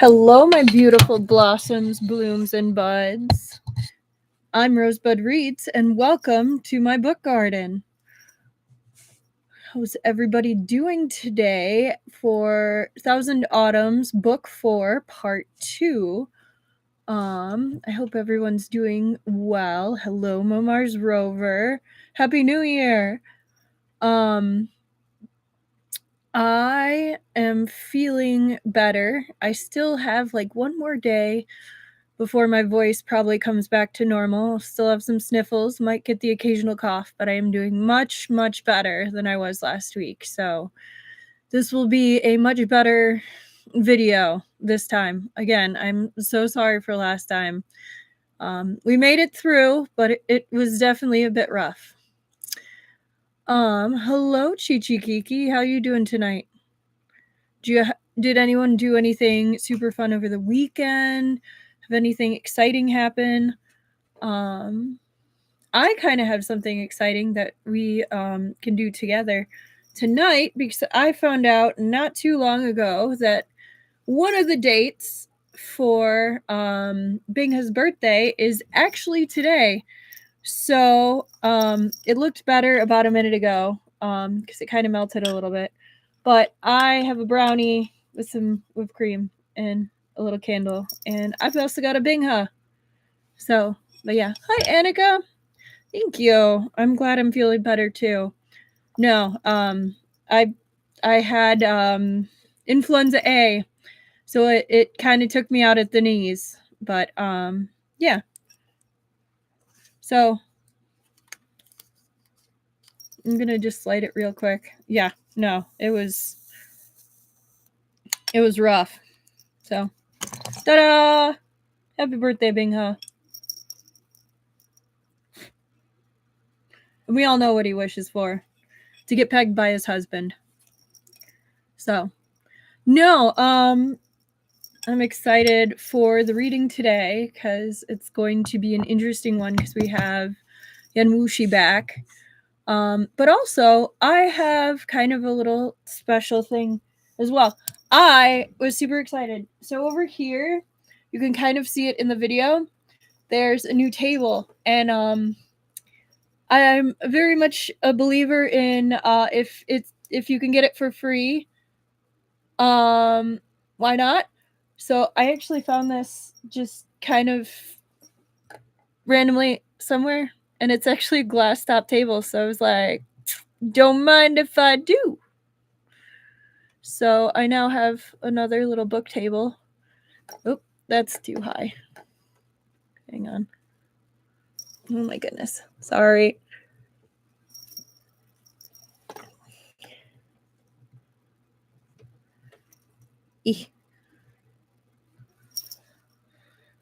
Hello, my beautiful blossoms, blooms, and buds. I'm Rosebud Reads, and welcome to my book garden. How's everybody doing today for Thousand Autumns, Book 4, Part 2? I hope everyone's doing well. Hello, Momar's Rover. Happy New Year. I am feeling better. I still have like one more day before my voice probably comes back to normal. Still have some sniffles, might get the occasional cough, but I am doing much, much better than I was last week. So this will be a much better video this time. Again, I'm so sorry for last time. We made it through, but it was definitely a bit rough. Hello, Chi-Chi Kiki. How you doing tonight? Did anyone do anything super fun over the weekend? Have anything exciting happen? I kind of have something exciting that we can do together tonight because I found out not too long ago that one of the dates for Bingha's birthday is actually today. So it looked better about a minute ago because it kind of melted a little bit. But I have a brownie with some whipped cream and a little candle. And I've also got a Bingha. So, but yeah. Hi, Annika. Thank you. I'm glad I'm feeling better too. No, I had influenza A. So it kind of took me out at the knees. But yeah. So I'm gonna just light it real quick. Yeah, no, it was rough. So, ta-da! Happy birthday, Bingha. And we all know what he wishes for: to get pegged by his husband. So, no, I'm excited for the reading today because it's going to be an interesting one because we have Yan Wushi back. But also, I have kind of a little special thing as well. I was super excited. So over here, you can kind of see it in the video. There's a new table, and I'm very much a believer in if you can get it for free, why not? So I actually found this just kind of randomly somewhere, and it's actually a glass top table. So I was like, don't mind if I do. So I now have another little book table. Oh, that's too high. Hang on. Oh my goodness. Sorry.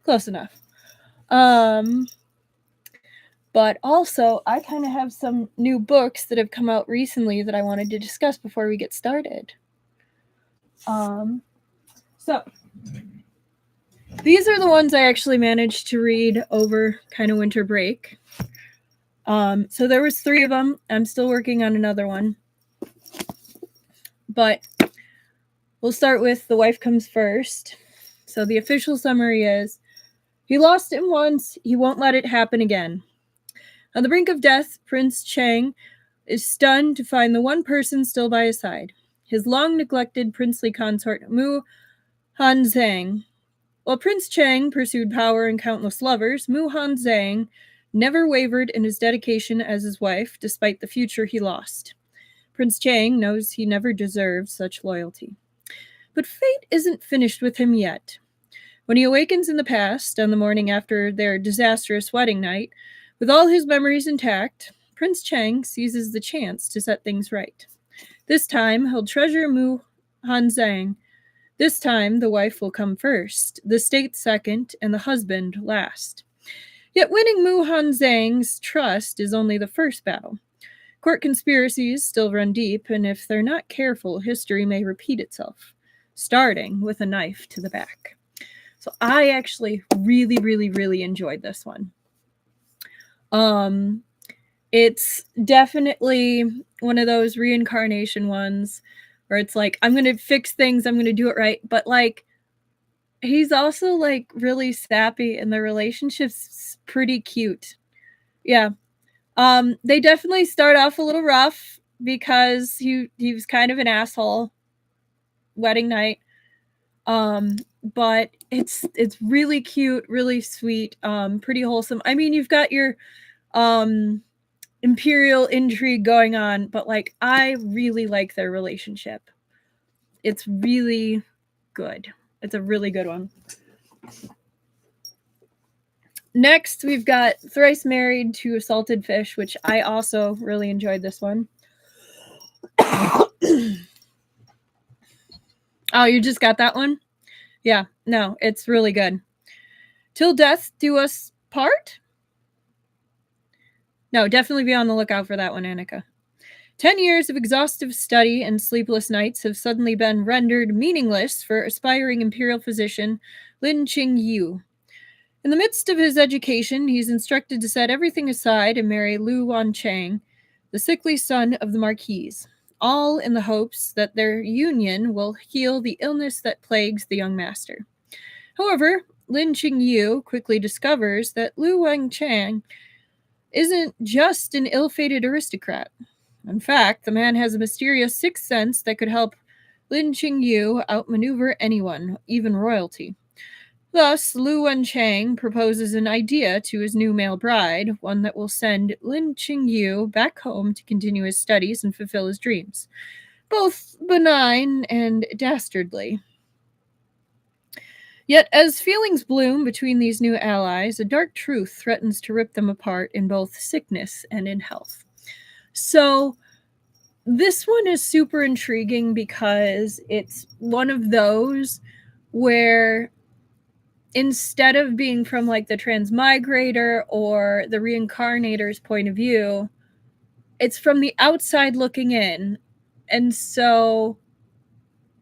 Close enough. But also, I kind of have some new books that have come out recently that I wanted to discuss before we get started. So these are the ones I actually managed to read over kind of winter break. So there was 3 of them. I'm still working on another one. But we'll start with The Wife Comes First. So the official summary is, he lost him once, he won't let it happen again. On the brink of death, Prince Chang is stunned to find the one person still by his side, his long-neglected princely consort Mu Hanzang. While Prince Chang pursued power and countless lovers, Mu Hanzang never wavered in his dedication as his wife, despite the future he lost. Prince Chang knows he never deserves such loyalty. But fate isn't finished with him yet. When he awakens in the past, on the morning after their disastrous wedding night, with all his memories intact, Prince Chang seizes the chance to set things right. This time, he'll treasure Mu Hanzang. This time, the wife will come first, the state second, and the husband last. Yet winning Mu Hanzang's trust is only the first battle. Court conspiracies still run deep, and if they're not careful, history may repeat itself, starting with a knife to the back. So I actually really, really, really enjoyed this one. It's definitely one of those reincarnation ones where it's like, I'm going to fix things, I'm going to do it right, but like, he's also like really sappy, and the relationship's pretty cute. Yeah. They definitely start off a little rough because he was kind of an asshole wedding night. But it's really cute, really sweet, pretty wholesome. I mean, you've got your imperial intrigue going on, but like I really like their relationship. It's really good. It's a really good one. Next, we've got Thrice Married to a Salted Fish, which I also really enjoyed this one. Oh, you just got that one? Yeah, no, it's really good. Till Death Do Us Part? No, definitely be on the lookout for that one, Annika. 10 years of exhaustive study and sleepless nights have suddenly been rendered meaningless for aspiring imperial physician Lin Qingyu. In the midst of his education, he's instructed to set everything aside and marry Lu Wanchang, the sickly son of the Marquise, all in the hopes that their union will heal the illness that plagues the young master. However, Lin Qingyu quickly discovers that Lu Wanchang isn't just an ill-fated aristocrat. In fact, the man has a mysterious sixth sense that could help Lin Qingyu outmaneuver anyone, even royalty. Thus, Lu Wenchang proposes an idea to his new male bride, one that will send Lin Qingyu back home to continue his studies and fulfill his dreams. Both benign and dastardly. Yet, as feelings bloom between these new allies, a dark truth threatens to rip them apart in both sickness and in health. So, this one is super intriguing because it's one of those where instead of being from like the transmigrator or the reincarnator's point of view, it's from the outside looking in. And so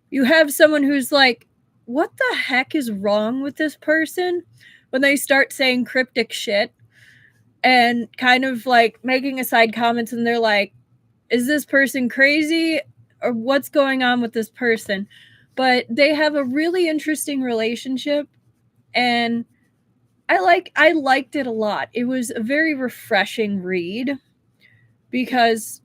you have someone who's like, what the heck is wrong with this person? When they start saying cryptic shit and kind of like making aside comments, and they're like, is this person crazy or what's going on with this person? But they have a really interesting relationship, and I liked it a lot. It was a very refreshing read because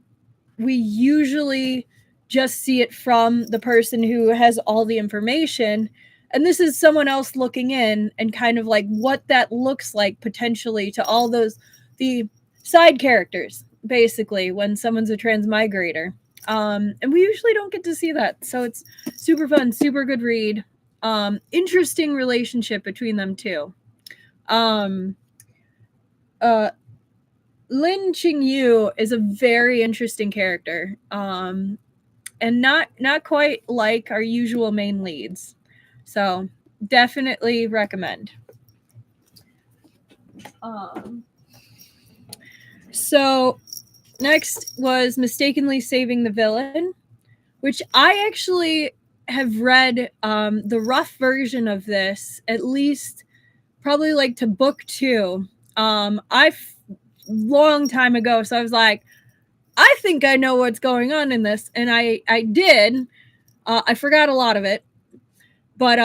we usually just see it from the person who has all the information, and this is someone else looking in and kind of like what that looks like potentially to all the side characters, basically, when someone's a transmigrator. And we usually don't get to see that, so it's super fun, super good read. Interesting relationship between them too. Lin Qingyu is a very interesting character, and not quite like our usual main leads. So definitely recommend. So next was Mistakenly Saving the Villain, which I actually have read the rough version of this, at least probably like to book 2. I've long time ago, so I was like, I think I know what's going on in this, and I did. I forgot a lot of it, but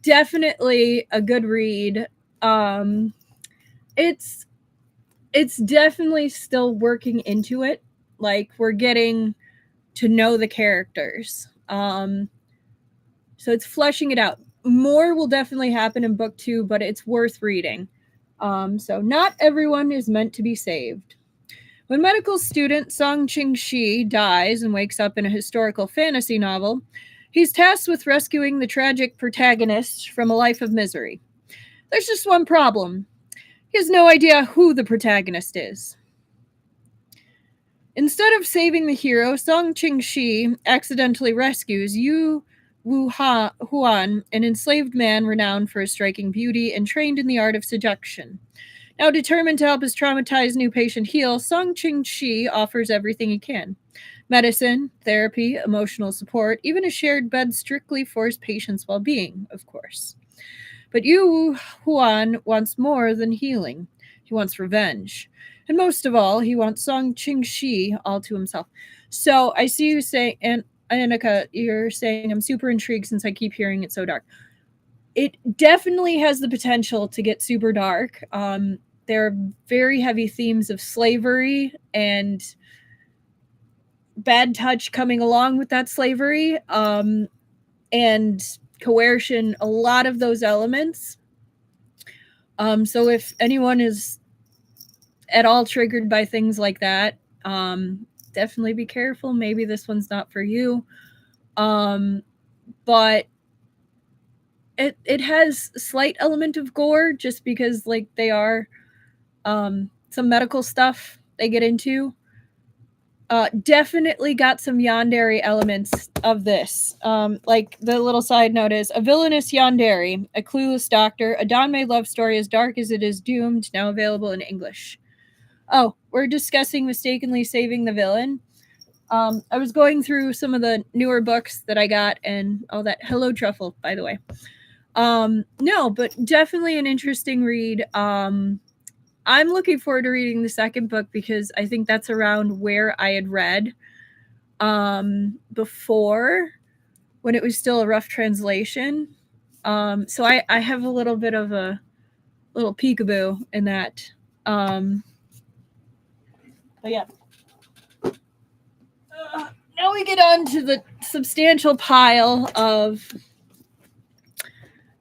definitely a good read. It's definitely still working into it, like we're getting to know the characters. So it's fleshing it out. More will definitely happen in book 2, but it's worth reading. So not everyone is meant to be saved. When medical student Song Ching-shi dies and wakes up in a historical fantasy novel, he's tasked with rescuing the tragic protagonist from a life of misery. There's just one problem. He has no idea who the protagonist is. Instead of saving the hero, Song Ching-shi accidentally rescues Huan, an enslaved man renowned for his striking beauty and trained in the art of seduction. Now determined to help his traumatized new patient heal, Song Ching-shi offers everything he can. Medicine, therapy, emotional support, even a shared bed strictly for his patient's well-being, of course. But Yu Huan wants more than healing. He wants revenge. And most of all, he wants Song Ching-shi all to himself. So I see you saying, and Annika, you're saying I'm super intrigued since I keep hearing it's so dark. it definitely has the potential to get super dark. There are very heavy themes of slavery and bad touch coming along with that slavery, and coercion, a lot of those elements. So if anyone is at all triggered by things like that, definitely be careful. Maybe this one's not for you. But it has a slight element of gore just because like they are some medical stuff they get into. Definitely got some yandere elements of this. Like the little side note is a villainous yandere, a clueless doctor, a Danmei love story as dark as it is doomed, now available in English. Oh, we're discussing mistakenly saving the villain. I was going through some of the newer books that I got and all that. Hello, Truffle, by the way. No, but definitely an interesting read. I'm looking forward to reading the second book because I think that's around where I had read before, when it was still a rough translation. So I have a little bit of a little peekaboo in that. But yeah. Now we get on to the substantial pile of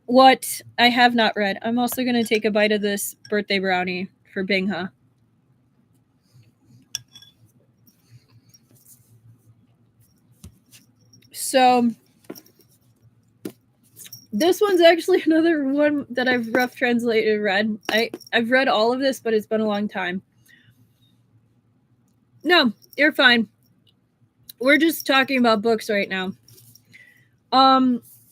what I have not read. I'm also going to take a bite of this birthday brownie for Bingha. So this one's actually another one that I've rough translated read. I've read all of this, but it's been a long time. No, you're fine. We're just talking about books right now.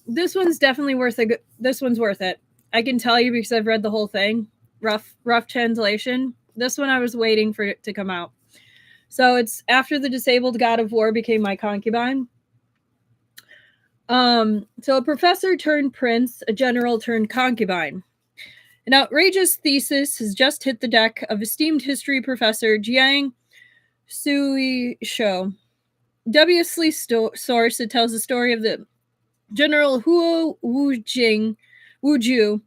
This one's definitely worth it. This one's worth it. I can tell you because I've read the whole thing. Rough translation. This one I was waiting for it to come out. So it's after the disabled god of war became my concubine. So a professor turned prince, a general turned concubine. An outrageous thesis has just hit the deck of esteemed history professor Jiang Sui-shou. Dubiously source, it tells the story of the General Huo Wuju,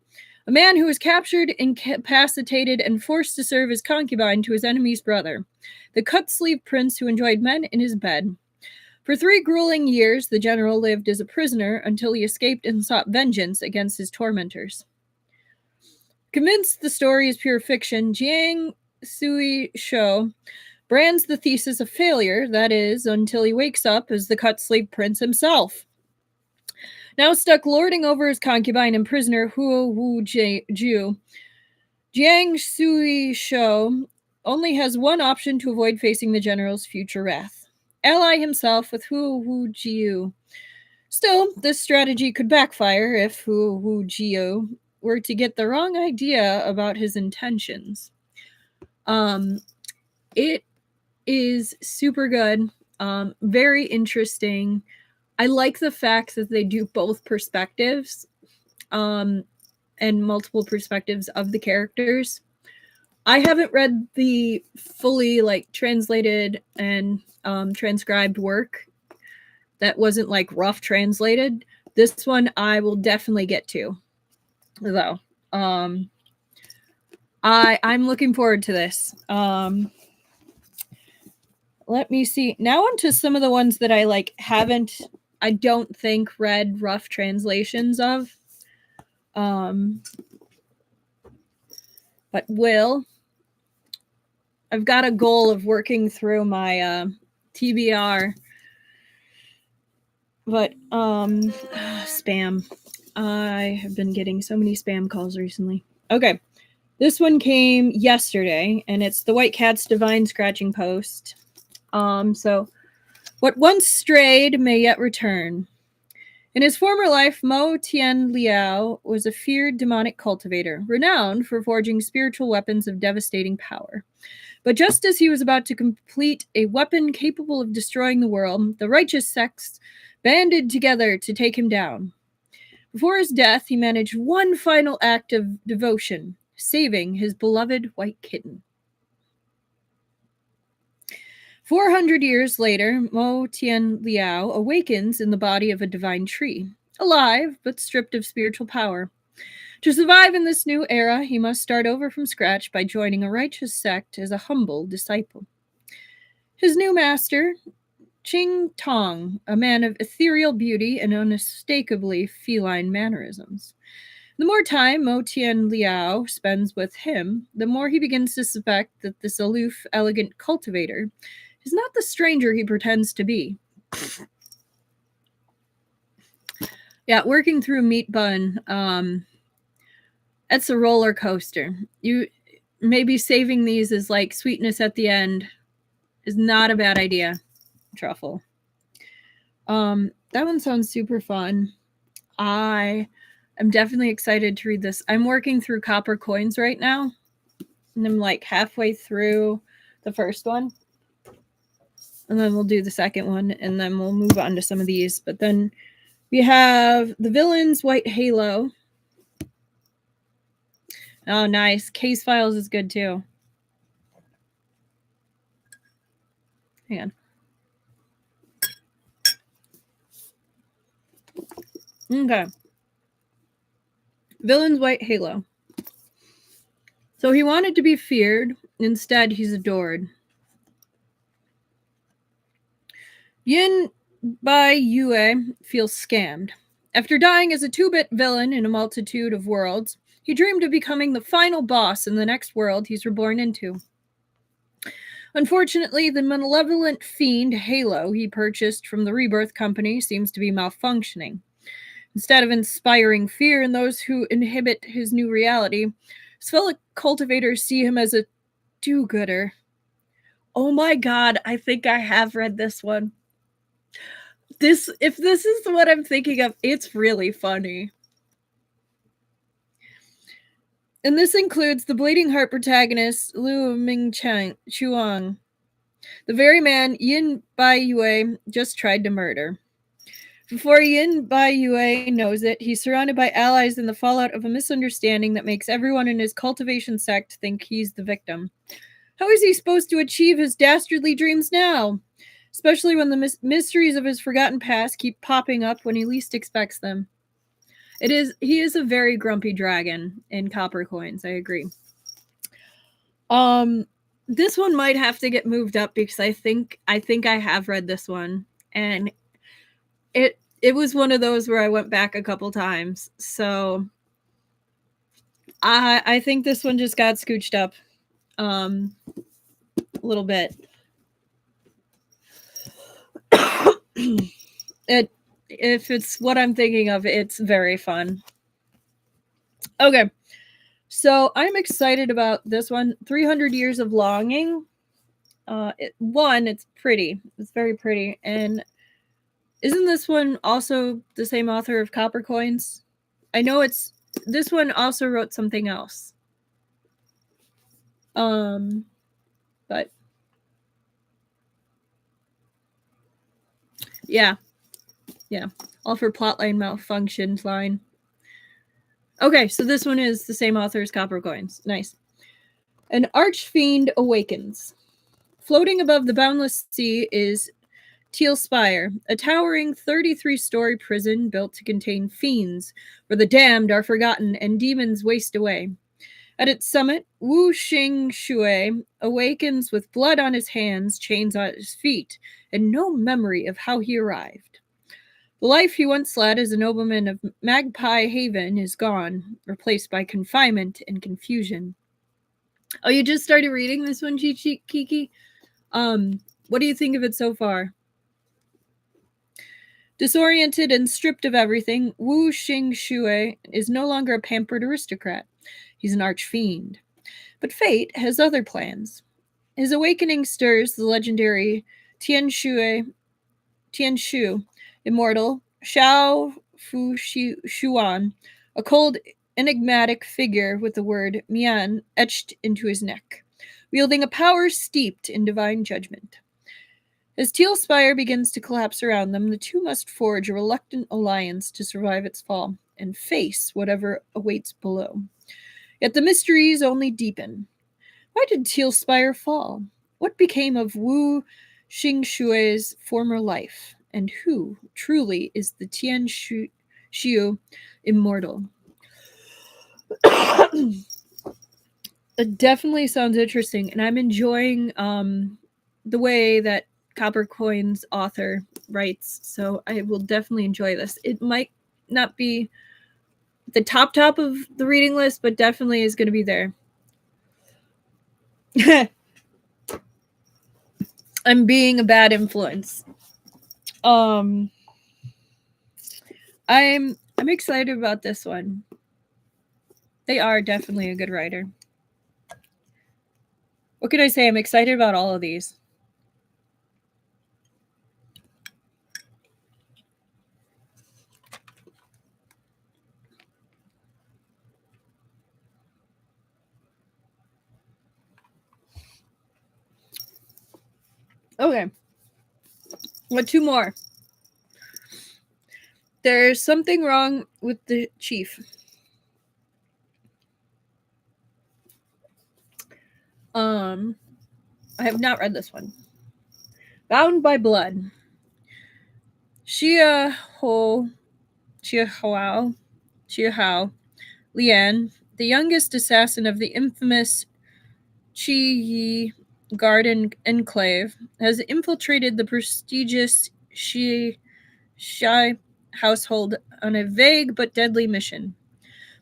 a man who was captured, incapacitated, and forced to serve as concubine to his enemy's brother, the cut-sleeve prince who enjoyed men in his bed. For 3 grueling years, the general lived as a prisoner until he escaped and sought vengeance against his tormentors. Convinced the story is pure fiction, Jiang Sui-shou brands the thesis a failure, that is, until he wakes up as the cut-sleeve prince himself. Now stuck lording over his concubine and prisoner Huo Wuju, Jiang Sui-shou only has one option to avoid facing the general's future wrath. Ally himself with Huo Wuju. Still, this strategy could backfire if Huo Wuju were to get the wrong idea about his intentions. It is super good, very interesting. I like the fact that they do both perspectives, and multiple perspectives of the characters. I haven't read the fully like translated and transcribed work that wasn't like rough translated. This one I will definitely get to, though. I'm looking forward to this. Let me see. Now onto some of the ones that I like I don't think read rough translations of. But I've got a goal of working through my TBR. But spam. I have been getting so many spam calls recently. Okay. This one came yesterday, and it's the White Cat's Divine Scratching Post. So what once strayed may yet return. In his former life, Mo Tian Liao was a feared demonic cultivator, renowned for forging spiritual weapons of devastating power. But just as he was about to complete a weapon capable of destroying the world, the righteous sects banded together to take him down. Before his death, he managed one final act of devotion, saving his beloved white kitten. 400 years later, Mo Tian Liao awakens in the body of a divine tree. alive but stripped of spiritual power. To survive in this new era, he must start over from scratch by joining a righteous sect as a humble disciple. His new master, Qing Tong, a man of ethereal beauty and unmistakably feline mannerisms. The more time Mo Tian Liao spends with him, the more he begins to suspect that this aloof, elegant cultivator is not the stranger he pretends to be. Yeah, working through Meat Bun, it's a roller coaster. You maybe saving these as like sweetness at the end is not a bad idea. Truffle. That one sounds super fun. I am definitely excited to read this. I'm working through Copper Coins right now, and I'm like halfway through the first one. And then we'll do the second one, and then we'll move on to some of these. But then we have The Villain's White Halo. Oh, nice. Case Files is good too. Hang on. Okay. Villain's White Halo. So he wanted to be feared. Instead, he's adored. Yin Bai Yue feels scammed. After dying as a 2-bit villain in a multitude of worlds, he dreamed of becoming the final boss in the next world he's reborn into. Unfortunately, the malevolent fiend Halo he purchased from the Rebirth Company seems to be malfunctioning. Instead of inspiring fear in those who inhabit his new reality, his fellow cultivators see him as a do-gooder. Oh my god, I think I have read this one. If this is what I'm thinking of, it's really funny. And this includes the Bleeding Heart protagonist Liu Chuang, the very man Yin Bai Yue just tried to murder. Before Yin Bai Yue knows it, he's surrounded by allies in the fallout of a misunderstanding that makes everyone in his cultivation sect think he's the victim. How is he supposed to achieve his dastardly dreams now? Especially when the mysteries of his forgotten past keep popping up when he least expects them. He is a very grumpy dragon in Copper Coins, I agree. This one might have to get moved up because I think I have read this one, and it was one of those where I went back a couple times. So I think this one just got scooched up a little bit. If it's what I'm thinking of, it's very fun. Okay. So I'm excited about this one. 300 Years of Longing. It's pretty. It's very pretty. And isn't this one also the same author of Copper Coins? I know this one also wrote something else. But yeah. All for plotline malfunctions line. Okay, so this one is the same author as Copper Coins. Nice. An archfiend awakens. Floating above the boundless sea is Teal Spire, a towering 33-story prison built to contain fiends, where the damned are forgotten and demons waste away. At its summit, Wu Xing Shui awakens with blood on his hands, chains on his feet, and no memory of how he arrived. The life he once led as a nobleman of Magpie Haven is gone, replaced by confinement and confusion. Oh, you just started reading this one, Kiki? What do you think of it so far? Disoriented and stripped of everything, Wu Xing Shui is no longer a pampered aristocrat. He's an archfiend. But fate has other plans. His awakening stirs the legendary Tianshu, immortal Xiao Fu Xuan, a cold, enigmatic figure with the word Mian etched into his neck, wielding a power steeped in divine judgment. As Teal Spire begins to collapse around them, the two must forge a reluctant alliance to survive its fall and face whatever awaits below. Yet the mysteries only deepen. Why did Teal Spire fall? What became of Wu Xing Shui's former life? And who truly is the Tian Qiao, immortal. It definitely sounds interesting, and I'm enjoying the way that Copper Coin's author writes, so I will definitely enjoy this. It might not be the top of the reading list, but definitely is going to be there. I'm being a bad influence. I'm excited about this one. They are definitely a good writer. What can I say? I'm excited about all of these. Okay. What, two more? There's something wrong with the chief. I have not read this one. Bound by Blood. Hao, Lian, the youngest assassin of the infamous Qi Garden Enclave, has infiltrated the prestigious Shai household on a vague but deadly mission.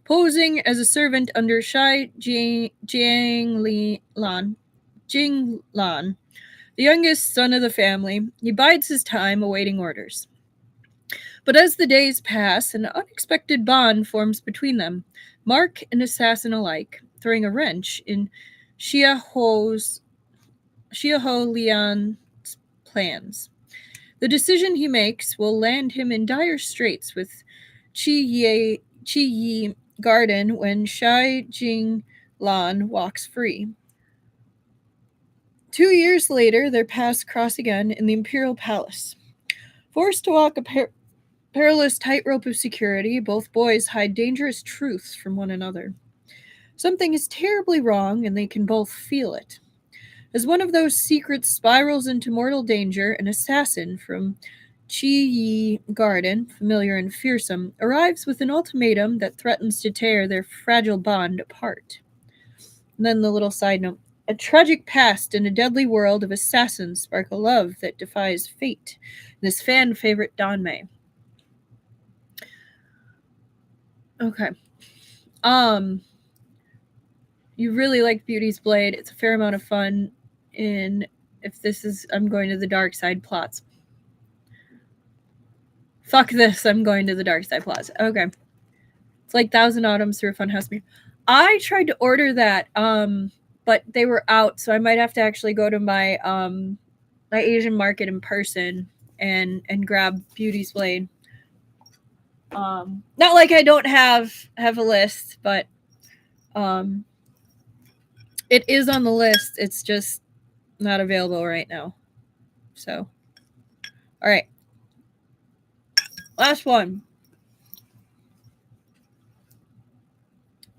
Posing as a servant under Shai Jinglan, the youngest son of the family, he bides his time awaiting orders. But as the days pass, an unexpected bond forms between them, mark and assassin alike, throwing a wrench in Xiaoho Lian's plans. The decision he makes will land him in dire straits with Qi Yi Garden when Shai Jinglan walks free. 2 years later, their paths cross again in the Imperial Palace. Forced to walk a perilous tightrope of security, both boys hide dangerous truths from one another. Something is terribly wrong, and they can both feel it. As one of those secrets spirals into mortal danger, an assassin from Qi Yi Garden, familiar and fearsome, arrives with an ultimatum that threatens to tear their fragile bond apart. And then the little side note. A tragic past and a deadly world of assassins spark a love that defies fate. This fan favorite Danmei. Okay. You really like Beauty's Blade. It's a fair amount of fun in if this is I'm going to the dark side plots. Fuck this, I'm going to the dark side plots. Okay. It's like Thousand Autumns Through a Funhouse Mirror. I tried to order that, but they were out, so I might have to actually go to my my Asian market in person and grab Beauty's Blade. Not like I don't have a list, but it is on the list. It's just not available right now. So, all right. Last one.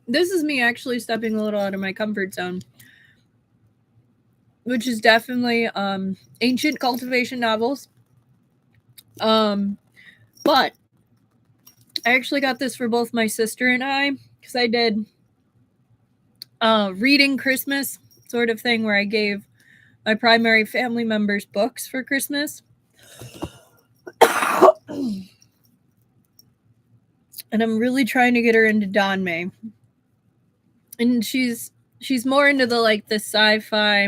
This is me actually stepping a little out of my comfort zone, which is definitely ancient cultivation novels. But I actually got this for both my sister and I because I did reading Christmas sort of thing where I gave my primary family members books for Christmas. And I'm really trying to get her into Danmei. And she's more into the the sci-fi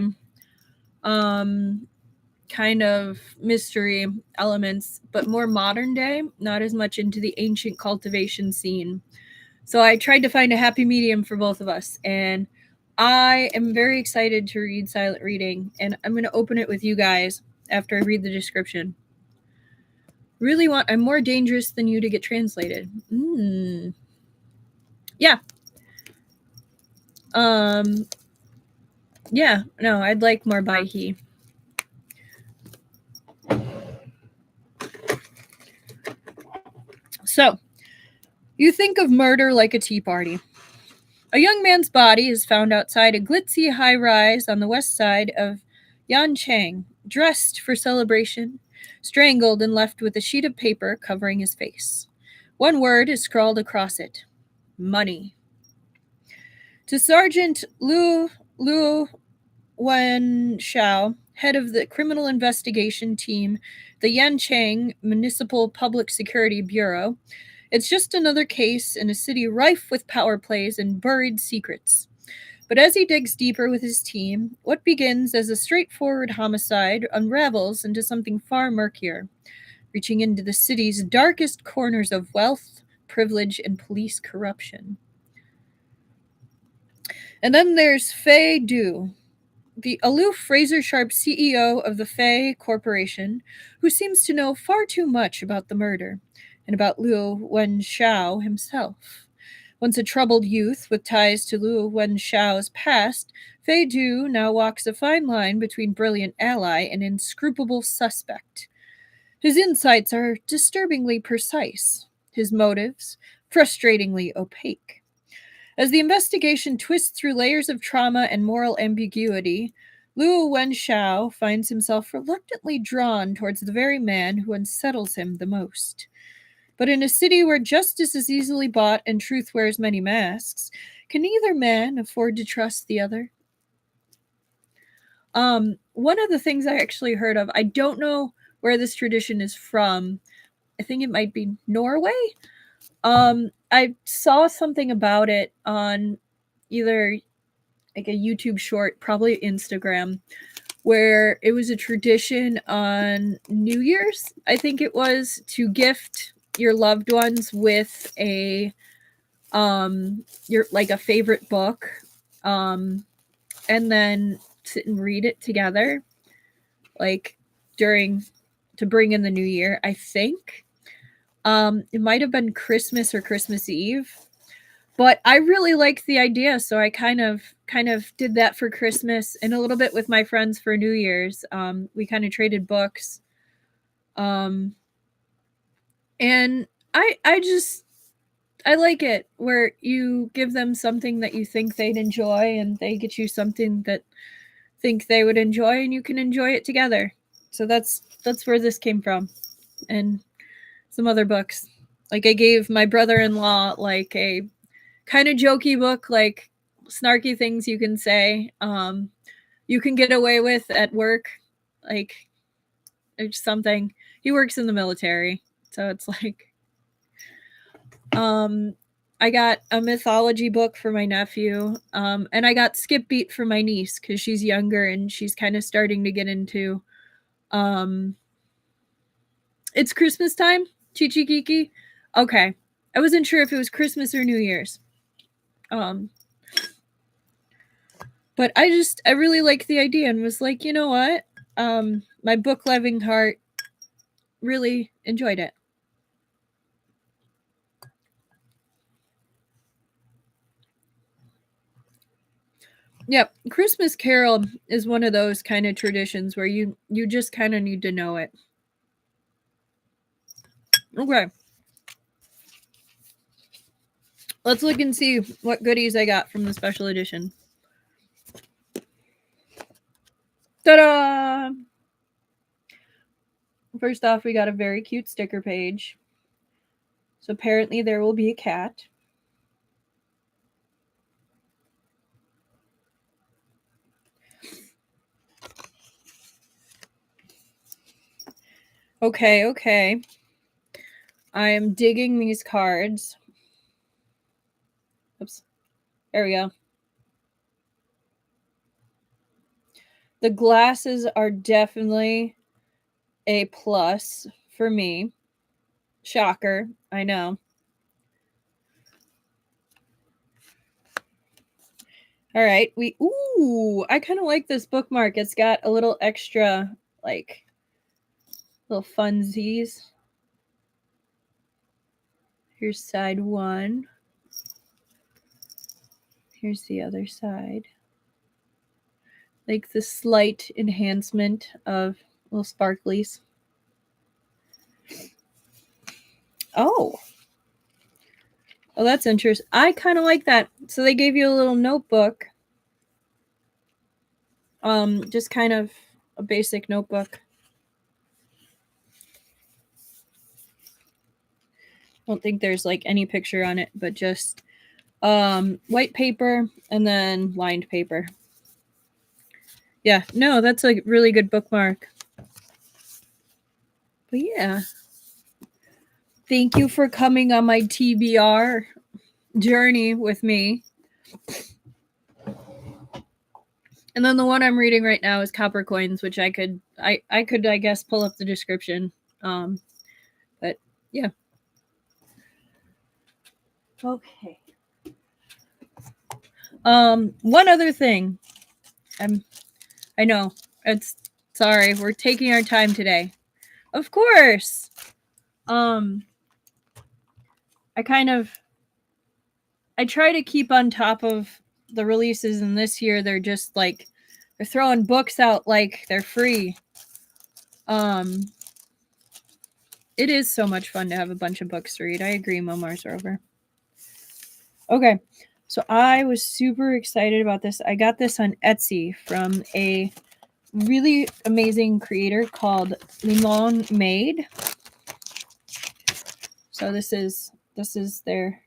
kind of mystery elements, but more modern day, not as much into the ancient cultivation scene. So I tried to find a happy medium for both of us, and I am very excited to read Silent Reading, and I'm going to open it with you guys after I read the description. Really I'm more dangerous than you to get translated. Yeah. Yeah, no, I'd like more by he. So, you think of murder like a tea party. A young man's body is found outside a glitzy high-rise on the west side of Yanchang, dressed for celebration, strangled and left with a sheet of paper covering his face. One word is scrawled across it: money. To Sergeant Liuhe Xiao, head of the criminal investigation team, the Yancheng Municipal Public Security Bureau, it's just another case in a city rife with power plays and buried secrets. But as he digs deeper with his team, what begins as a straightforward homicide unravels into something far murkier, reaching into the city's darkest corners of wealth, privilege, and police corruption. And then there's Fei Du, the aloof, razor-sharp CEO of the Fei Corporation, who seems to know far too much about the murder, and about Liu Wenxiao himself. Once a troubled youth with ties to Liu Wenxiao's past, Fei Du now walks a fine line between brilliant ally and inscrutable suspect. His insights are disturbingly precise, his motives frustratingly opaque. As the investigation twists through layers of trauma and moral ambiguity, Liu Wenxiao finds himself reluctantly drawn towards the very man who unsettles him the most. But in a city where justice is easily bought and truth wears many masks, can neither man afford to trust the other? One of the things I actually heard of, I don't know where this tradition is from. I think it might be Norway. I saw something about it on either like a YouTube short, probably Instagram, where it was a tradition on New Year's, I think it was, to gift your loved ones with a your like a favorite book, and then sit and read it together, like during to bring in the new year. I think it might have been Christmas or Christmas Eve, but I really liked the idea, so I kind of did that for Christmas and a little bit with my friends for New Year's. We kind of traded books, and I like it where you give them something that you think they'd enjoy, and they get you something that think they would enjoy, and you can enjoy it together. So that's where this came from, and some other books. Like I gave my brother-in-law like a kind of jokey book, like snarky things you can say, you can get away with at work, like it's something. He works in the military, so it's like, I got a mythology book for my nephew, and I got Skip Beat for my niece because she's younger and she's kind of starting to get into, it's Christmas time, Chichi Kiki. Okay, I wasn't sure if it was Christmas or New Year's. But I really liked the idea and was like, you know what? My book loving heart really enjoyed it. Yep, Christmas Carol is one of those kind of traditions where you just kind of need to know it. Okay. Let's look and see what goodies I got from the special edition. Ta-da! First off, we got a very cute sticker page. So apparently there will be a cat. Okay. I am digging these cards. Oops. There we go. The glasses are definitely a plus for me. Shocker, I know. All right, I kind of like this bookmark. It's got a little extra, like, little funsies. Here's side one. Here's the other side. Like the slight enhancement of little sparklies. Oh, that's interesting. I kind of like that. So they gave you a little notebook. Just kind of a basic notebook. don't think there's like any picture on it, but just white paper and then lined paper. Yeah, no, that's a really good bookmark. But yeah, thank you for coming on my TBR journey with me. And then the one I'm reading right now is Copper Coins, which I could I guess pull up the description. But yeah. Okay. One other thing. I know. It's sorry, we're taking our time today. Of course. I try to keep on top of the releases, and this year they're just like they're throwing books out like they're free. It is so much fun to have a bunch of books to read. I agree, Momar's Rover. Okay, so I was super excited about this. I got this on Etsy from a really amazing creator called Limon Made. So this is their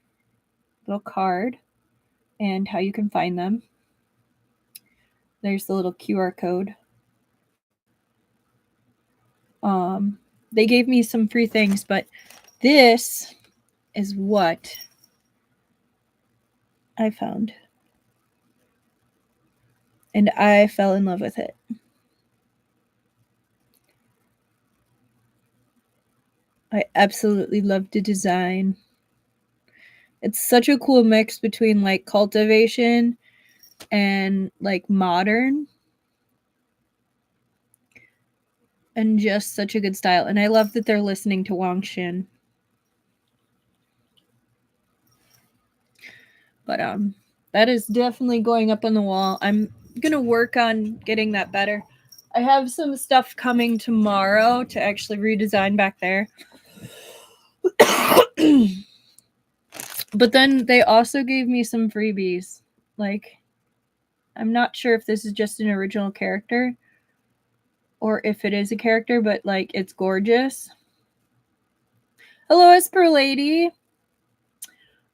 little card and how you can find them. There's the little QR code. They gave me some free things, but this is what I found. And I fell in love with it. I absolutely loved the design. It's such a cool mix between like cultivation and like modern. And just such a good style. And I love that they're listening to Wang Xin. But that is definitely going up on the wall. I'm gonna work on getting that better. I have some stuff coming tomorrow to actually redesign back there. But then they also gave me some freebies. Like, I'm not sure if this is just an original character or if it is a character, but like it's gorgeous. Hello, Esper Lady.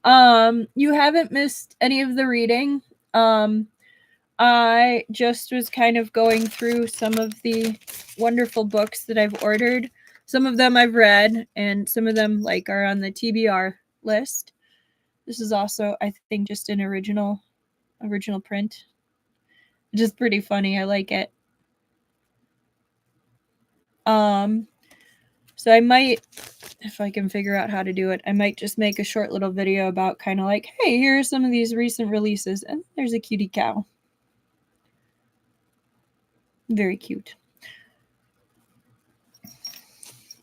You haven't missed any of the reading. I just was kind of going through some of the wonderful books that I've ordered. Some of them I've read, and some of them like are on the TBR list. This is also, I think, just an original print. Just pretty funny. I like it. So I might, if I can figure out how to do it, I might just make a short little video about kind of like, hey, here are some of these recent releases, and there's a cutie cow. Very cute.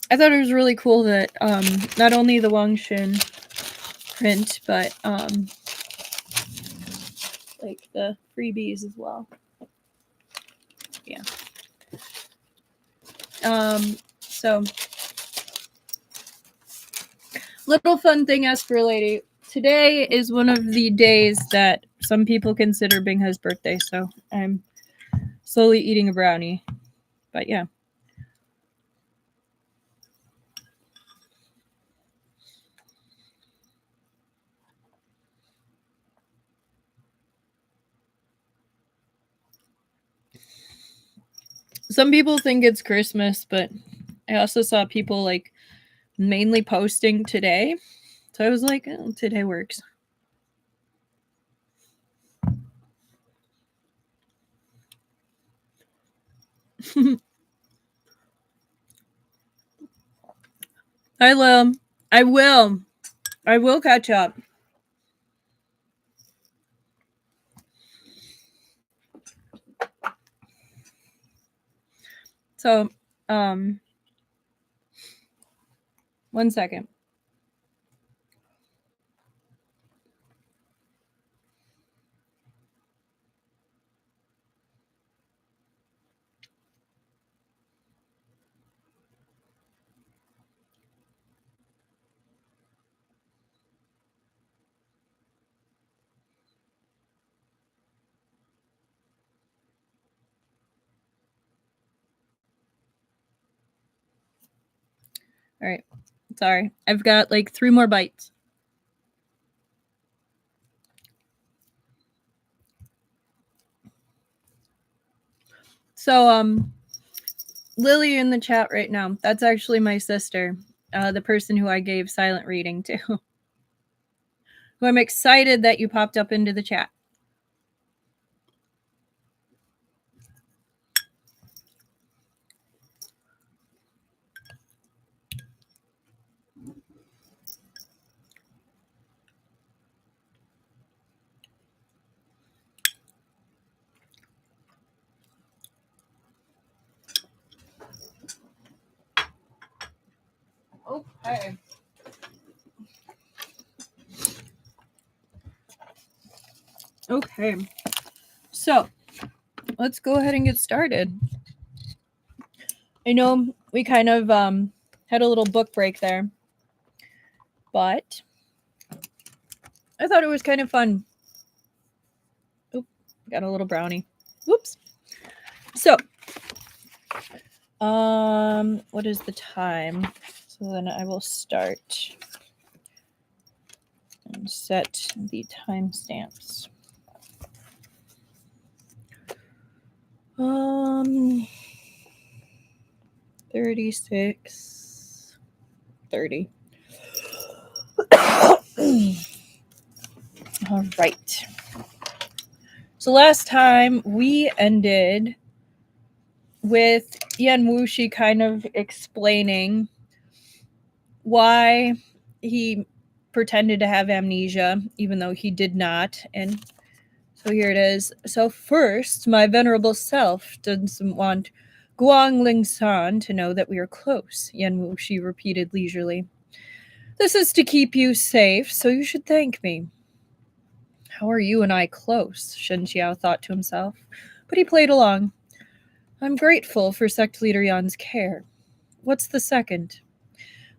I thought it was really cool that not only the Wang Xin print, but like the freebies as well. Yeah. So little fun thing, Esper Lady. Today is one of the days that some people consider Bingha's birthday, so I'm slowly eating a brownie. But yeah. Some people think it's Christmas, but I also saw people like mainly posting today. So I was like, oh, today works. I will. I will catch up. So, 1 second. All right. Sorry, I've got like 3 more bites. So, Lily in the chat right now, that's actually my sister, the person who I gave silent reading to. Who I'm excited that you popped up into the chat. Okay. Okay. So, let's go ahead and get started. I know we kind of had a little book break there, but I thought it was kind of fun. Oop, got a little brownie. Whoops. So, what is the time? So then I will start and set the timestamps. 36, 30. All right. So last time we ended with Yan Wushi kind of explaining why he pretended to have amnesia, even though he did not. And so here it is. So first, my venerable self doesn't want Guang Ling-san to know that we are close, Yan Wushi repeated leisurely. This is to keep you safe, so you should thank me. How are you and I close? Shen Qiao thought to himself, but he played along. I'm grateful for sect leader Yan's care. What's the second?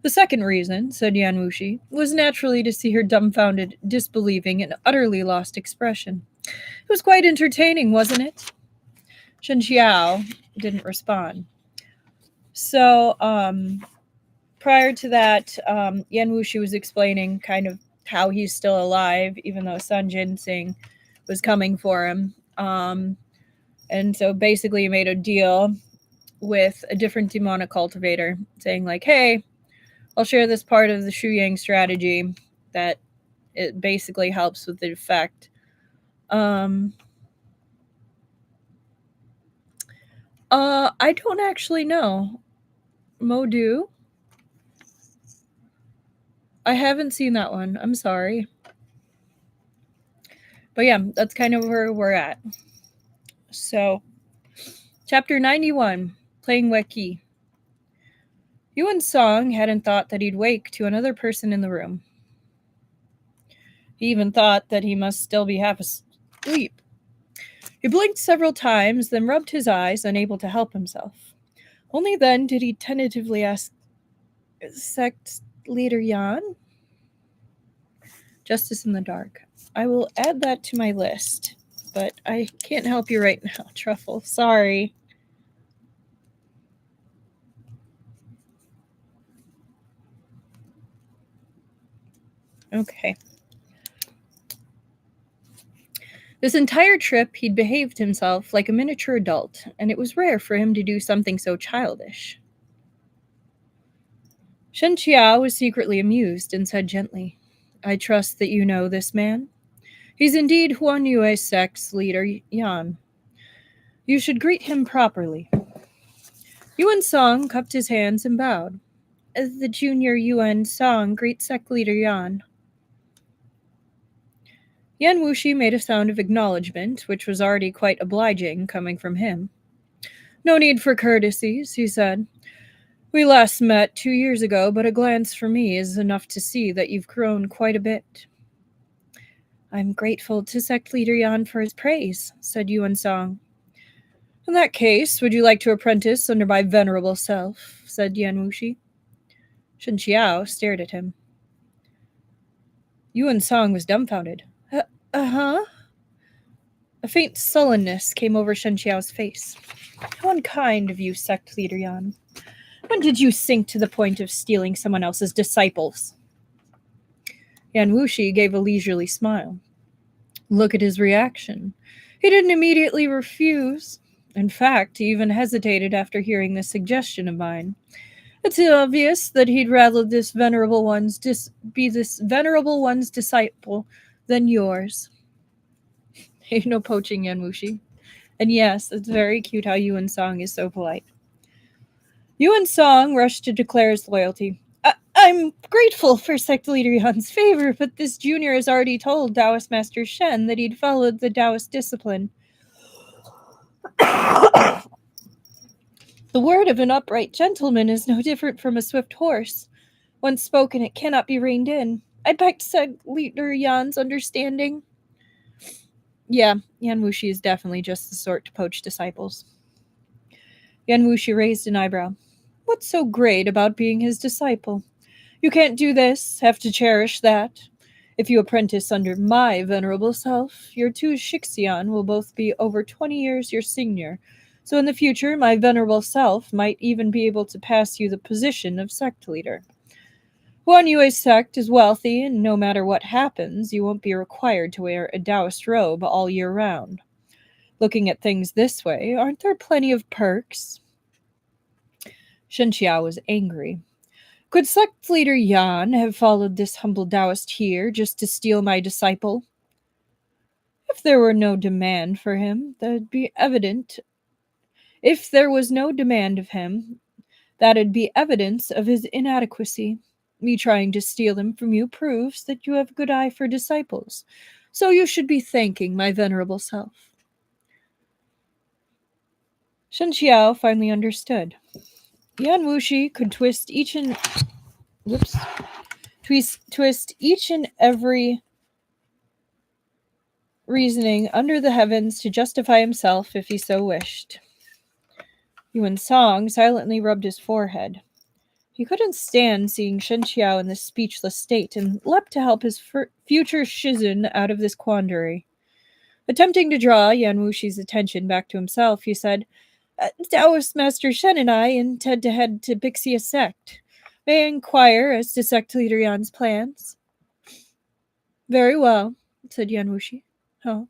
The second reason, said Yan Wushi, was naturally to see her dumbfounded, disbelieving, and utterly lost expression. It was quite entertaining, wasn't it? Shen Qiao didn't respond. So, prior to that, Yan Wushi was explaining kind of how he's still alive, even though Sun Jinsing was coming for him. And so basically he made a deal with a different demonic cultivator, saying like, hey, I'll share this part of the Shu Yang strategy that it basically helps with the effect. I don't actually know. Modu? I haven't seen that one. I'm sorry. But yeah, that's kind of where we're at. So, Chapter 91, Playing Weki. Yuan Song hadn't thought that he'd wake to another person in the room. He even thought that he must still be half asleep. He blinked several times, then rubbed his eyes, unable to help himself. Only then did he tentatively ask, Sect Leader Yan? Justice in the Dark. I will add that to my list, but I can't help you right now, Truffle. Sorry. Okay. This entire trip, he'd behaved himself like a miniature adult, and it was rare for him to do something so childish. Shen Qiao was secretly amused and said gently, I trust that you know this man. He's indeed Huan Yue's sect's leader, Yan. You should greet him properly. Yuan Song cupped his hands and bowed. As the junior Yuan Song greets sect leader Yan. Yan Wushi made a sound of acknowledgement, which was already quite obliging coming from him. No need for courtesies, he said. We last met 2 years ago, but a glance from me is enough to see that you've grown quite a bit. I'm grateful to sect leader Yan for his praise, said Yuan Song. In that case, would you like to apprentice under my venerable self? Said Yan Wushi. Shen Qiao stared at him. Yuan Song was dumbfounded. Uh-huh? A faint sullenness came over Shen Qiao's face. How unkind of you, sect leader Yan. When did you sink to the point of stealing someone else's disciples? Yan Wushi gave a leisurely smile. Look at his reaction. He didn't immediately refuse. In fact, he even hesitated after hearing this suggestion of mine. It's obvious that he'd rather be this venerable one's disciple than yours. Ain't no poaching, Yan Wushi. And yes, it's very cute how Yuan Song is so polite. Yuan Song rushed to declare his loyalty. I'm grateful for Sect Leader Yan's favor, but this junior has already told Taoist Master Shen that he'd followed the Taoist discipline. The word of an upright gentleman is no different from a swift horse. Once spoken, it cannot be reined in. I beg Sect Leader Yan's understanding. Yeah, Yan Wushi is definitely just the sort to poach disciples. Yan Wushi raised an eyebrow. What's so great about being his disciple? You can't do this, have to cherish that. If you apprentice under my venerable self, your two Shixian will both be over 20 years your senior, so in the future my venerable self might even be able to pass you the position of sect leader. Huang Yue's sect is wealthy, and no matter what happens, you won't be required to wear a Taoist robe all year round. Looking at things this way, aren't there plenty of perks? Shen Qiao was angry. Could sect leader Yan have followed this humble Taoist here just to steal my disciple? If there were no demand for him, that'd be evident. If there was no demand of him, that'd be evidence of his inadequacy. Me trying to steal him from you proves that you have a good eye for disciples, so you should be thanking my venerable self. Shen Qiao finally understood. Yan Wushi could twist each and every reasoning under the heavens to justify himself if he so wished. Yuan Song silently rubbed his forehead. He couldn't stand seeing Shen Qiao in this speechless state and leapt to help his future Shizun out of this quandary. Attempting to draw Yan Wushi's attention back to himself, he said, Taoist Master Shen and I intend to head to Bixia Sect. May I inquire as to Sect Leader Yan's plans? Very well, said Yan Wushi. Oh.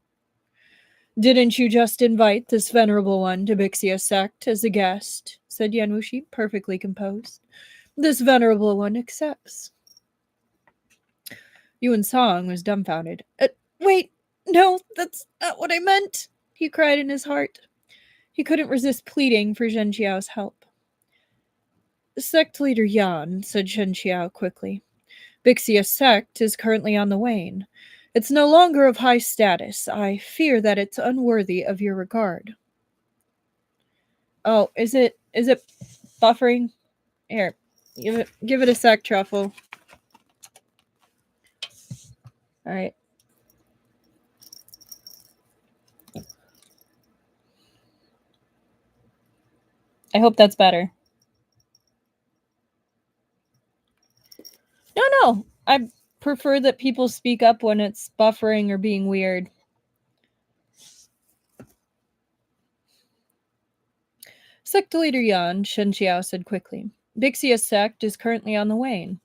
Didn't you just invite this venerable one to Bixia Sect as a guest? Said Yan Wushi, perfectly composed. This venerable one accepts. Yuan Song was dumbfounded. Wait, no, that's not what I meant, he cried in his heart. He couldn't resist pleading for Shen Qiao's help. Sect Leader Yan, said Shen Qiao quickly. Bixia Sect is currently on the wane. It's no longer of high status. I fear that it's unworthy of your regard. Oh, is it buffering? Here, give it a sec, Truffle. All right. I hope that's better. No. I prefer that people speak up when it's buffering or being weird. Sect Leader Yan, Shen Qiao said quickly. Bixia Sect is currently on the wane.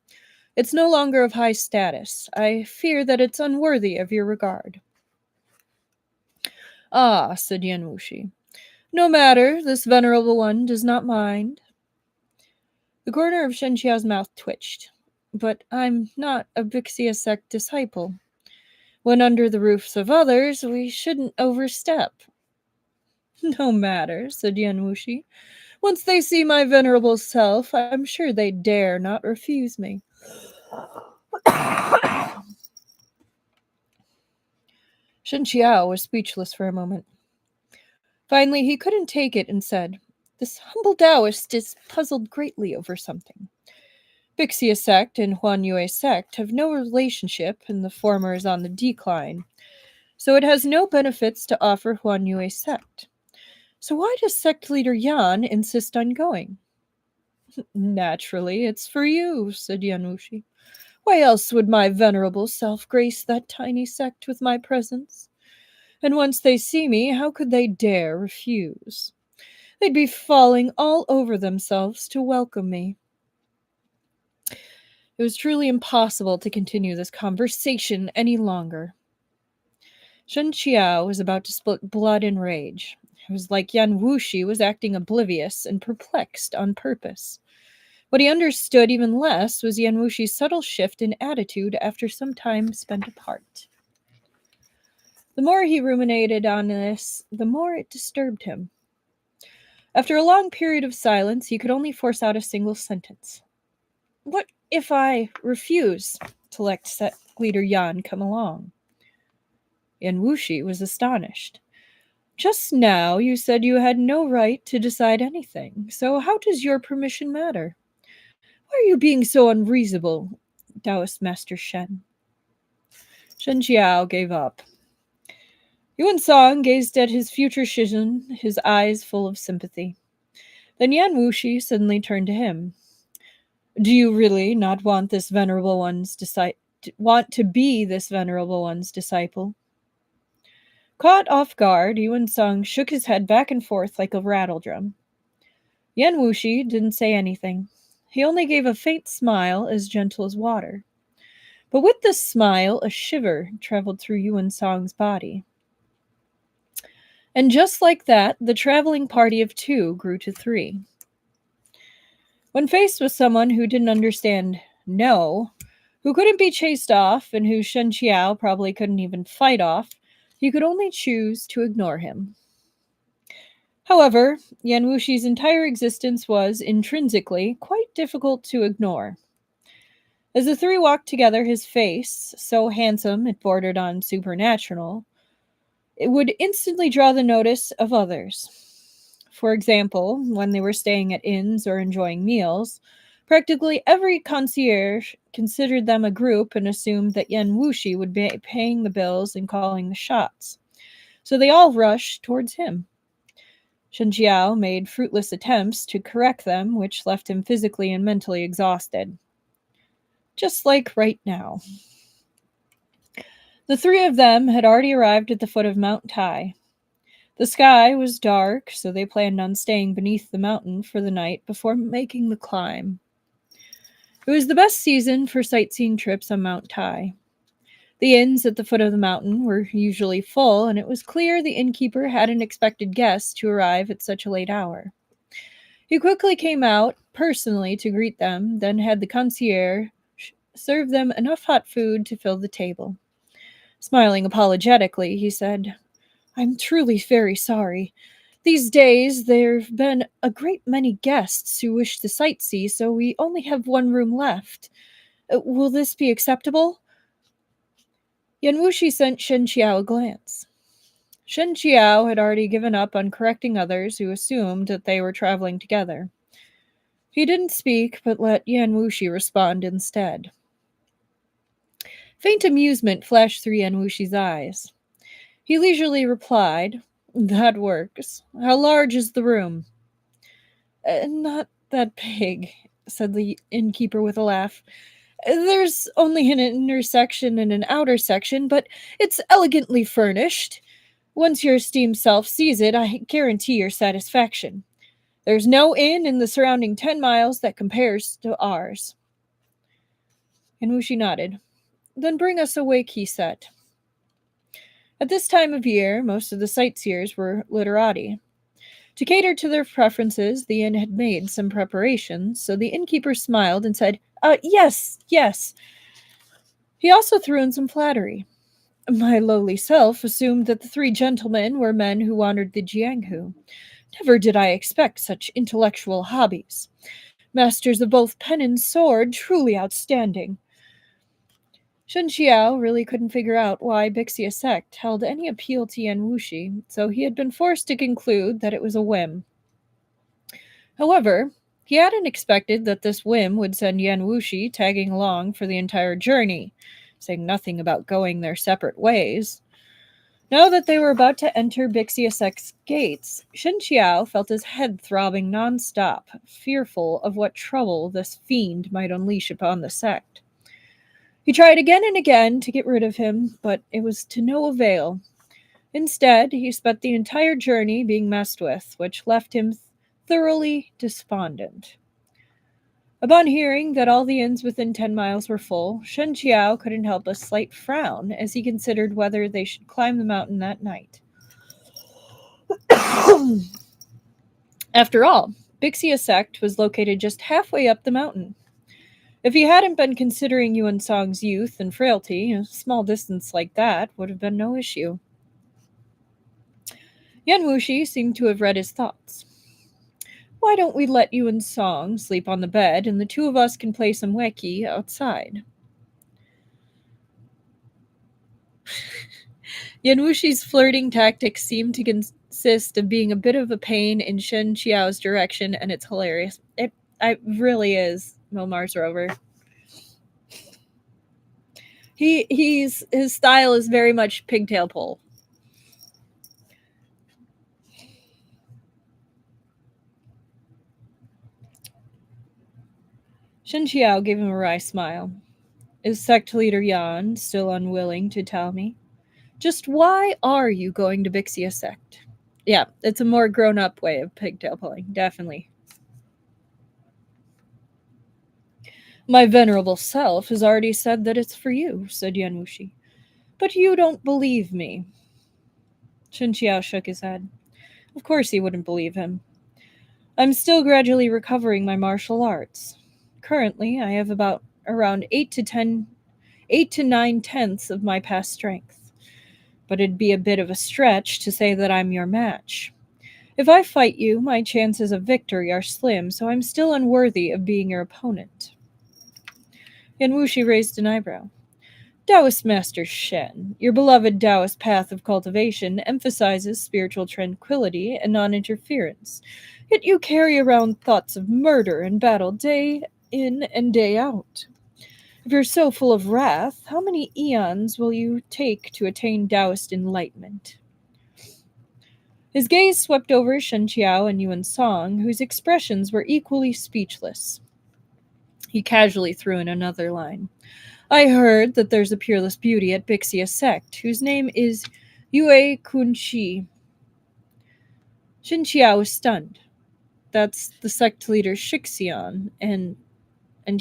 It's no longer of high status. I fear that it's unworthy of your regard. Ah, said Yan Wushi. No matter, this venerable one does not mind. The corner of Shen Qiao's mouth twitched. But I'm not a Bixia Sect disciple. When under the roofs of others, we shouldn't overstep. No matter, said Yan Wushi. Once they see my venerable self, I'm sure they dare not refuse me. Shen Qiao was speechless for a moment. Finally, he couldn't take it and said, This humble Taoist is puzzled greatly over something. Bixia Sect and Huang Yue Sect have no relationship, and the former is on the decline, so it has no benefits to offer Huang Yue Sect. So why does Sect Leader Yan insist on going? Naturally, it's for you, said Yan Wushi. Why else would my venerable self grace that tiny sect with my presence? And once they see me, how could they dare refuse? They'd be falling all over themselves to welcome me. It was truly impossible to continue this conversation any longer. Shen Qiao was about to spill blood in rage. It was like Yan Wushi was acting oblivious and perplexed on purpose. What he understood even less was Yan Wushi's subtle shift in attitude after some time spent apart. The more he ruminated on this, the more it disturbed him. After a long period of silence, he could only force out a single sentence. What if I refuse to let sect leader Yan come along? Yan Wushi was astonished. Just now you said you had no right to decide anything, so how does your permission matter? Why are you being so unreasonable, Taoist Master Shen? Shen Qiao gave up. Yuan Song gazed at his future Shizen, his eyes full of sympathy. Then Yan Wushi suddenly turned to him. Do you really not want this venerable one's to be this venerable one's disciple? Caught off guard, Yuan Song shook his head back and forth like a rattledrum. Yan Wushi didn't say anything. He only gave a faint smile as gentle as water. But with this smile, a shiver traveled through Yuan Song's body. And just like that, the traveling party of 2 grew to 3. When faced with someone who didn't understand no, who couldn't be chased off, and who Shen Qiao probably couldn't even fight off, he could only choose to ignore him. However, Yan Wushi's entire existence was, intrinsically, quite difficult to ignore. As the 3 walked together, his face, so handsome it bordered on supernatural, it would instantly draw the notice of others. For example, when they were staying at inns or enjoying meals, practically every concierge considered them a group and assumed that Yan Wushi would be paying the bills and calling the shots. So they all rushed towards him. Shen Qiao made fruitless attempts to correct them, which left him physically and mentally exhausted. Just like right now. The 3 of them had already arrived at the foot of Mount Tai. The sky was dark, so they planned on staying beneath the mountain for the night before making the climb. It was the best season for sightseeing trips on Mount Tai. The inns at the foot of the mountain were usually full, and it was clear the innkeeper hadn't expected guests to arrive at such a late hour. He quickly came out personally to greet them, then had the concierge serve them enough hot food to fill the table. Smiling apologetically, he said, I'm truly very sorry. These days, there have been a great many guests who wish to sightsee, so we only have 1 room left. Will this be acceptable? Yan Wushi sent Shen Qiao a glance. Shen Qiao had already given up on correcting others who assumed that they were traveling together. He didn't speak, but let Yan Wushi respond instead. Faint amusement flashed through Yan Wushi's eyes. He leisurely replied, That works. How large is the room? Not that big, said the innkeeper with a laugh. There's only an inner section and an outer section, but it's elegantly furnished. Once your esteemed self sees it, I guarantee your satisfaction. There's no inn in the surrounding 10 miles that compares to ours. And Wushi nodded. Then bring us a wake, set. At this time of year, most of the sightseers were literati. To cater to their preferences, the inn had made some preparations, so the innkeeper smiled and said, yes. He also threw in some flattery. My lowly self assumed that the 3 gentlemen were men who wandered the Jianghu. Never did I expect such intellectual hobbies. Masters of both pen and sword, truly outstanding. Shen Qiao really couldn't figure out why Bixia sect held any appeal to Yan Wushi, so he had been forced to conclude that it was a whim. However, he hadn't expected that this whim would send Yan Wushi tagging along for the entire journey, saying nothing about going their separate ways. Now that they were about to enter Bixia sect's gates, Shen Qiao felt his head throbbing non-stop, fearful of what trouble this fiend might unleash upon the sect. He tried again and again to get rid of him, but it was to no avail. Instead, he spent the entire journey being messed with, which left him thoroughly despondent. Upon hearing that all the inns within 10 miles were full, Shen Qiao couldn't help a slight frown as he considered whether they should climb the mountain that night. After all, Bixia sect was located just halfway up the mountain. If he hadn't been considering Yuan Song's youth and frailty, a small distance like that would have been no issue. Yan Wushi seemed to have read his thoughts. Why don't we let Yuan Song sleep on the bed and the two of us can play some weki outside? Yan Wushi's flirting tactics seem to consist of being a bit of a pain in Shen Qiao's direction, and it's hilarious. It really is, Milmar's Rover. His style is very much pigtail pull. Shen Qiao gave him a wry smile. Is sect leader Yan still unwilling to tell me? Just why are you going to Bixia sect? Yeah, it's a more grown-up way of pigtail pulling, definitely. My venerable self has already said that it's for you, said Yan Wushi. But you don't believe me. Shen Qiao shook his head. Of course he wouldn't believe him. I'm still gradually recovering my martial arts. Currently, I have around 8 to 9/10 of my past strength. But it'd be a bit of a stretch to say that I'm your match. If I fight you, my chances of victory are slim, so I'm still unworthy of being your opponent. Yan Wushi raised an eyebrow. Taoist Master Shen, your beloved Taoist path of cultivation emphasizes spiritual tranquility and non-interference, yet you carry around thoughts of murder and battle day in and day out. If you're so full of wrath, how many eons will you take to attain Taoist enlightenment? His gaze swept over Shen Qiao and Yuan Song, whose expressions were equally speechless. He casually threw in another line. I heard that there's a peerless beauty at Bixia sect, whose name is Yue Kunshi. Shen Qiao was stunned. That's the sect leader Shixian, and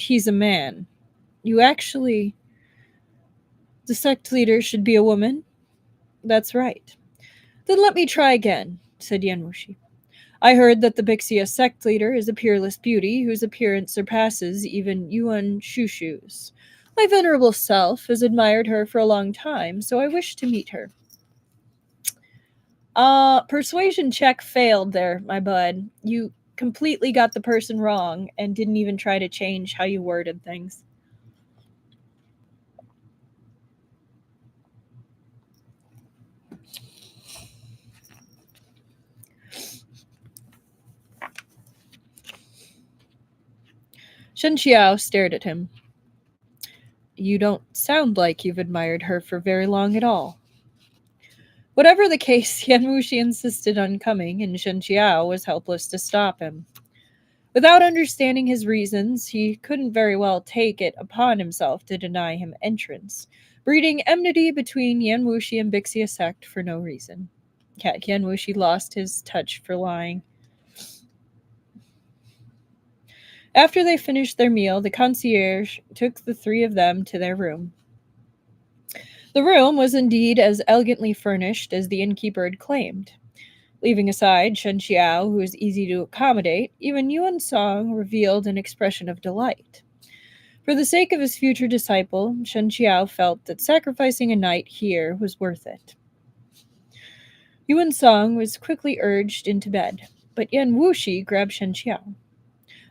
he's a man. The sect leader should be a woman? That's right. Then let me try again, said Yan Wushi. I heard that the Bixia sect leader is a peerless beauty whose appearance surpasses even Yuan Shushu's. My venerable self has admired her for a long time, so I wish to meet her. Persuasion check failed there, my bud. You completely got the person wrong and didn't even try to change how you worded things. Shen Qiao stared at him. You don't sound like you've admired her for very long at all. Whatever the case, Yan Wushi insisted on coming, and Shen Qiao was helpless to stop him. Without understanding his reasons, he couldn't very well take it upon himself to deny him entrance, breeding enmity between Yan Wushi and Bixia sect for no reason. Yeah, Yan Wushi lost his touch for lying. After they finished their meal, the concierge took the three of them to their room. The room was indeed as elegantly furnished as the innkeeper had claimed. Leaving aside Shen Qiao, who was easy to accommodate, even Yuan Song revealed an expression of delight. For the sake of his future disciple, Shen Qiao felt that sacrificing a night here was worth it. Yuan Song was quickly urged into bed, but Yan Wushi grabbed Shen Qiao.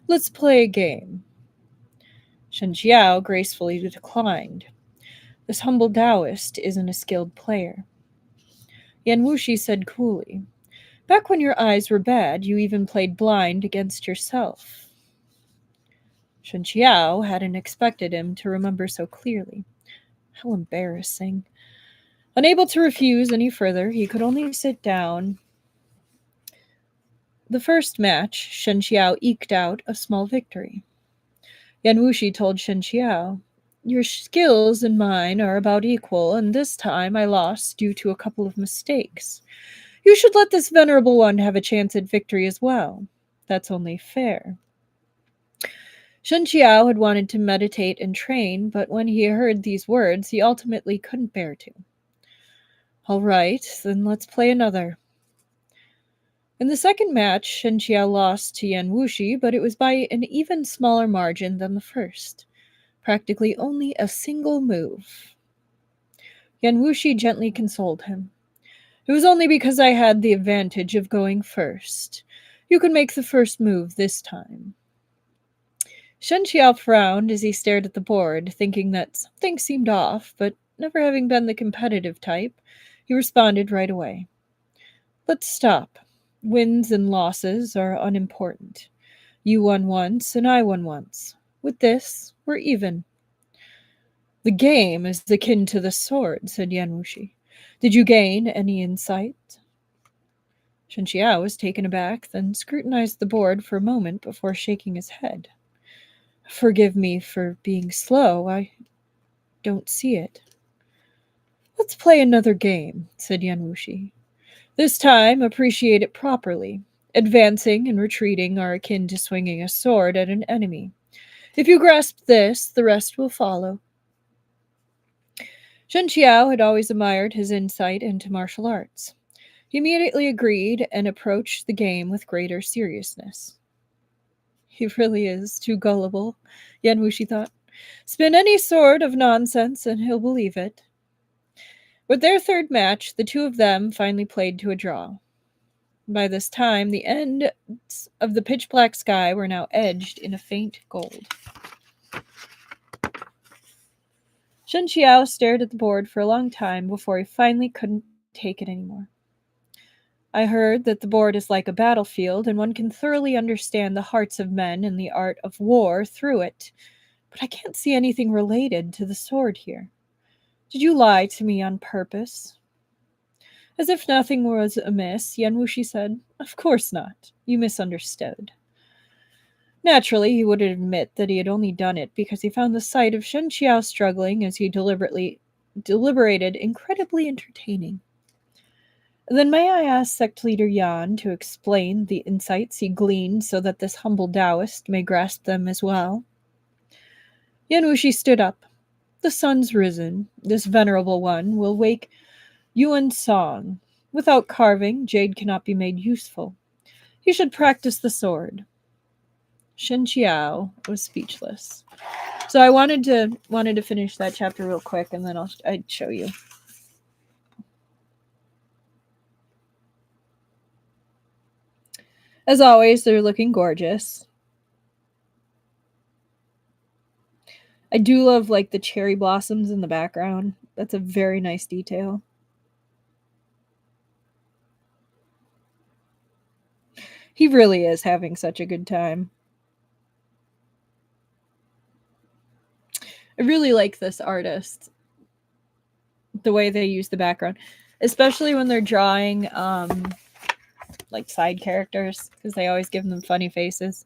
Let's play a game. Shen Qiao gracefully declined. This humble Taoist isn't a skilled player. Yan Wushi said coolly, Back when your eyes were bad, you even played blind against yourself. Shen Qiao hadn't expected him to remember so clearly. How embarrassing. Unable to refuse any further, he could only sit down. The first match, Shen Qiao eked out a small victory. Yan Wushi told Shen Qiao, Your skills and mine are about equal, and this time I lost due to a couple of mistakes. You should let this venerable one have a chance at victory as well. That's only fair. Shen Qiao had wanted to meditate and train, but when he heard these words, he ultimately couldn't bear to. All right, then let's play another. In the second match, Shen Qiao lost to Yan Wushi, but it was by an even smaller margin than the first. Practically only a single move. Yan Wushi gently consoled him. It was only because I had the advantage of going first. You could make the first move this time. Shen Qiao frowned as he stared at the board, thinking that something seemed off, but never having been the competitive type, he responded right away. Let's stop. Wins and losses are unimportant. You won once, and I won once. With this, we're even. The game is akin to the sword, said Yan Wushi. Did you gain any insight? Shen Qiao was taken aback, then scrutinized the board for a moment before shaking his head. Forgive me for being slow. I don't see it. Let's play another game, said Yan Wushi. This time, appreciate it properly. Advancing and retreating are akin to swinging a sword at an enemy. If you grasp this, the rest will follow. Shen Qiao had always admired his insight into martial arts. He immediately agreed and approached the game with greater seriousness. He really is too gullible, Yan Wushi thought. Spin any sort of nonsense and he'll believe it. With their third match, the two of them finally played to a draw. By this time, the ends of the pitch-black sky were now edged in a faint gold. Shen Qiao stared at the board for a long time before he finally couldn't take it anymore. I heard that the board is like a battlefield, and one can thoroughly understand the hearts of men and the art of war through it, but I can't see anything related to the sword here. Did you lie to me on purpose? As if nothing was amiss, Yan Wushi said, Of course not. You misunderstood. Naturally, he would admit that he had only done it because he found the sight of Shen Qiao struggling as he deliberated incredibly entertaining. Then may I ask sect leader Yan to explain the insights he gleaned so that this humble Taoist may grasp them as well? Yan Wushi stood up. The sun's risen. This venerable one will wake Yuan Song. Without carving, jade cannot be made useful. He should practice the sword. Shen Qiao was speechless. So I wanted to finish that chapter real quick, and then I'd show you. As always, they're looking gorgeous. I do love like the cherry blossoms in the background. That's a very nice detail. He really is having such a good time. I really like this artist. The way they use the background. Especially when they're drawing like side characters, because they always give them funny faces.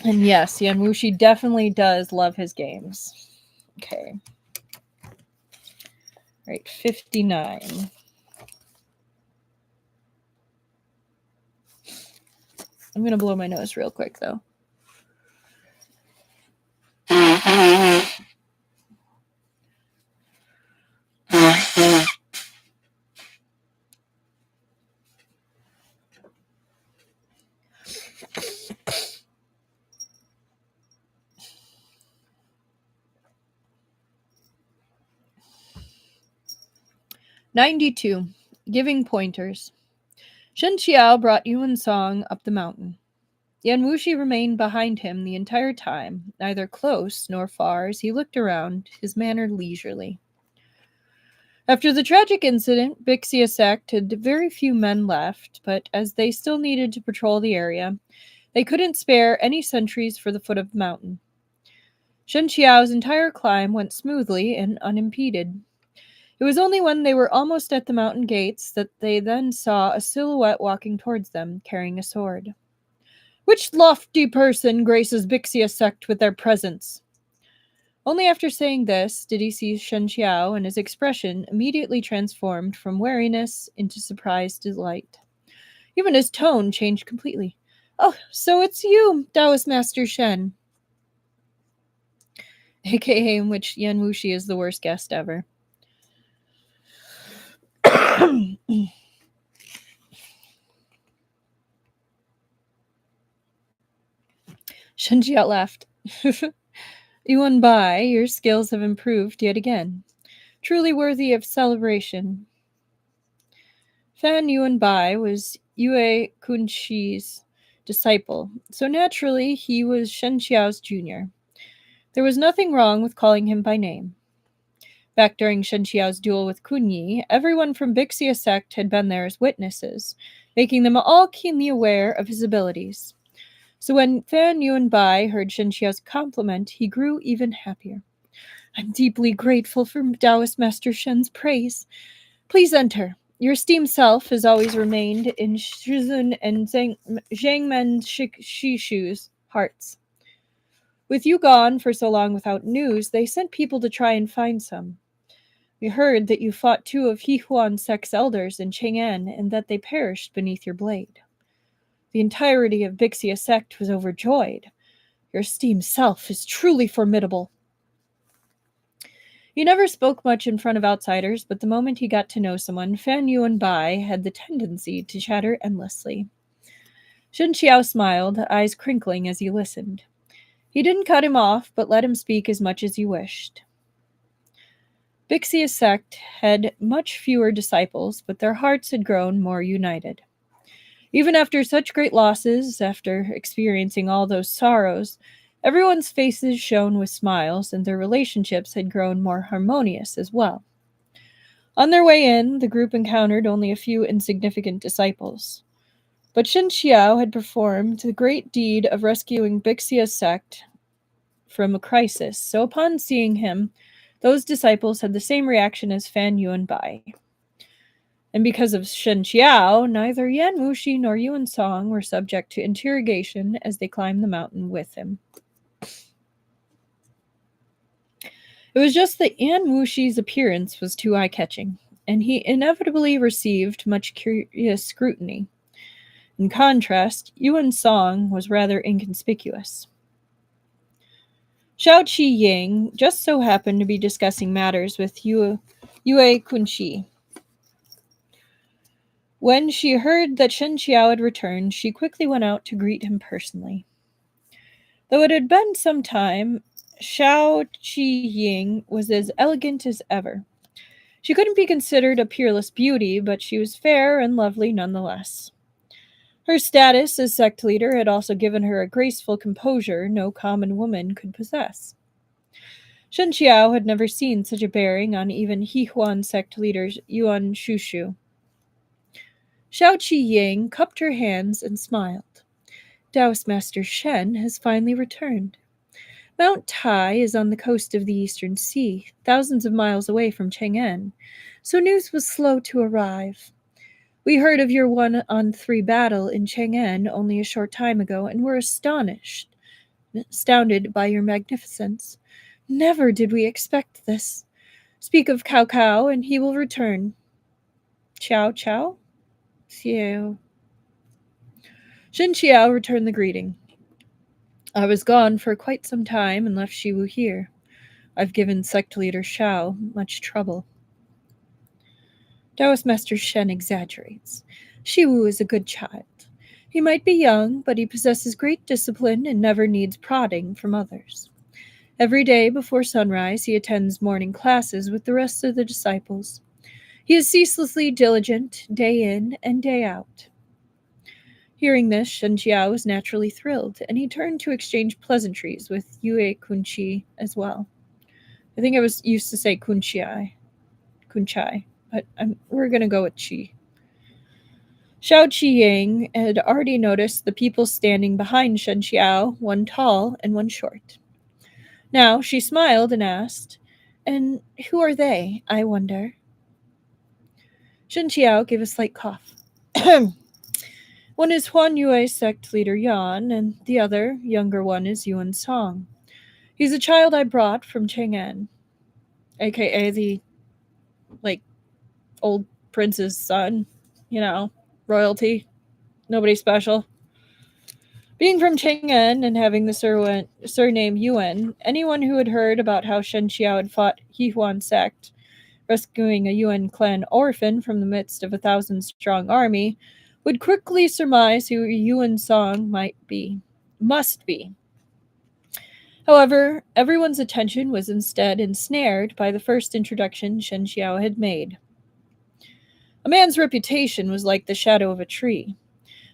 And yes, Yan Wushi definitely does love his games. Okay. Right, 59. I'm going to blow my nose real quick, though. "92. Giving pointers. Shen Qiao brought Yuan Song up the mountain. Yan Wushi remained behind him the entire time, neither close nor far as he looked around, his manner leisurely. After the tragic incident, Bixia sect had very few men left, but as they still needed to patrol the area, they couldn't spare any sentries for the foot of the mountain. Shen Qiao's entire climb went smoothly and unimpeded. It was only when they were almost at the mountain gates that they then saw a silhouette walking towards them, carrying a sword. Which lofty person graces Bixia sect with their presence? Only after saying this did he see Shen Qiao, and his expression immediately transformed from wariness into surprised delight. Even his tone changed completely. "Oh, so it's you, Taoist Master Shen." AKA in which Yan Wushi is the worst guest ever. Shen Qiao laughed. "Yuan Bai, your skills have improved yet again. Truly worthy of celebration." Fan Yuan Bai was Yue Kunxi's disciple, so naturally he was Shen Qiao's junior. There was nothing wrong with calling him by name. Back during Shen Qiao's duel with Kunyi, everyone from Bixia sect had been there as witnesses, making them all keenly aware of his abilities. So when Fan Yuan Bai heard Shen Qiao's compliment, he grew even happier. "I'm deeply grateful for Taoist Master Shen's praise. Please enter. Your esteemed self has always remained in Shizun and Zhangmen Shishu's hearts. With you gone for so long without news, they sent people to try and find some. We heard that you fought 2 of Huang sect's elders in Chang'an and that they perished beneath your blade. The entirety of Bixia sect was overjoyed. Your esteemed self is truly formidable." He never spoke much in front of outsiders, but the moment he got to know someone, Fan Yuan Bai had the tendency to chatter endlessly. Shen Qiao smiled, eyes crinkling as he listened. He didn't cut him off, but let him speak as much as he wished. Bixia's sect had much fewer disciples, but their hearts had grown more united. Even after such great losses, after experiencing all those sorrows, everyone's faces shone with smiles, and their relationships had grown more harmonious as well. On their way in, the group encountered only a few insignificant disciples. But Shen Qiao had performed the great deed of rescuing Bixia's sect from a crisis, so upon seeing him, those disciples had the same reaction as Fan Yuan Bai. And because of Shen Qiao, neither Yan Wushi nor Yuan Song were subject to interrogation as they climbed the mountain with him. It was just that Yan Wushi's appearance was too eye-catching, and he inevitably received much curious scrutiny. In contrast, Yuan Song was rather inconspicuous. Xiao Qi Ying just so happened to be discussing matters with Yue Kunqi. When she heard that Shen Qiao had returned, she quickly went out to greet him personally. Though it had been some time, Xiao Qi Ying was as elegant as ever. She couldn't be considered a peerless beauty, but she was fair and lovely nonetheless. Her status as sect leader had also given her a graceful composure no common woman could possess. Shen Qiao had never seen such a bearing on even Huan sect leader Yuan Shushu. Xiao Qi Ying cupped her hands and smiled. Taoist Master Shen has finally returned. Mount Tai is on the coast of the Eastern Sea, thousands of miles away from Chang'an, so news was slow to arrive. We heard of your 1-on-3 battle in Chang'an only a short time ago and were astounded by your magnificence. Never did we expect this. Speak of Cao Cao, and he will return. Qiao Qiao? Xiao. Shen Qiao returned the greeting. I was gone for quite some time and left Shiwu here. I've given sect leader Xiao much trouble. Taoist Master Shen exaggerates. Shiwu is a good child. He might be young, but he possesses great discipline and never needs prodding from others. Every day before sunrise, he attends morning classes with the rest of the disciples. He is ceaselessly diligent, day in and day out. Hearing this, Shen Qiao was naturally thrilled, and he turned to exchange pleasantries with Yue Kunqi as well. I think I was used to say Kunchai, but we're going to go with Qi. Xiao Qiying had already noticed the people standing behind Shen Qiao, one tall and one short. Now she smiled and asked, "And who are they, I wonder?" Shen Qiao gave a slight cough. One is Huan Yue's sect leader Yan, and the other, younger one, is Yuan Song. He's a child I brought from Chang'an, aka the, old prince's son, royalty. Nobody special. Being from Chang'an and having the surname Yuan, anyone who had heard about how Shen Qiao had fought Huan sect, rescuing a Yuan clan orphan from the midst of a 1,000-strong army, would quickly surmise who Yuan Song must be. However, everyone's attention was instead ensnared by the first introduction Shen Qiao had made. A man's reputation was like the shadow of a tree.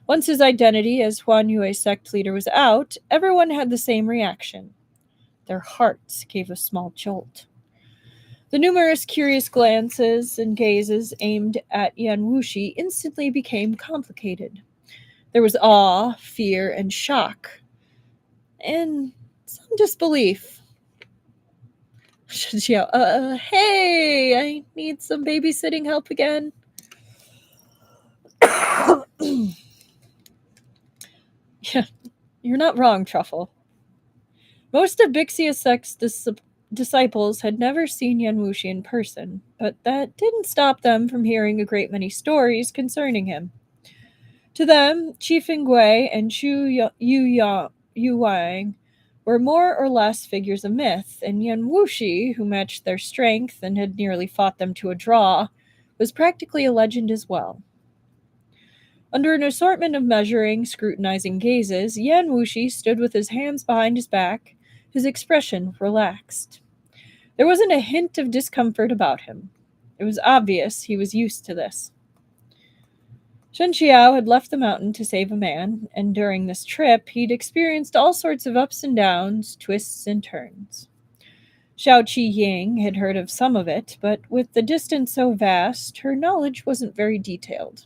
Once his identity as Huan Yue sect leader was out, everyone had the same reaction. Their hearts gave a small jolt. The numerous curious glances and gazes aimed at Yan Wushi instantly became complicated. There was awe, fear, and shock, and some disbelief. Shen Qiao, hey, I need some babysitting help again. Yeah, you're not wrong, Truffle. Most of Bixia's sect's disciples had never seen Yan Wushi in person, but that didn't stop them from hearing a great many stories concerning him. To them, Chief Ingui and Chu Yu Wang were more or less figures of myth, and Yan Wushi, who matched their strength and had nearly fought them to a draw, was practically a legend as well. Under an assortment of measuring, scrutinizing gazes, Yan Wushi stood with his hands behind his back, his expression relaxed. There wasn't a hint of discomfort about him. It was obvious he was used to this. Shen Qiao had left the mountain to save a man, and during this trip he'd experienced all sorts of ups and downs, twists and turns. Xiao Qi Ying had heard of some of it, but with the distance so vast, her knowledge wasn't very detailed.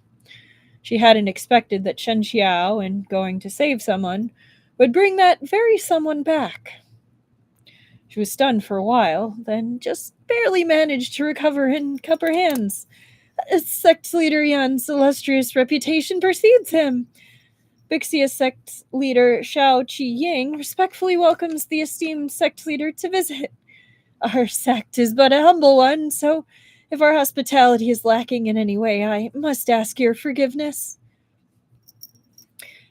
She hadn't expected that Shen Qiao, in going to save someone, would bring that very someone back. She was stunned for a while, then just barely managed to recover and cup her hands. Sect leader Yan's illustrious reputation precedes him. Bixia sect leader Xiao Qi Ying respectfully welcomes the esteemed sect leader to visit. Our sect is but a humble one, so if our hospitality is lacking in any way, I must ask your forgiveness.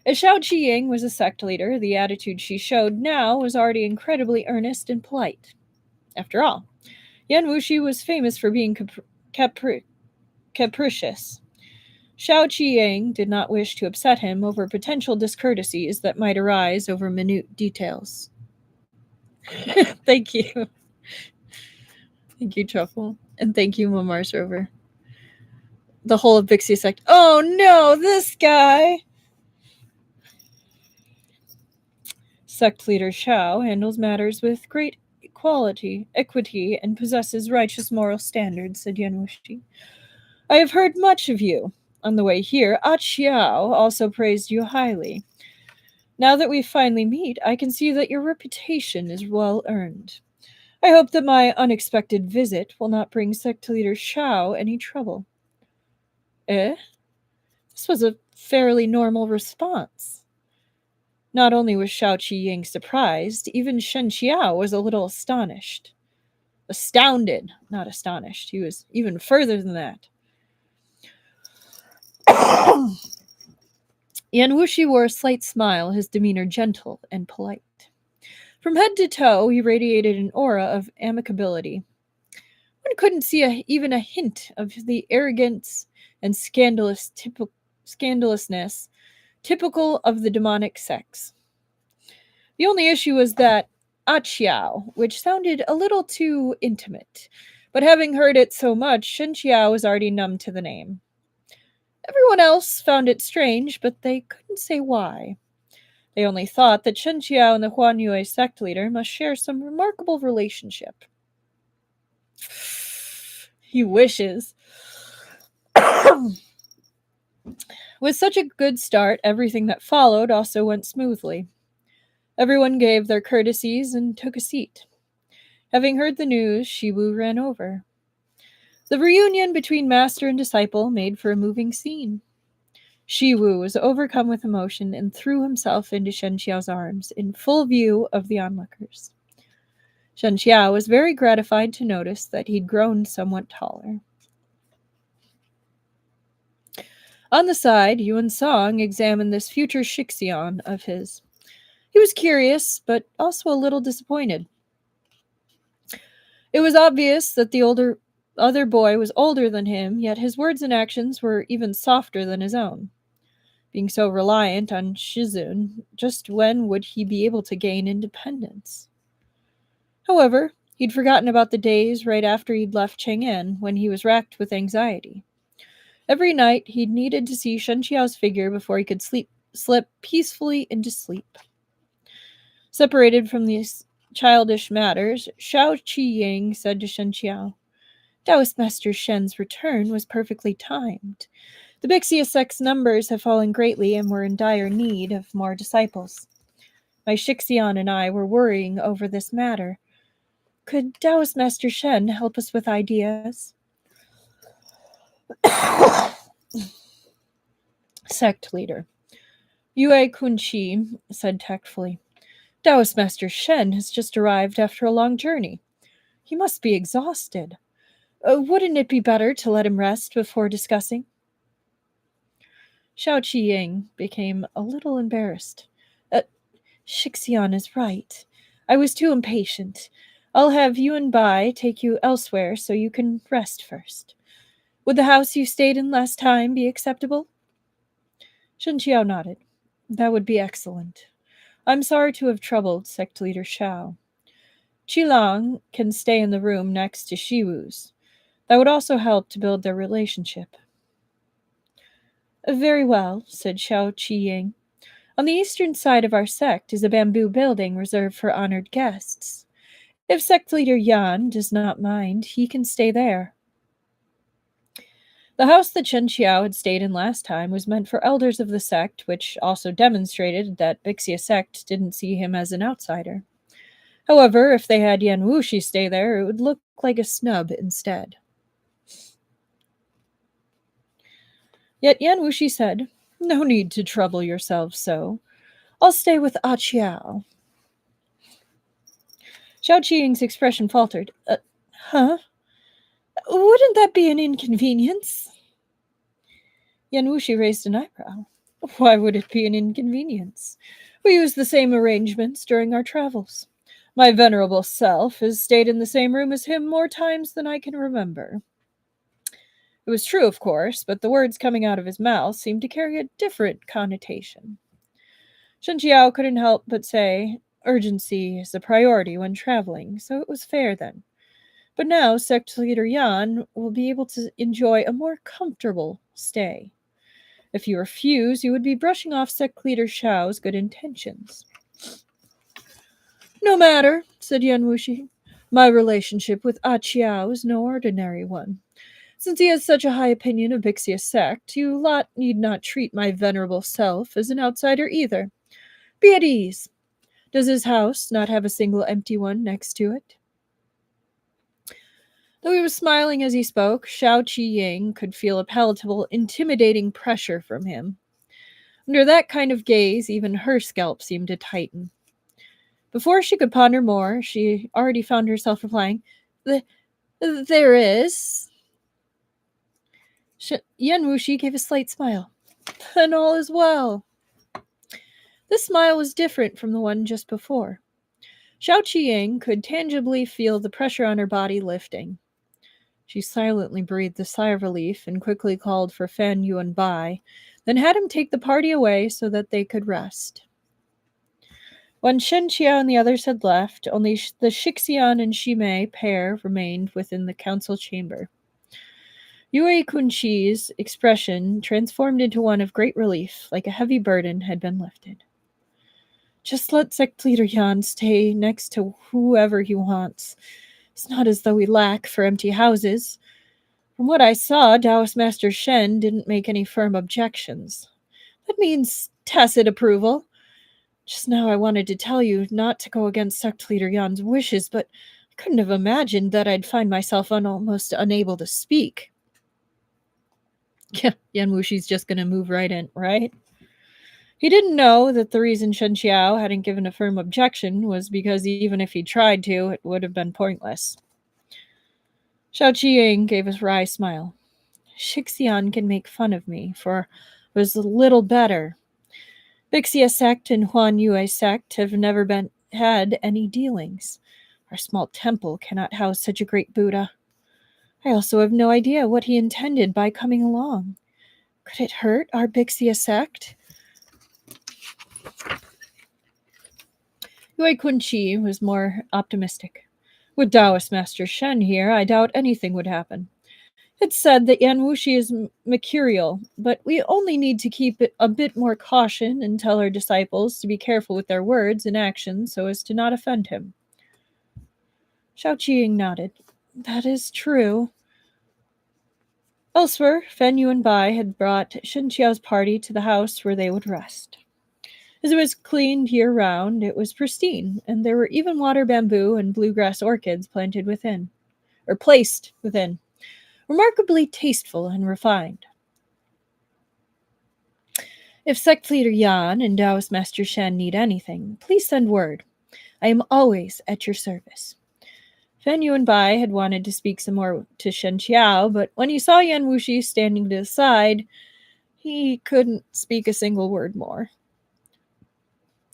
As Xiao Qiying was a sect leader, the attitude she showed now was already incredibly earnest and polite. After all, Yan Wushi was famous for being capricious. Xiao Qiying did not wish to upset him over potential discourtesies that might arise over minute details. Thank you. Thank you, Truffle. And thank you, Mars Rover. The whole of Bixia sect. Oh no, this guy! Sect leader Xiao handles matters with great equity, and possesses righteous moral standards, said Yan Wushi. I have heard much of you. On the way here, Xiao also praised you highly. Now that we finally meet, I can see that your reputation is well earned. I hope that my unexpected visit will not bring sect leader Xiao any trouble. Eh? This was a fairly normal response. Not only was Xiao Qiying surprised, even Shen Qiao was a little astonished. Astounded, not astonished. He was even further than that. Yan Wushi wore a slight smile, his demeanor gentle and polite. From head to toe, he radiated an aura of amicability. One couldn't see even a hint of the arrogance and scandalousness typical of the demonic sex. The only issue was that Xiao, which sounded a little too intimate, but having heard it so much, Shen Qiao was already numb to the name. Everyone else found it strange, but they couldn't say why. They only thought that Shen Qiao and the Huan Yue sect leader must share some remarkable relationship. He wishes. With such a good start, everything that followed also went smoothly. Everyone gave their courtesies and took a seat. Having heard the news, Shiwu ran over. The reunion between master and disciple made for a moving scene. Shiwu was overcome with emotion and threw himself into Shen Qiao's arms in full view of the onlookers. Shen Qiao was very gratified to notice that he'd grown somewhat taller. On the side, Yuan Song examined this future Shixian of his. He was curious, but also a little disappointed. It was obvious that the other boy was older than him, yet his words and actions were even softer than his own. Being so reliant on Shizun, just when would he be able to gain independence? However, he'd forgotten about the days right after he'd left Chang'an when he was racked with anxiety. Every night, he'd needed to see Shen Qiao's figure before he could slip peacefully into sleep. Separated from these childish matters, Shao Qiying said to Shen Qiao, Taoist Master Shen's return was perfectly timed. The Bixia sect's numbers have fallen greatly and we're in dire need of more disciples. My Shixian and I were worrying over this matter. Could Taoist Master Shen help us with ideas? Sect leader. Yue Kunqi said tactfully, Taoist Master Shen has just arrived after a long journey. He must be exhausted. Wouldn't it be better to let him rest before discussing? Shao Qiying became a little embarrassed. Shixian is right. I was too impatient. I'll have Yuan Bai take you elsewhere so you can rest first. Would the house you stayed in last time be acceptable? Shen Qiao nodded. That would be excellent. I'm sorry to have troubled sect leader Shao. Qilang can stay in the room next to Shiwu's. That would also help to build their relationship. Very well, said Shao Qiying. On the eastern side of our sect is a bamboo building reserved for honored guests. If sect leader Yan does not mind, he can stay there. The house that Shen Qiao had stayed in last time was meant for elders of the sect, which also demonstrated that Bixia sect didn't see him as an outsider. However, if they had Yan Wushi stay there, it would look like a snub instead. Yet Yan Wushi said, No need to trouble yourself so. I'll stay with Qiao. Shao Qiying's expression faltered. Huh? Wouldn't that be an inconvenience? Yan Wushi raised an eyebrow. Why would it be an inconvenience? We use the same arrangements during our travels. My venerable self has stayed in the same room as him more times than I can remember. It was true, of course, but the words coming out of his mouth seemed to carry a different connotation. Shen Qiao couldn't help but say, urgency is a priority when traveling, so it was fair then. But now sect leader Yan will be able to enjoy a more comfortable stay. If you refuse, you would be brushing off sect leader Shao's good intentions. No matter, said Yan Wushi. My relationship with Qiao is no ordinary one. Since he has such a high opinion of Bixia sect, you lot need not treat my venerable self as an outsider either. Be at ease. Does his house not have a single empty one next to it? Though he was smiling as he spoke, Shao Qiying could feel a palpable, intimidating pressure from him. Under that kind of gaze, even her scalp seemed to tighten. Before she could ponder more, she already found herself replying, There is. Yan Wushi gave a slight smile. Then all is well. This smile was different from the one just before. Shao Qiying could tangibly feel the pressure on her body lifting. She silently breathed a sigh of relief and quickly called for Fan Yuan Bai, then had him take the party away so that they could rest. When Shen Qiao and the others had left, only the Shixian and Shimei pair remained within the council chamber. Yue Kunqi's expression transformed into one of great relief, like a heavy burden had been lifted. Just let sect leader Yan stay next to whoever he wants. It's not as though we lack for empty houses. From what I saw, Taoist Master Shen didn't make any firm objections. That means tacit approval. Just now I wanted to tell you not to go against sect leader Yan's wishes, but I couldn't have imagined that I'd find myself almost unable to speak. Yeah, Yan Wushi's just going to move right in, right? He didn't know that the reason Shen Qiao hadn't given a firm objection was because even if he tried to, it would have been pointless. Shao Qiying gave a wry smile. Shixian can make fun of me, for I was a little better. Bixia sect and Huan Yue sect have never had any dealings. Our small temple cannot house such a great Buddha. I also have no idea what he intended by coming along. Could it hurt our Bixia sect? Yue Kunqi was more optimistic. With Taoist Master Shen here, I doubt anything would happen. It's said that Yan Wushi is mercurial, but we only need to keep it a bit more caution and tell our disciples to be careful with their words and actions so as to not offend him. Shao Qiying nodded. That is true. Elsewhere, Fen Yu and Bai had brought Shen Qiao's party to the house where they would rest. As it was cleaned year-round, it was pristine, and there were even water bamboo and bluegrass orchids placed within, remarkably tasteful and refined. If sect leader Yan and Taoist Master Shen need anything, please send word. I am always at your service. Fen Yu and Bai had wanted to speak some more to Shen Qiao, but when he saw Yan Wushi standing to the side, he couldn't speak a single word more.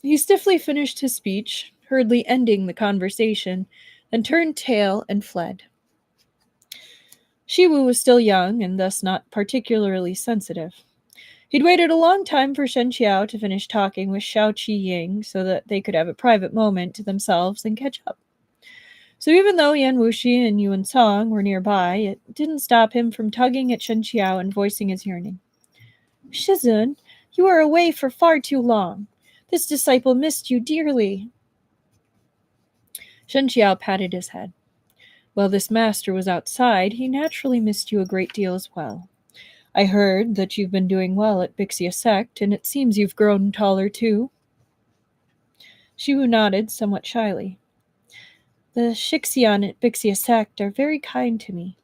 He stiffly finished his speech, hurriedly ending the conversation, then turned tail and fled. Shiwu was still young and thus not particularly sensitive. He'd waited a long time for Shen Qiao to finish talking with Shao Qiying so that they could have a private moment to themselves and catch up. So even though Yan Wushi and Yuan Song were nearby, it didn't stop him from tugging at Shen Qiao and voicing his yearning. Shizun, you are away for far too long. This disciple missed you dearly. Shen Qiao patted his head. While this master was outside, he naturally missed you a great deal as well. I heard that you've been doing well at Bixia sect, and it seems you've grown taller too. Shiwu nodded somewhat shyly. The Shixian at Bixia sect are very kind to me.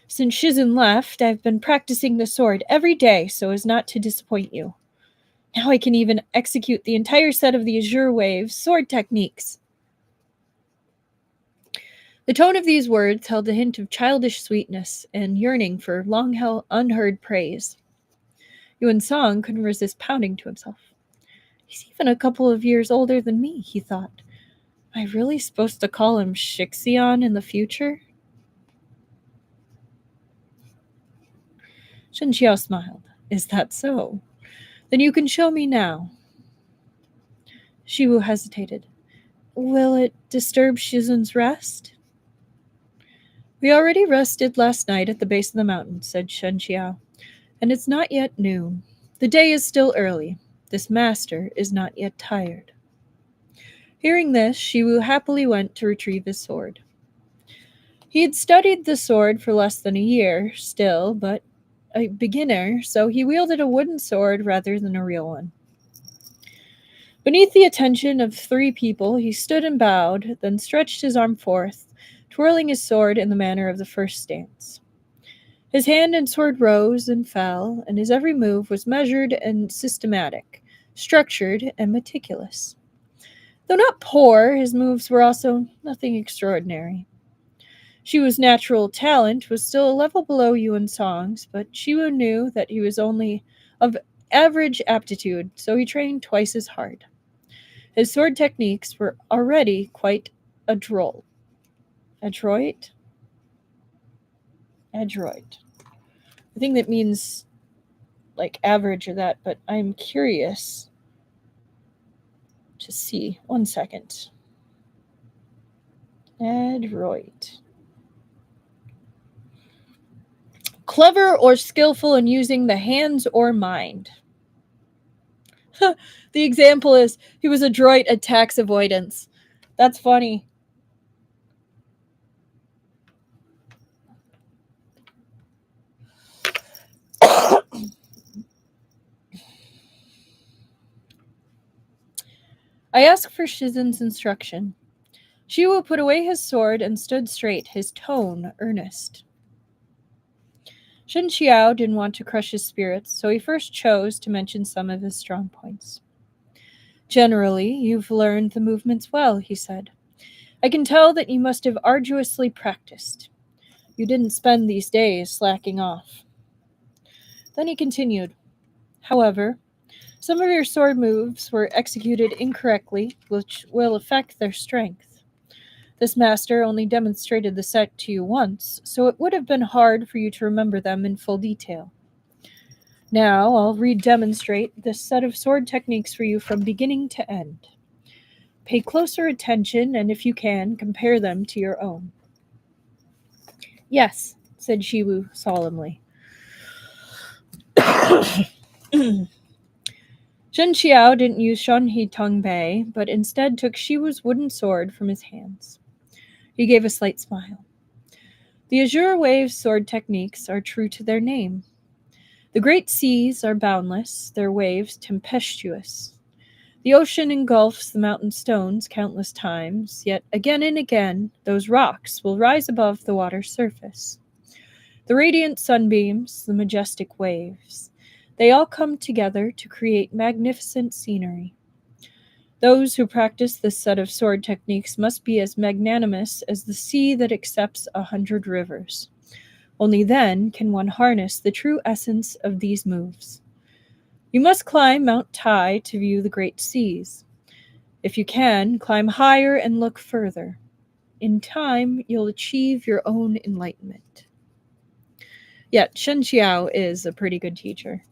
Since Shizun left, I've been practicing the sword every day so as not to disappoint you. Now I can even execute the entire set of the Azure Wave sword techniques. The tone of these words held a hint of childish sweetness and yearning for long unheard praise. Yuan Song couldn't resist pounding to himself. He's even a couple of years older than me, he thought. Am I really supposed to call him Shixian in the future? Shen Qiao smiled. Is that so? Then you can show me now. Shiwu hesitated. Will it disturb Shizun's rest? We already rested last night at the base of the mountain, said Shen Qiao, and it's not yet noon. The day is still early. This master is not yet tired. Hearing this, Shiwu happily went to retrieve his sword. He had studied the sword for less than a year, still, but a beginner, so he wielded a wooden sword rather than a real one. Beneath the attention of 3 people, he stood and bowed, then stretched his arm forth, twirling his sword in the manner of the first stance. His hand and sword rose and fell, and his every move was measured and systematic, structured and meticulous. Though not poor, his moves were also nothing extraordinary. Shiwu's natural talent was still a level below Yuan Song's, but Shiwu knew that he was only of average aptitude, so he trained twice as hard. His sword techniques were already quite adroit. Adroit? Adroit. I think that means like average or that, but I'm curious to see. 1 second. Adroit. Clever or skillful in using the hands or mind. The example is he was adroit at tax avoidance. That's funny. I asked for Shizun's instruction. Shiwu put away his sword and stood straight, his tone earnest. Shen Qiao didn't want to crush his spirits, so he first chose to mention some of his strong points. Generally, you've learned the movements well, he said. I can tell that you must have arduously practiced. You didn't spend these days slacking off. Then he continued, "However, some of your sword moves were executed incorrectly, which will affect their strength. This master only demonstrated the set to you once, so it would have been hard for you to remember them in full detail. Now I'll re-demonstrate this set of sword techniques for you from beginning to end. Pay closer attention, and if you can, compare them to your own." "Yes," said Shiwu solemnly. Shen Qiao didn't use Shanhe Tong Bei, but instead took Shiwu's wooden sword from his hands. He gave a slight smile. The Azure Wave's sword techniques are true to their name. The great seas are boundless, their waves tempestuous. The ocean engulfs the mountain stones countless times, yet again and again those rocks will rise above the water's surface. The radiant sunbeams, the majestic waves, they all come together to create magnificent scenery. Those who practice this set of sword techniques must be as magnanimous as the sea that accepts 100 rivers. Only then can one harness the true essence of these moves. You must climb Mount Tai to view the great seas. If you can, climb higher and look further. In time, you'll achieve your own enlightenment." Yet Shen Qiao is a pretty good teacher.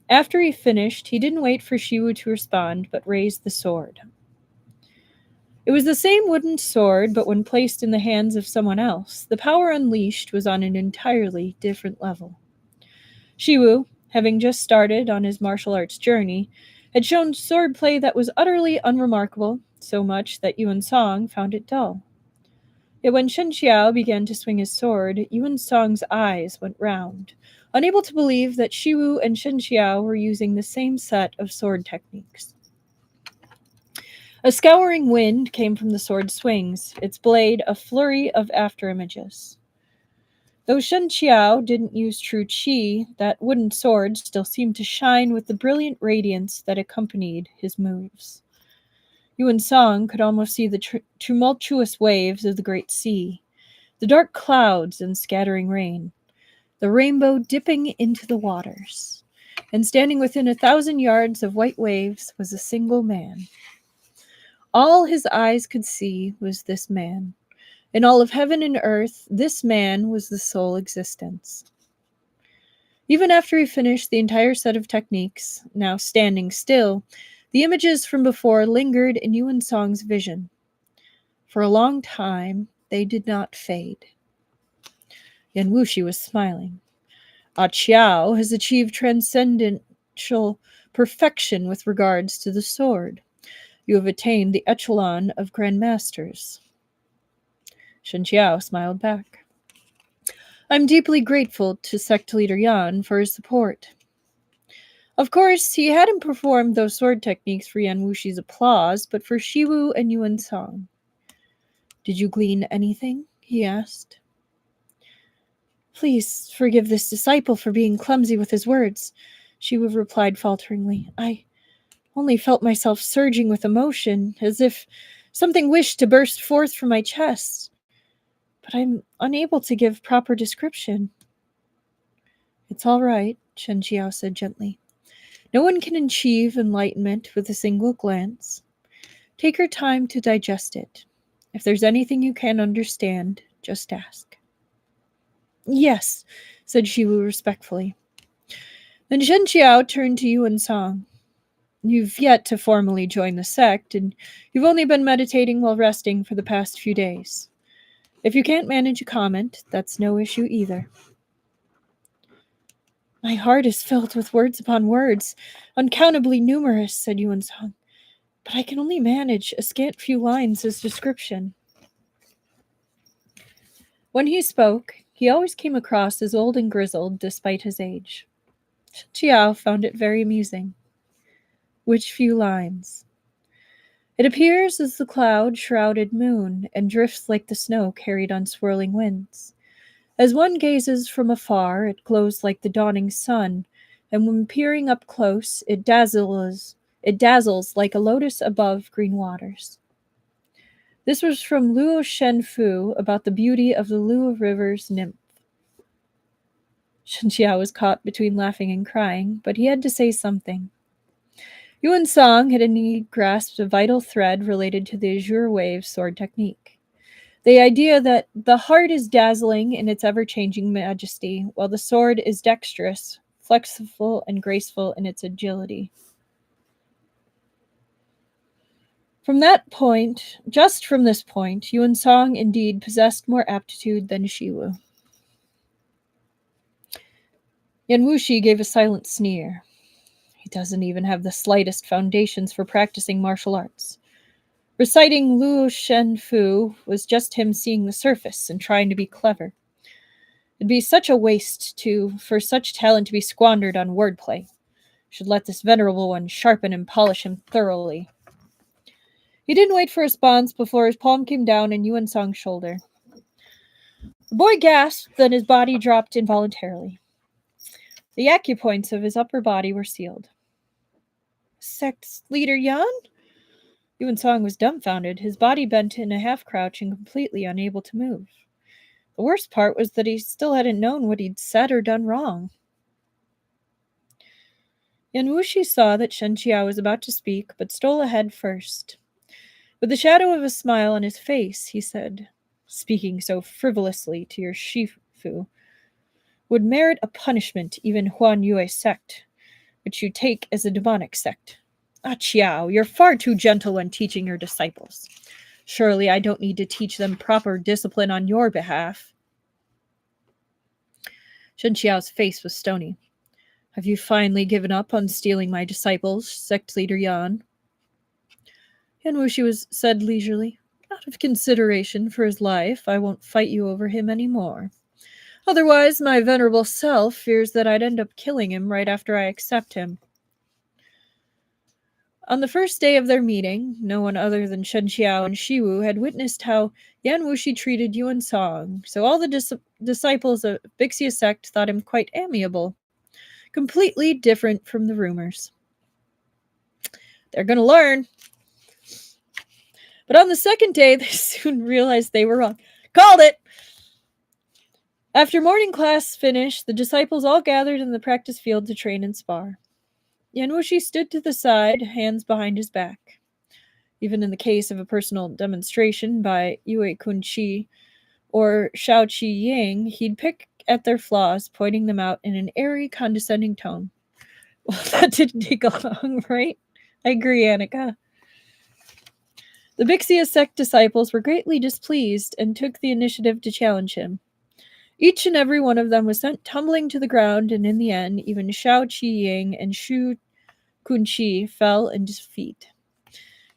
After he finished, he didn't wait for Shiwu to respond, but raised the sword. It was the same wooden sword, but when placed in the hands of someone else, the power unleashed was on an entirely different level. Shiwu, having just started on his martial arts journey, had shown swordplay that was utterly unremarkable, so much that Yuan Song found it dull. Yet when Shen Qiao began to swing his sword, Yuan Song's eyes went round, unable to believe that Shiwu and Shen Qiao were using the same set of sword techniques. A scouring wind came from the sword swings, its blade a flurry of afterimages. Though Shen Qiao didn't use true qi, that wooden sword still seemed to shine with the brilliant radiance that accompanied his moves. Yuan Song could almost see the tumultuous waves of the great sea, the dark clouds and scattering rain, the rainbow dipping into the waters, and standing within 1,000 yards of white waves was a single man. All his eyes could see was this man. In all of heaven and earth, this man was the sole existence. Even after he finished the entire set of techniques, now standing still, the images from before lingered in Yuan Song's vision. For a long time, they did not fade. Yan Wushi was smiling. Qiao has achieved transcendental perfection with regards to the sword. You have attained the echelon of Grand Masters. Shen Qiao smiled back. I'm deeply grateful to sect leader Yan for his support. Of course, he hadn't performed those sword techniques for Yan Wushi's applause, but for Shiwu and Yuan Song. Did you glean anything? He asked. Please forgive this disciple for being clumsy with his words, Shiwu replied falteringly. I only felt myself surging with emotion, as if something wished to burst forth from my chest. But I'm unable to give proper description. It's all right, Shen Qiao said gently. No one can achieve enlightenment with a single glance. Take your time to digest it. If there's anything you can't understand, just ask. Yes, said Shiwu respectfully. Then Shen Qiao turned to Yuan Song. You've yet to formally join the sect, and you've only been meditating while resting for the past few days. If you can't manage a comment, that's no issue either. My heart is filled with words upon words, uncountably numerous, said Yuan Song, but I can only manage a scant few lines as description. When he spoke, he always came across as old and grizzled despite his age. Qiao found it very amusing. Which few lines? It appears as the cloud-shrouded moon, and drifts like the snow carried on swirling winds. As one gazes from afar, it glows like the dawning sun, and when peering up close, it dazzles like a lotus above green waters. This was from Luo Shenfu about the beauty of the Luo River's nymph. Shen Qiao was caught between laughing and crying, but he had to say something. Yuan Song had indeed grasped a vital thread related to the azure wave sword technique. The idea that the heart is dazzling in its ever-changing majesty, while the sword is dexterous, flexible, and graceful in its agility. From that point, just from this point, Yuan Song indeed possessed more aptitude than Shiwu. Yan Wushi gave a silent sneer. He doesn't even have the slightest foundations for practicing martial arts. Reciting Luo Shen Fu was just him seeing the surface and trying to be clever. It'd be such a waste for such talent to be squandered on wordplay. Should let this venerable one sharpen and polish him thoroughly. He didn't wait for a response before his palm came down on Yuan Song's shoulder. The boy gasped, then his body dropped involuntarily. The acupoints of his upper body were sealed. Sect leader Yan? Yuan Song was dumbfounded, his body bent in a half-crouch and completely unable to move. The worst part was that he still hadn't known what he'd said or done wrong. Yan Wushi saw that Shen Qiao was about to speak, but stole ahead first. With the shadow of a smile on his face, he said, "Speaking so frivolously to your Shifu would merit a punishment even Huan Yue's sect, which you take as a demonic sect. Ah, Qiao, you're far too gentle when teaching your disciples. Surely I don't need to teach them proper discipline on your behalf." Shen Qiao's face was stony. "Have you finally given up on stealing my disciples, sect leader Yan?" Yan Wushi said leisurely, "Out of consideration for his life, I won't fight you over him any more. Otherwise, my venerable self fears that I'd end up killing him right after I accept him." On the first day of their meeting, no one other than Shen Qiao and Shiwu had witnessed how Yan Wushi treated Yuan Song, so all the disciples of Bixia sect thought him quite amiable, completely different from the rumors. They're going to learn. But on the second day, they soon realized they were wrong. Called it! After morning class finished, the disciples all gathered in the practice field to train and spar. Yan Wushi stood to the side, hands behind his back. Even in the case of a personal demonstration by Yue Kunqi or Shao Qi Ying, he'd pick at their flaws, pointing them out in an airy, condescending tone. Well, that didn't take long, right? I agree, Annika. The Bixia sect disciples were greatly displeased and took the initiative to challenge him. Each and every one of them was sent tumbling to the ground, and in the end, even Shao Qi Ying and Shu Kunqi fell in defeat.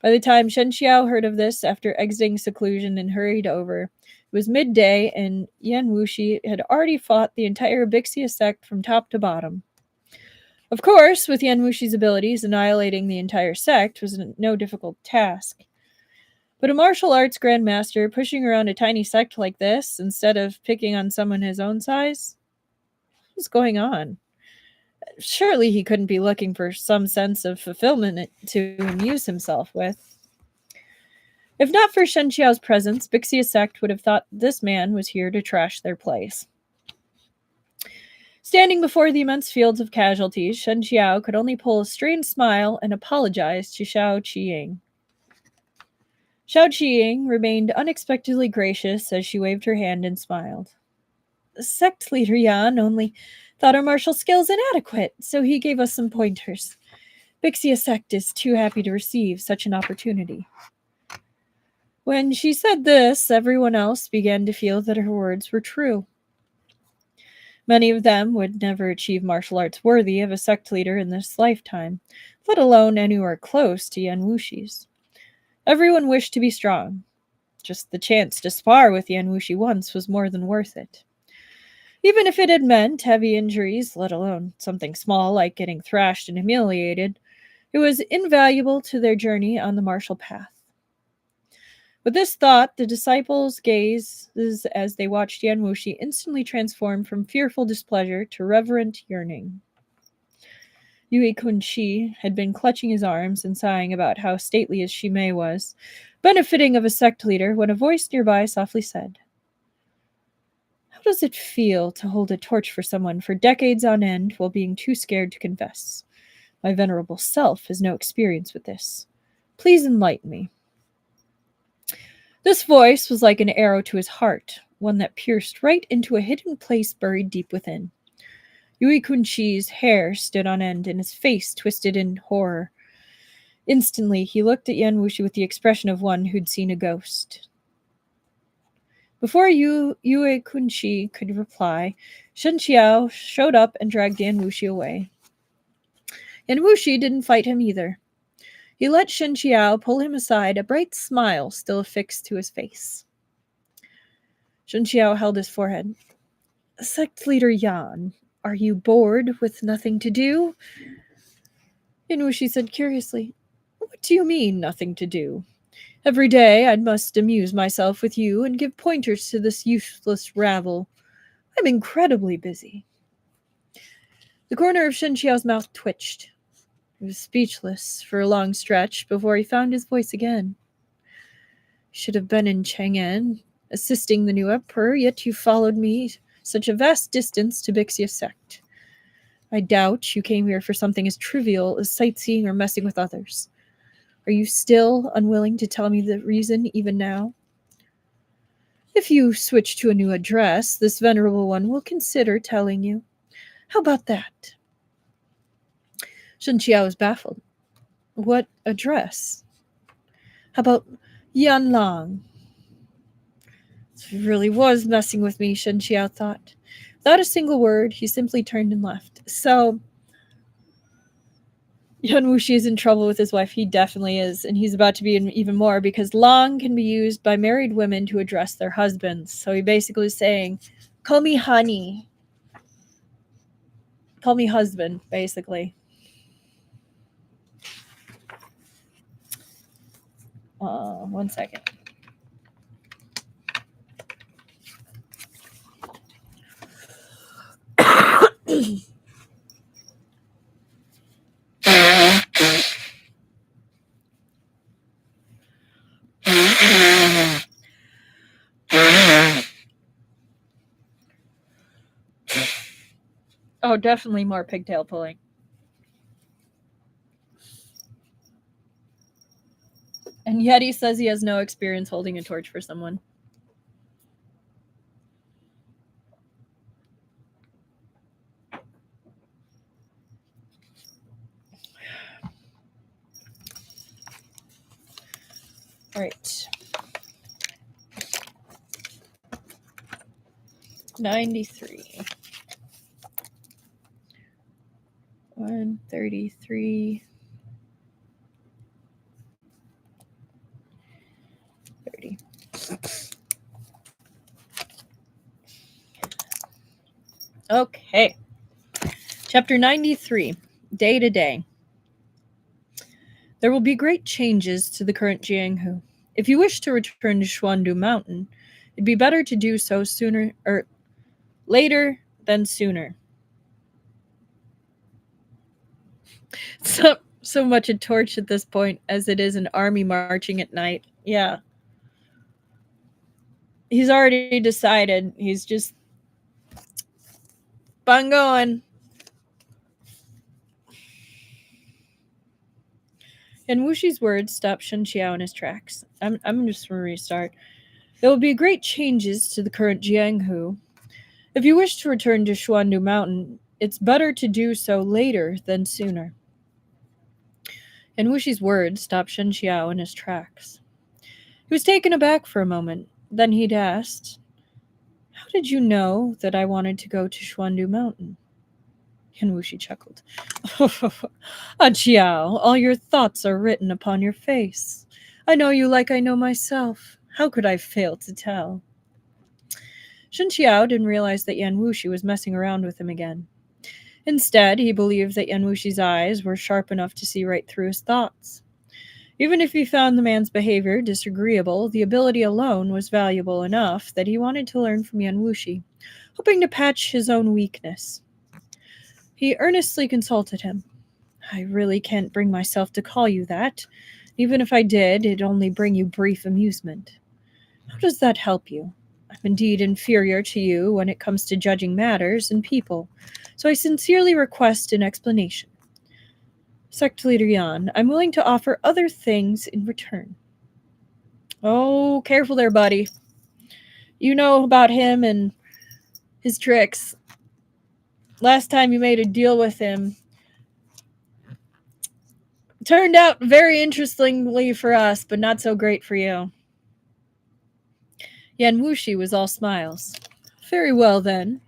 By the time Shen Qiao heard of this after exiting seclusion and hurried over, it was midday, and Yan Wushi had already fought the entire Bixia sect from top to bottom. Of course, with Yan Wushi's abilities, annihilating the entire sect was no difficult task. But a martial arts grandmaster pushing around a tiny sect like this, instead of picking on someone his own size? What's going on? Surely he couldn't be looking for some sense of fulfillment to amuse himself with. If not for Shen Qiao's presence, Bixia sect would have thought this man was here to trash their place. Standing before the immense fields of casualties, Shen Qiao could only pull a strained smile and apologize to Shao Qi Ying. Shao Qi Ying remained unexpectedly gracious as she waved her hand and smiled. Sect leader Yan only thought our martial skills inadequate, so he gave us some pointers. Bixia sect is too happy to receive such an opportunity. When she said this, everyone else began to feel that her words were true. Many of them would never achieve martial arts worthy of a sect leader in this lifetime, let alone anywhere close to Yan Wushi's. Everyone wished to be strong. Just the chance to spar with Yan Wushi once was more than worth it. Even if it had meant heavy injuries, let alone something small like getting thrashed and humiliated, it was invaluable to their journey on the martial path. With this thought, the disciples' gazes as they watched Yan Wushi instantly transformed from fearful displeasure to reverent yearning. Yue Kunqi had been clutching his arms and sighing about how stately his Shimei was, benefiting of a sect leader, when a voice nearby softly said, How does it feel to hold a torch for someone for decades on end while being too scared to confess? My venerable self has no experience with this. Please enlighten me. This voice was like an arrow to his heart, one that pierced right into a hidden place buried deep within. Yui Kunchi's hair stood on end and his face twisted in horror. Instantly, he looked at Yan Wushi with the expression of one who'd seen a ghost. Before Yue Kunchi could reply, Shen Qiao showed up and dragged Yan Wushi away. Yan Wushi didn't fight him either. He let Shen Qiao pull him aside, a bright smile still affixed to his face. Shen Qiao held his forehead. Sect leader Yan, are you bored with nothing to do? Yan Wushi said curiously, What do you mean, nothing to do? Every day I must amuse myself with you and give pointers to this useless rabble. I'm incredibly busy. The corner of Shen Qiao's mouth twitched. He was speechless for a long stretch before he found his voice again. You should have been in Chang'an, assisting the new emperor, yet you followed me such a vast distance to Bixia sect. I doubt you came here for something as trivial as sightseeing or messing with others. Are you still unwilling to tell me the reason even now? If you switch to a new address, this venerable one will consider telling you. How about that? Shen Qiao was baffled. What address? How about Yan Lang? He really was messing with me, Shen Qiao thought. Without a single word, he simply turned and left. So, Yan Wushi is in trouble with his wife. He definitely is, and he's about to be in even more because Lang can be used by married women to address their husbands. So he basically is saying, call me honey. Call me husband, basically. One second. Oh, definitely more pigtail pulling. And yet he says he has no experience holding a torch for someone. All right. 93. 133. 30. Okay. Chapter 93. Day to Day. There will be great changes to the current Jianghu. If you wish to return to Xuandu Mountain, it'd be better to do so sooner or later than sooner. So much a torch at this point as it is an army marching at night. Yeah. He's already decided. He's just bun going. And Wushi's words stopped Shen Qiao in his tracks. I'm just going to restart. There will be great changes to the current Jianghu. If you wish to return to Xuandu Mountain, it's better to do so later than sooner. And Wushi's words stopped Shen Qiao in his tracks. He was taken aback for a moment. Then he'd asked, How did you know that I wanted to go to Xuandu Mountain? Yan Wushi chuckled. Qiao, all your thoughts are written upon your face. I know you like I know myself. How could I fail to tell? Shen Qiao didn't realize that Yan Wushi was messing around with him again. Instead, he believed that Yan Wushi's eyes were sharp enough to see right through his thoughts. Even if he found the man's behavior disagreeable, the ability alone was valuable enough that he wanted to learn from Yan Wushi, hoping to patch his own weakness. He earnestly consulted him. I really can't bring myself to call you that. Even if I did, it'd only bring you brief amusement. How does that help you? I'm indeed inferior to you when it comes to judging matters and people, so I sincerely request an explanation. Sect Leader Yan, I'm willing to offer other things in return. Oh, careful there, buddy. You know about him and his tricks. Last time you made a deal with him turned out very interestingly for us, but not so great for you. Yan Wushi was all smiles. Very well, then.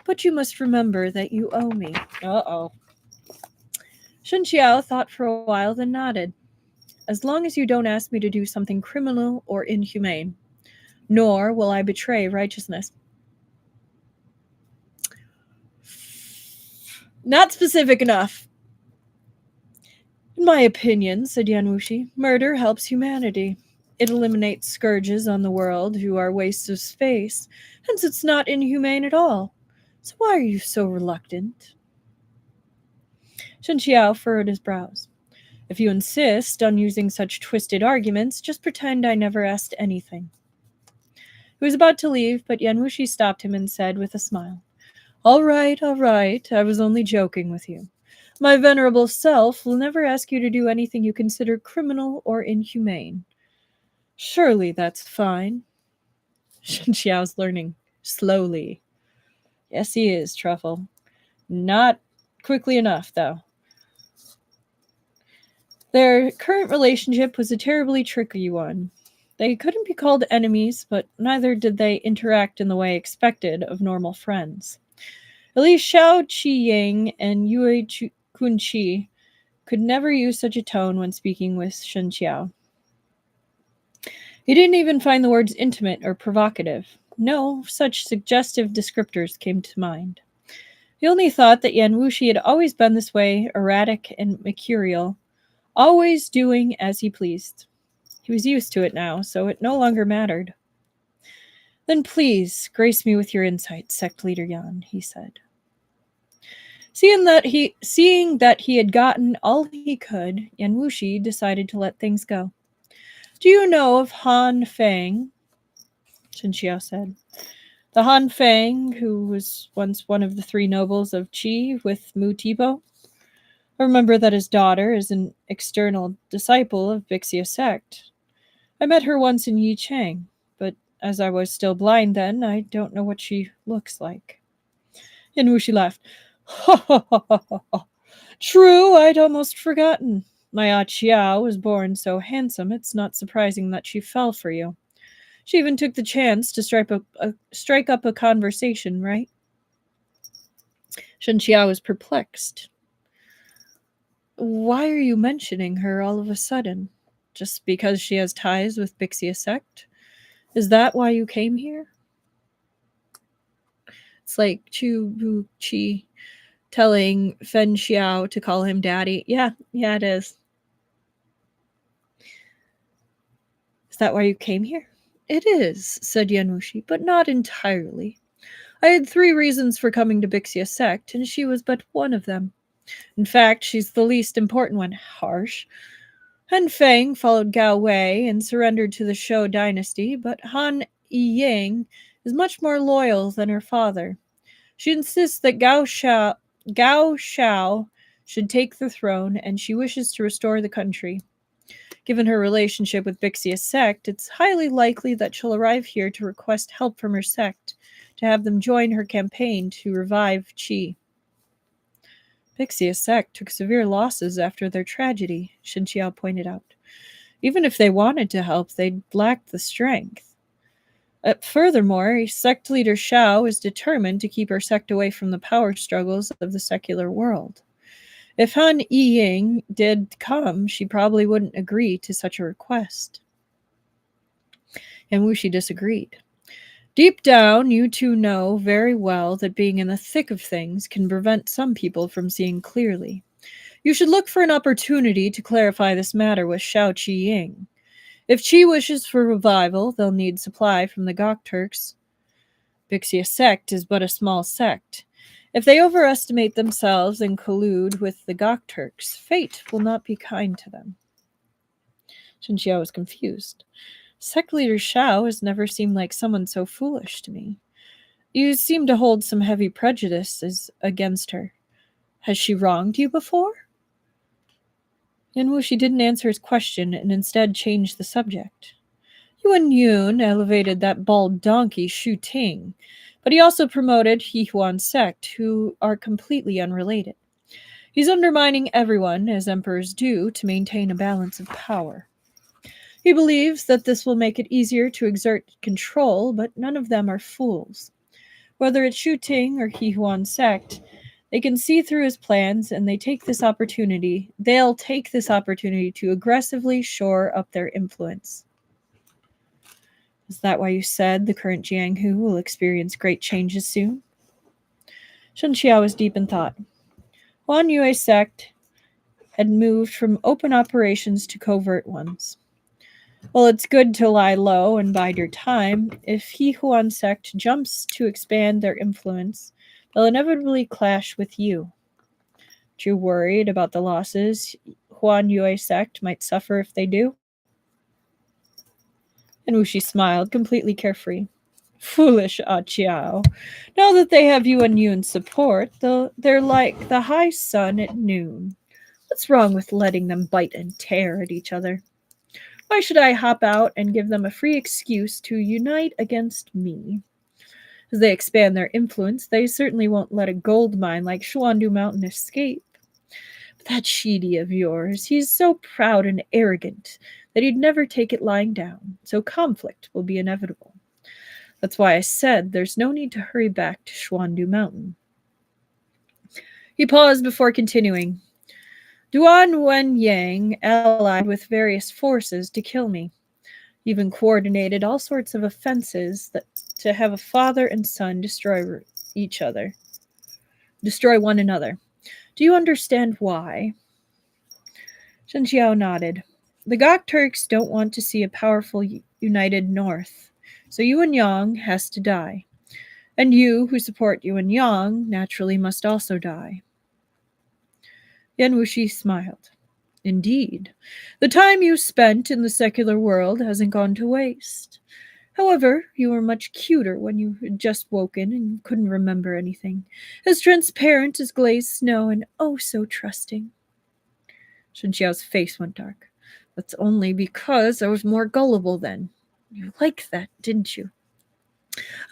But you must remember that you owe me. Uh-oh. Shen Qiao thought for a while, then nodded. As long as you don't ask me to do something criminal or inhumane, nor will I betray righteousness. Not specific enough. In my opinion, said Yan Wushi, murder helps humanity. It eliminates scourges on the world who are wastes of space, hence it's not inhumane at all. So why are you so reluctant? Shen Qiao furrowed his brows. If you insist on using such twisted arguments, just pretend I never asked anything. He was about to leave, but Yan Wushi stopped him and said with a smile, all right, I was only joking with you. My venerable self will never ask you to do anything you consider criminal or inhumane. Surely that's fine. Shen Qiao's learning slowly. Yes, he is, Truffle. Not quickly enough, though. Their current relationship was a terribly tricky one. They couldn't be called enemies, but neither did they interact in the way expected of normal friends. At least Xiao Qiying and Yue Kunqi could never use such a tone when speaking with Shen Qiao. He didn't even find the words intimate or provocative. No such suggestive descriptors came to mind. He only thought that Yan Wushi had always been this way, erratic and mercurial, always doing as he pleased. He was used to it now, so it no longer mattered. Then please, grace me with your insight, Sect Leader Yan, he said. Seeing that he had gotten all he could, Yan Wushi decided to let things go. Do you know of Han Feng? Shen Qiao said. The Han Feng, who was once one of the 3 nobles of Qi with Mu Tibo? I remember that his daughter is an external disciple of Bixia sect. I met her once in Yichang, but as I was still blind then, I don't know what she looks like. Yan Wushi laughed. True, I'd almost forgotten. My Qiao was born so handsome, it's not surprising that she fell for you. She even took the chance to strike up a conversation, right? Shen Qiao was perplexed. Why are you mentioning her all of a sudden? Just because she has ties with Bixia sect? Is that why you came here? It's like Chu Bu Chi telling Fen Xiao to call him daddy. Yeah, it is. Is that why you came here? It is, said Yan Wushi, but not entirely. I had 3 reasons for coming to Bixia sect, and she was but one of them. In fact, she's the least important one. Harsh. Han Feng followed Gao Wei and surrendered to the Shou dynasty, but Han Yiying is much more loyal than her father. She insists that Gao Shao should take the throne, and she wishes to restore the country. Given her relationship with Bixia sect, it's highly likely that she'll arrive here to request help from her sect, to have them join her campaign to revive Qi. Bixia sect took severe losses after their tragedy, Shen Qiao pointed out. Even if they wanted to help, they lacked the strength. Furthermore, sect leader Shao is determined to keep her sect away from the power struggles of the secular world. If Han Yiying did come, she probably wouldn't agree to such a request. And Wushi disagreed. Deep down, you 2 know very well that being in the thick of things can prevent some people from seeing clearly. You should look for an opportunity to clarify this matter with Shao Qiying. If Qi wishes for revival, they'll need supply from the Gukturks. Bixia sect is but a small sect. If they overestimate themselves and collude with the Gukturks, fate will not be kind to them. Shen Qiao was confused. Sect Leader Xiao has never seemed like someone so foolish to me. You seem to hold some heavy prejudices against her. Has she wronged you before? Yan Wushi didn't answer his question and instead changed the subject. Yuan Yun elevated that bald donkey Shu Ting, but he also promoted Huan's sect, who are completely unrelated. He's undermining everyone, as emperors do, to maintain a balance of power. He believes that this will make it easier to exert control, but none of them are fools. Whether it's Shu Ting or Huan's sect, they can see through his plans, and they'll take this opportunity to aggressively shore up their influence. Is that why you said the current Jianghu will experience great changes soon? Shen Qiao was deep in thought. Huan Yue's sect had moved from open operations to covert ones. Well, it's good to lie low and bide your time. If Huan sect jumps to expand their influence, they'll inevitably clash with you. Aren't you worried about the losses Huan Yue sect might suffer if they do? And Wuxi smiled, completely carefree. Foolish Qiao. Now that they have you and Yun's support, they're like the high sun at noon. What's wrong with letting them bite and tear at each other? Why should I hop out and give them a free excuse to unite against me? As they expand their influence, they certainly won't let a gold mine like Shuandu Mountain escape. But that Shidi of yours, he's so proud and arrogant that he'd never take it lying down, so conflict will be inevitable. That's why I said there's no need to hurry back to Shuandu Mountain. He paused before continuing. Duan Wen Yang allied with various forces to kill me. Even coordinated all sorts of offenses to have a father and son destroy one another. Do you understand why? Shen Qiao nodded. The Gukturks don't want to see a powerful united North, so Yuan Yang has to die. And you, who support Yuan Yang, naturally must also die. Yan Wushi smiled. Indeed, the time you spent in the secular world hasn't gone to waste. However, you were much cuter when you had just woken and couldn't remember anything. As transparent as glazed snow and oh so trusting. Shen Qiao's face went dark. That's only because I was more gullible then. You liked that, didn't you?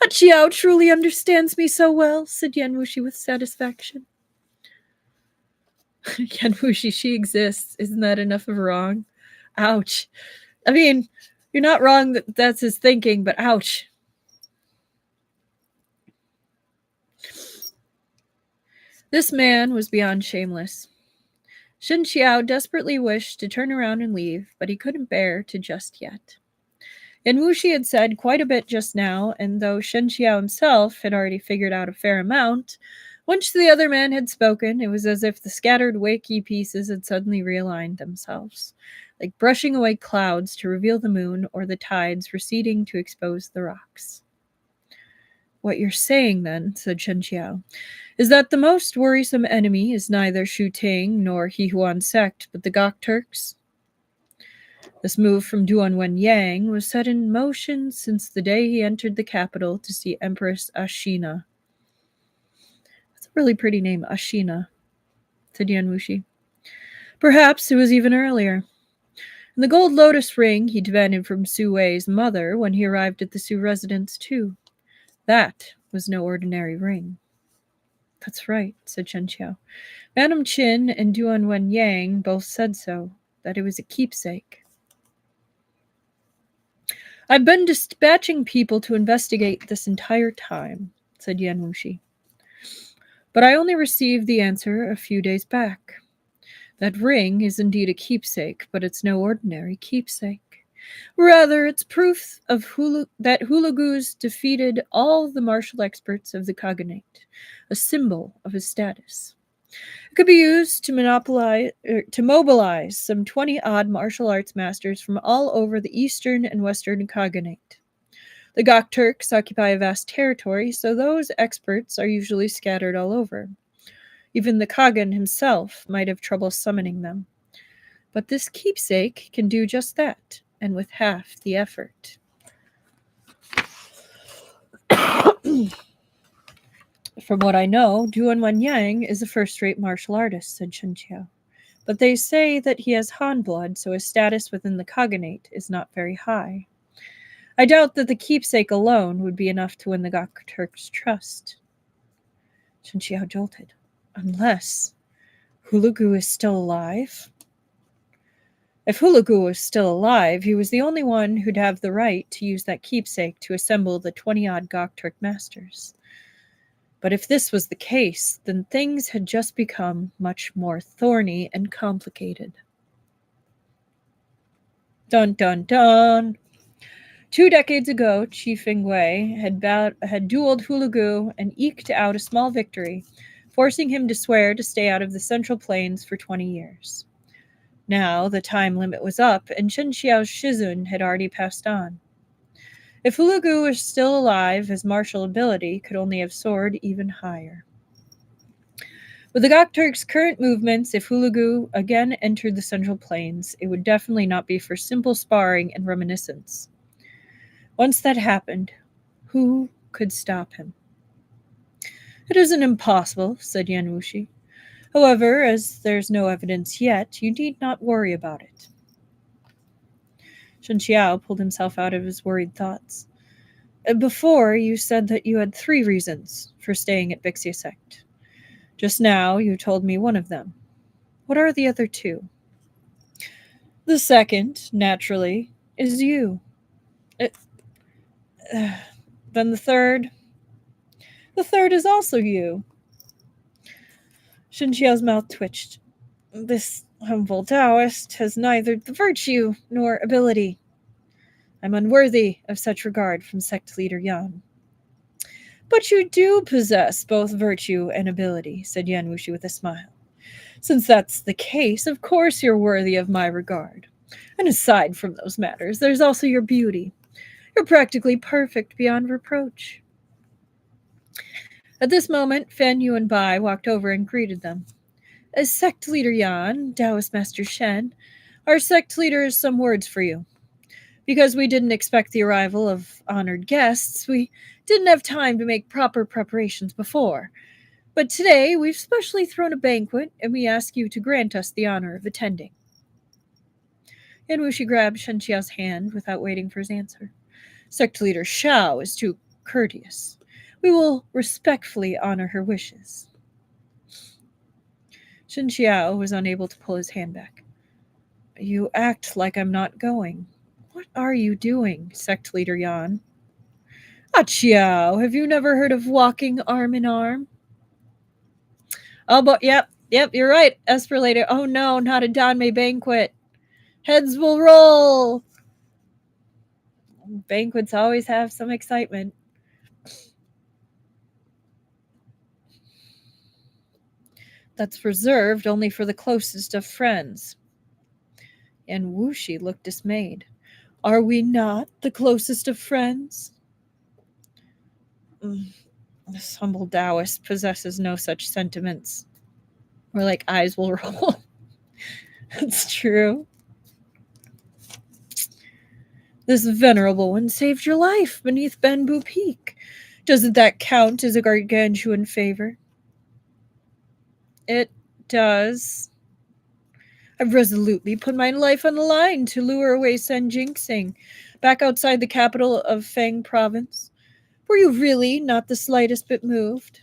Qiao truly understands me so well, said Yan Wushi with satisfaction. Yan Wushi, she exists. Isn't that enough of wrong? Ouch. I mean, you're not wrong that that's his thinking, but ouch. This man was beyond shameless. Shen Qiao desperately wished to turn around and leave, but he couldn't bear to just yet. Yan Wushi had said quite a bit just now, and though Shen Qiao himself had already figured out a fair amount, once the other man had spoken, it was as if the scattered wakey pieces had suddenly realigned themselves, like brushing away clouds to reveal the moon or the tides receding to expose the rocks. What you're saying, then, said Shen Qiao, is that the most worrisome enemy is neither Shu Ting nor Huan sect, but the Gukturks? This move from Duan Wen Yang was set in motion since the day he entered the capital to see Empress Ashina. That's a really pretty name, Ashina, said Yan Wushi. Perhaps it was even earlier. And the gold lotus ring he demanded from Su Wei's mother when he arrived at the Su residence, too. That was no ordinary ring. That's right, said Shen Qiao. Madame Qin and Duan Wen Yang both said so, that it was a keepsake. I've been dispatching people to investigate this entire time, said Yan Wushi. But I only received the answer a few days back. That ring is indeed a keepsake, but it's no ordinary keepsake. Rather, it's proof of that Hulagu's defeated all the martial experts of the Khaganate, a symbol of his status. It could be used to mobilize some 20-odd martial arts masters from all over the eastern and western Khaganate. The Gukturks occupy a vast territory, so those experts are usually scattered all over. Even the Khagan himself might have trouble summoning them. But this keepsake can do just that. and with half the effort. From what I know, Duan Wanyang is a first-rate martial artist, said Shen Qiao. But they say that he has Han blood, so his status within the Khaganate is not very high. I doubt that the keepsake alone would be enough to win the Gukturks' trust. Shen Qiao jolted. Unless Hulagu is still alive? If Hulagu was still alive, he was the only one who'd have the right to use that keepsake to assemble the 20-odd Gokturk masters. But if this was the case, then things had just become much more thorny and complicated. Dun dun dun! 2 decades ago, Qi Fengwei had dueled Hulagu and eked out a small victory, forcing him to swear to stay out of the Central Plains for 20 years. Now the time limit was up, and Shen Qiao's Shizun had already passed on. If Hulagu was still alive, his martial ability could only have soared even higher. With the Gokturks' current movements, if Hulagu again entered the Central Plains, it would definitely not be for simple sparring and reminiscence. Once that happened, who could stop him? It isn't impossible, said Yan Wushi. However, as there's no evidence yet, you need not worry about it. Shen Qiao pulled himself out of his worried thoughts. Before, you said that you had 3 reasons for staying at Bixia Sect. Just now, you told me one of them. What are the other 2? The second, naturally, is you. Then the third? The third is also you. Shen Qiao's mouth twitched. This humble Taoist has neither the virtue nor ability. I'm unworthy of such regard from sect leader Yan. But you do possess both virtue and ability, said Yan Wushi with a smile. Since that's the case, of course you're worthy of my regard. And aside from those matters, there's also your beauty. You're practically perfect beyond reproach. At this moment, Fan Yu and Bai walked over and greeted them. As sect leader Yan, Taoist Master Shen, our sect leader has some words for you. Because we didn't expect the arrival of honored guests, we didn't have time to make proper preparations before. But today, we've specially thrown a banquet, and we ask you to grant us the honor of attending. Yan Wushi grabbed Shen Qiao's hand without waiting for his answer. Sect leader Xiao is too courteous. We will respectfully honor her wishes. Shen Qiao was unable to pull his hand back. You act like I'm not going. What are you doing, sect leader Yan? Ah, Qiao, have you never heard of walking arm in arm? Oh, but yep, you're right, Esper later. Oh no, not a Danmei banquet. Heads will roll. Banquets always have some excitement. That's reserved only for the closest of friends. And Wushi looked dismayed. Are we not the closest of friends? This humble Taoist possesses no such sentiments. Or like eyes will roll. That's true. This venerable one saved your life beneath Bamboo Peak. Doesn't that count as a gargantuan favor? It does. I've resolutely put my life on the line to lure away Sen Jinxing, back outside the capital of Feng province. Were you really not the slightest bit moved?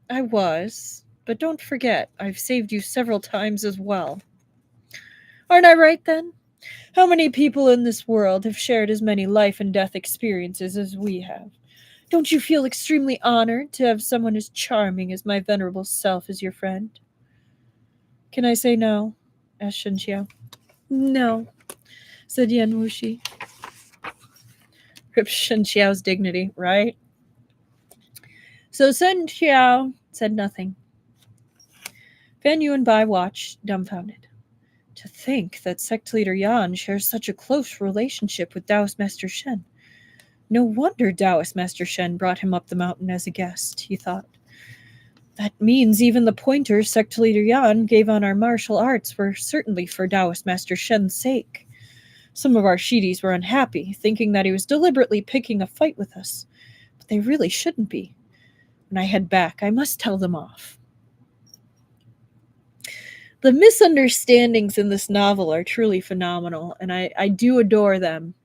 I was, but don't forget, I've saved you several times as well. Aren't I right, then? How many people in this world have shared as many life and death experiences as we have? Don't you feel extremely honored to have someone as charming as my venerable self as your friend? Can I say no? Asked Shen Qiao. No, said Yan Wushi. Ripped Shen Qiao's dignity, right? So Shen Qiao said nothing. Fan Yu and Bai watched, dumbfounded. To think that sect leader Yan shares such a close relationship with Taoist Master Shen. No wonder Taoist Master Shen brought him up the mountain as a guest, he thought. That means even the pointers sect leader Yan gave on our martial arts were certainly for Taoist Master Shen's sake. Some of our Shidis were unhappy, thinking that he was deliberately picking a fight with us. But they really shouldn't be. When I head back, I must tell them off. The misunderstandings in this novel are truly phenomenal, and I do adore them.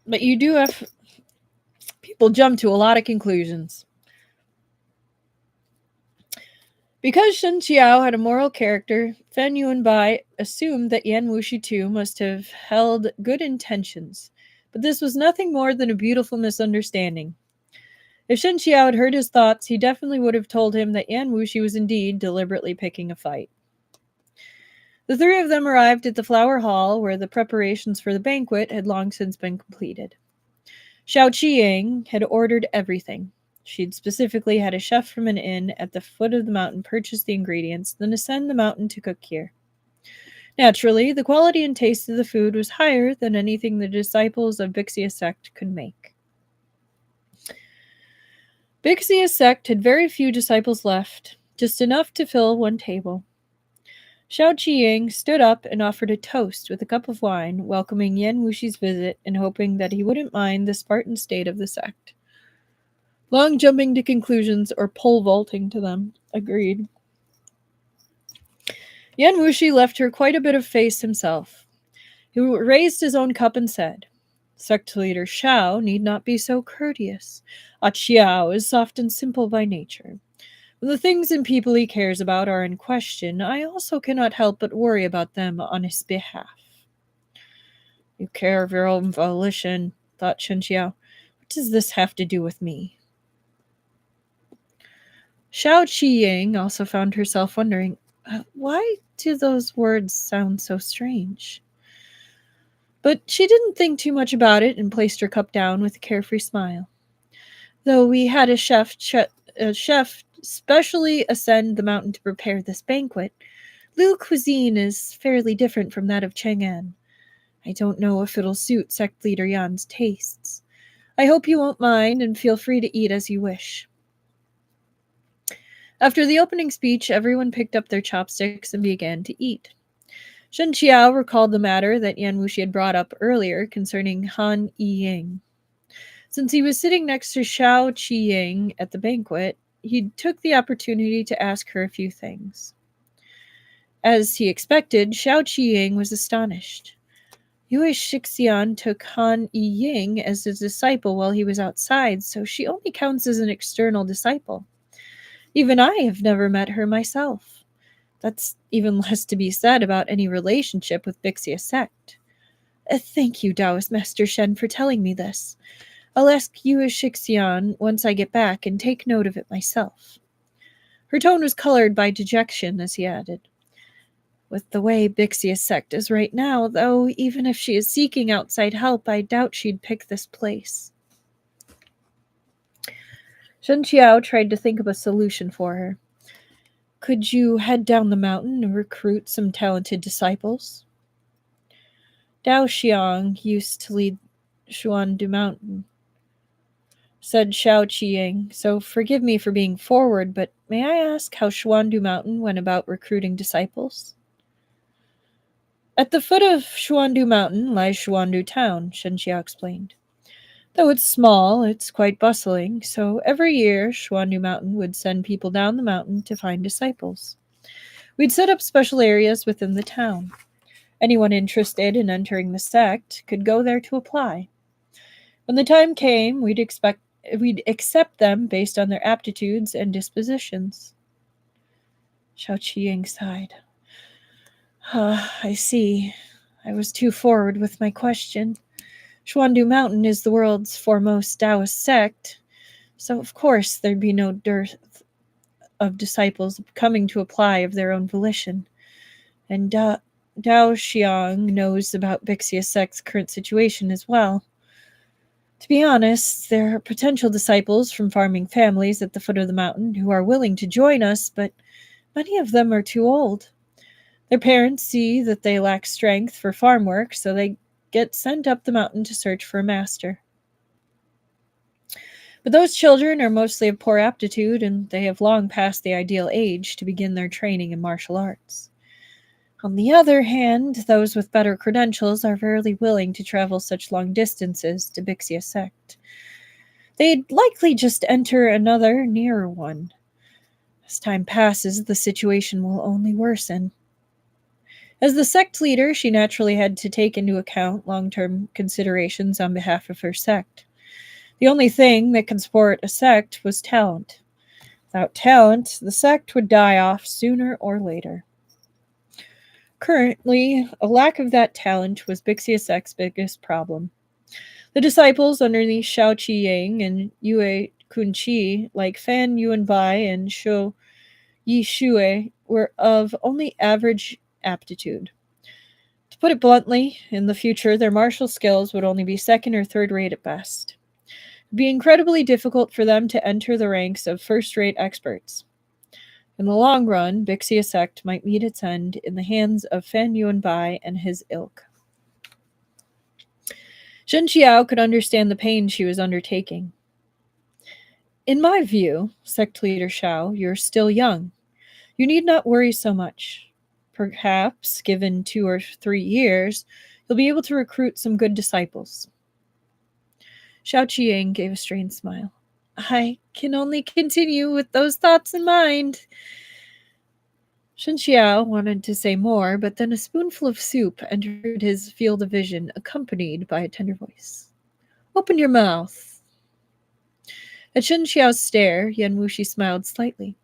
But you do have people jump to a lot of conclusions. Because Shen Qiao had a moral character, Fan Yuanbai assumed that Yan Wushi too must have held good intentions. But this was nothing more than a beautiful misunderstanding. If Shen Qiao had heard his thoughts, he definitely would have told him that Yan Wushi was indeed deliberately picking a fight. The three of them arrived at the flower hall, where the preparations for the banquet had long since been completed. Xiao Qiying had ordered everything. She'd specifically had a chef from an inn at the foot of the mountain purchase the ingredients, then ascend the mountain to cook here. Naturally, the quality and taste of the food was higher than anything the disciples of Bixia's sect could make. Bixia's sect had very few disciples left, just enough to fill one table. Xiao Qiying stood up and offered a toast with a cup of wine, welcoming Yan Wushi's visit and hoping that he wouldn't mind the Spartan state of the sect. Long jumping to conclusions or pole vaulting to them. Agreed. Yan Wushi left her quite a bit of face himself. He raised his own cup and said, "Sect leader Xiao need not be so courteous. A Qiao is soft and simple by nature. When the things and people he cares about are in question, I also cannot help but worry about them on his behalf." You care of your own volition, thought Shen Qiao. What does this have to do with me? Xiao Qiying also found herself wondering, why do those words sound so strange? But she didn't think too much about it and placed her cup down with a carefree smile. Though we had a chef specially ascend the mountain to prepare this banquet, Liu cuisine is fairly different from that of Chang'an. I don't know if it'll suit sect leader Yan's tastes. I hope you won't mind and feel free to eat as you wish. After the opening speech, everyone picked up their chopsticks and began to eat. Shen Qiao recalled the matter that Yan Wushi had brought up earlier concerning Han Yiying. Since he was sitting next to Xiao Qiying at the banquet, he took the opportunity to ask her a few things. As he expected, Xiao Qiying was astonished. Yue Shixian took Han Yiying as a disciple while he was outside, so she only counts as an external disciple. Even I have never met her myself. That's even less to be said about any relationship with Bixia's sect. Thank you, Taoist Master Shen, for telling me this. I'll ask Yue Shixian once I get back and take note of it myself. Her tone was colored by dejection as he added, with the way Bixia's sect is right now, though, even if she is seeking outside help, I doubt she'd pick this place. Shen Qiao tried to think of a solution for her. Could you head down the mountain and recruit some talented disciples? Dao Xiang used to lead Xuandu Mountain, said Xiao Qiying, so forgive me for being forward, but may I ask how Xuandu Mountain went about recruiting disciples? At the foot of Xuandu Mountain lies Xuandu Town, Shen Qiao explained. Though it's small, it's quite bustling, so every year Xuandu Mountain would send people down the mountain to find disciples. We'd set up special areas within the town. Anyone interested in entering the sect could go there to apply. When the time came, we'd accept them based on their aptitudes and dispositions. Xiao Qiying sighed. I see. I was too forward with my question. Xuandu Mountain is the world's foremost Taoist sect, so of course there'd be no dearth of disciples coming to apply of their own volition. And Dao Xiang knows about Bixia's sect's current situation as well. To be honest, there are potential disciples from farming families at the foot of the mountain who are willing to join us, but many of them are too old. Their parents see that they lack strength for farm work, so they get sent up the mountain to search for a master. But those children are mostly of poor aptitude, and they have long passed the ideal age to begin their training in martial arts. On the other hand, those with better credentials are rarely willing to travel such long distances to Bixia sect. They'd likely just enter another nearer one. As time passes, the situation will only worsen. As the sect leader, she naturally had to take into account long-term considerations on behalf of her sect. The only thing that could support a sect was talent. Without talent, the sect would die off sooner or later. Currently, a lack of that talent was Bixia sect's biggest problem. The disciples underneath Xiao Qiying and Yue Kunqi, like Fan Yuanbai and Shou Yi Shui, were of only average aptitude. To put it bluntly, in the future their martial skills would only be second or third rate at best. It would be incredibly difficult for them to enter the ranks of first-rate experts. In the long run, Bixia sect might meet its end in the hands of Fan Yuanbai and his ilk. Shen Qiao could understand the pain she was undertaking. In my view, sect leader Xiao, you're still young. You need not worry so much. Perhaps, given 2 or 3 years, you'll be able to recruit some good disciples. Xiao Qiying gave a strained smile. I can only continue with those thoughts in mind. Shen Qiao wanted to say more, but then a spoonful of soup entered his field of vision, accompanied by a tender voice. Open your mouth. At Shen Qiao's stare, Yan Wushi smiled slightly.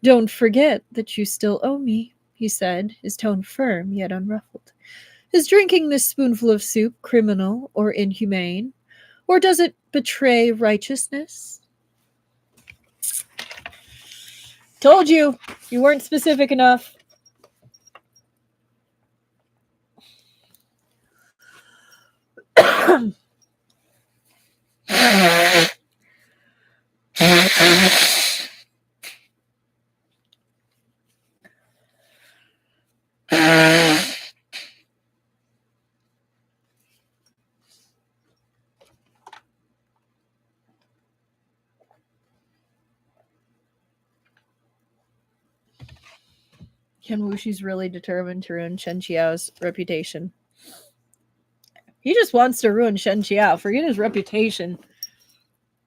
Don't forget that you still owe me, he said, his tone firm yet unruffled. Is drinking this spoonful of soup criminal or inhumane? Or does it betray righteousness? Told you! You weren't specific enough. Yan Wushi's really determined to ruin Shen Qiao's reputation. He just wants to ruin Shen Qiao. Forget his reputation.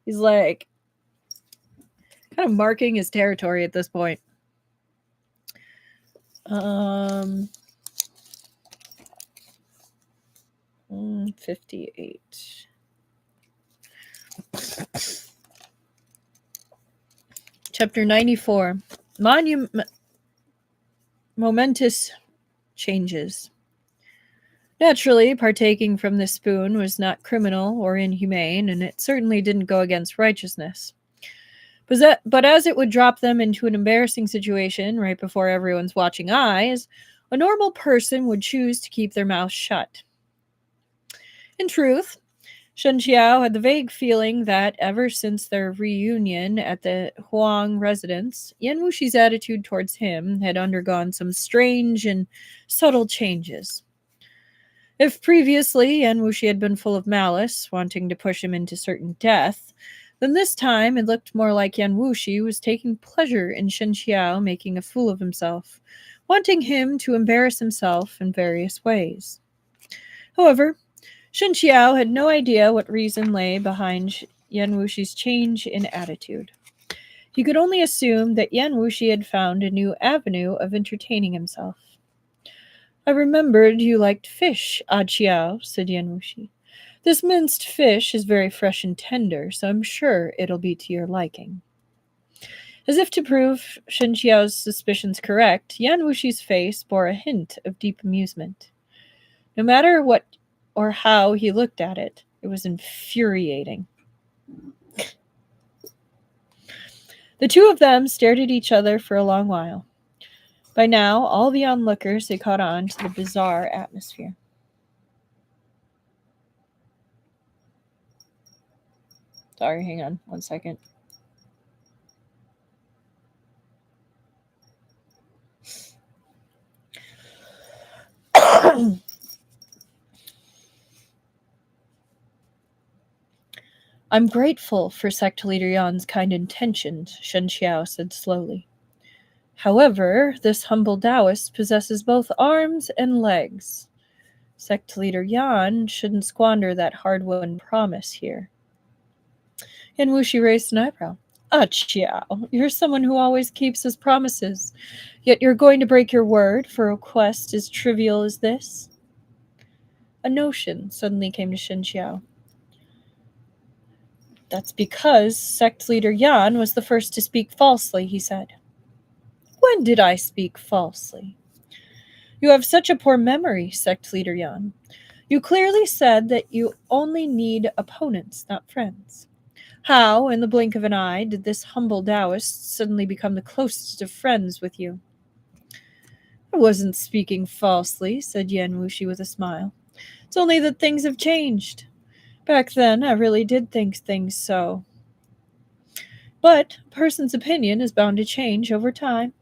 He's like kind of marking his territory at this point. 58. Chapter 94. Momentous changes. Naturally, partaking from this spoon was not criminal or inhumane, and it certainly didn't go against righteousness. But as it would drop them into an embarrassing situation right before everyone's watching eyes, a normal person would choose to keep their mouth shut. In truth, Shen Qiao had the vague feeling that ever since their reunion at the Huang residence, Yan Wushi's attitude towards him had undergone some strange and subtle changes. If previously Yan Wushi had been full of malice, wanting to push him into certain death, then this time it looked more like Yan Wushi was taking pleasure in Shen Qiao making a fool of himself, wanting him to embarrass himself in various ways. However, Shen Qiao had no idea what reason lay behind Yan Wushi's change in attitude. He could only assume that Yan Wushi had found a new avenue of entertaining himself. I remembered you liked fish, Qiao, said Yan Wushi. This minced fish is very fresh and tender, so I'm sure it'll be to your liking. As if to prove Shen Qiao's suspicions correct, Yan Wushi's face bore a hint of deep amusement. No matter what or how he looked at it, it was infuriating. The two of them stared at each other for a long while. By now, all the onlookers had caught on to the bizarre atmosphere. Sorry, hang on 1 second. I'm grateful for Sect Leader Yan's kind intentions, Shen Qiao said slowly. However, this humble Taoist possesses both arms and legs. Sect Leader Yan shouldn't squander that hard-won promise here. Yan Wushi raised an eyebrow. Qiao, you're someone who always keeps his promises, yet you're going to break your word for a quest as trivial as this? A notion suddenly came to Shen Qiao. That's because Sect Leader Yan was the first to speak falsely, he said. When did I speak falsely? You have such a poor memory, Sect Leader Yan. You clearly said that you only need opponents, not friends. How, in the blink of an eye, did this humble Taoist suddenly become the closest of friends with you? I wasn't speaking falsely, said Yan Wushi with a smile. It's only that things have changed. Back then, I really did think things so. But a person's opinion is bound to change over time.